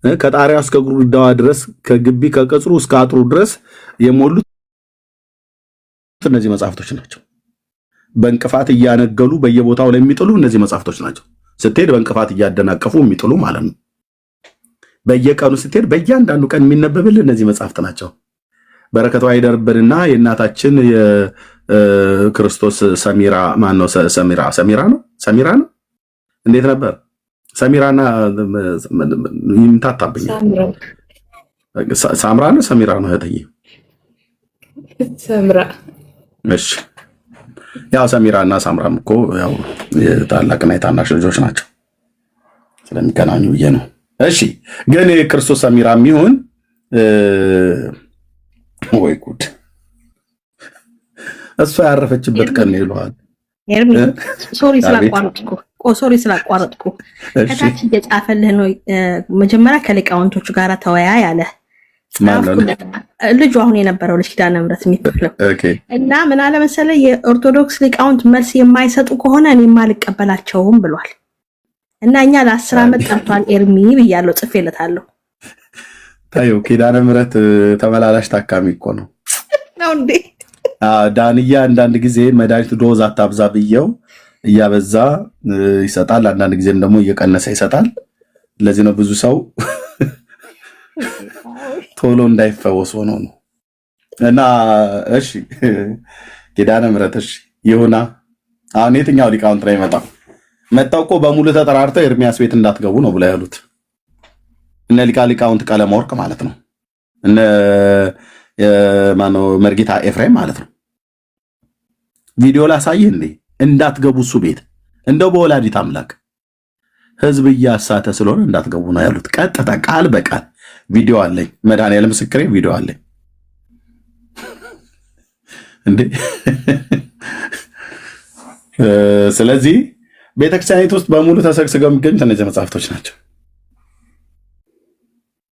ከጣሪያ እስከ ግድግዳዋ ድረስ ከግቢ ከቅጽሩ እስከ አጥሩ ድረስ የሞሉት እነዚህ መጽሐፍቶች ናቸው። በእንቅፋት እያነገሉ በየቦታው ላይ የሚጥሉ እነዚህ መጽሐፍቶች ናቸው። ስትሄድ በእንቅፋት እያደናቀፉ የሚጥሉ ማለት ነው። በየቀኑ ስትሄድ በእያንዳንዱ ቀን የሚነበብልህ እነዚህ መጽሐፍት ናቸው። በረከቷ ይደርብንና የእናታችን የክርስቶስ ሰሚራ ማነው? ሰሚራ ነው እንዴት ነበር? ሰሚራና ይምታታብኛል። ሳምራ ነው ሰሚራ ነው እህትዬ? ሰምራ። እሺ ያው ሰሚራና ሳምራም እኮ ያው የታላቅና የታናሽ ልጆች ናቸው ስለሚገናኙ ብዬ ነው። እሺ ግን የክርስቶስ ሰሚራ የሚሆን ወይ ጉድ እሷ ያረፈችበት ቀን ይለዋል። ሶሪ ስላቋረጥኩ ከታች እየጻፈልህ ነው። መጀመሪያ ከሊቃውንቶቹ ጋር ተወያይ አለ ልጁ አሁን የነበረው ልጅ ኪዳነ ምሕረት የሚባለው እና ምን አለ መሰለህ የኦርቶዶክስ ሊቃውንት መልስ የማይሰጡ ከሆነ እኔማ አልቀበላቸውም ብሏል። እና እኛ ለ10 ዓመት ጠርቷል ኤርሚ ብያለሁ፣ ጽፌለታለሁ። ታዩ ኪዳነ ምሕረት ተመላላሽ ታካሚ እኮ ነው እንዴ? ዳንያ አንዳንድ ጊዜ መድኃኒት ዶዝ አታብዛ ብየው እያበዛ ይሰጣል፣ አንዳንድ ጊዜም ደግሞ እየቀነሰ ይሰጣል። ለዚህ ነው ብዙ ሰው ቶሎ እንዳይፈወስ ሆኖ ነው። እና እሺ ኪዳነ ምሕረት እሺ ይሁና። አሁን የትኛው ሊቃውንት ላይ መጣው እኮ በሙሉ ተጠራርተው ኤርሚያስ ቤት እንዳትገቡ ነው ብለው ያሉት እነ ሊቃውንት ቀለመ ወርቅ ማለት ነው። እነ ማነው መርጌታ ኤፍሬም ማለት ነው። ቪዲዮ ላሳይህ እንዴ እንዳትገቡ እሱ ቤት እንደው በወላዲት አምላክ ህዝብ እያሳተ ስለሆነ እንዳትገቡ ነው ያሉት። ቀጥታ ቃል በቃል ቪዲዮ አለኝ። መድኃኒዓለም ምስክሬ ቪዲዮ አለኝ እንዴ። ስለዚህ ቤተክርስቲያኒት ውስጥ በሙሉ ተሰግስገው የሚገኙት እነዚህ መጽሐፍቶች ናቸው።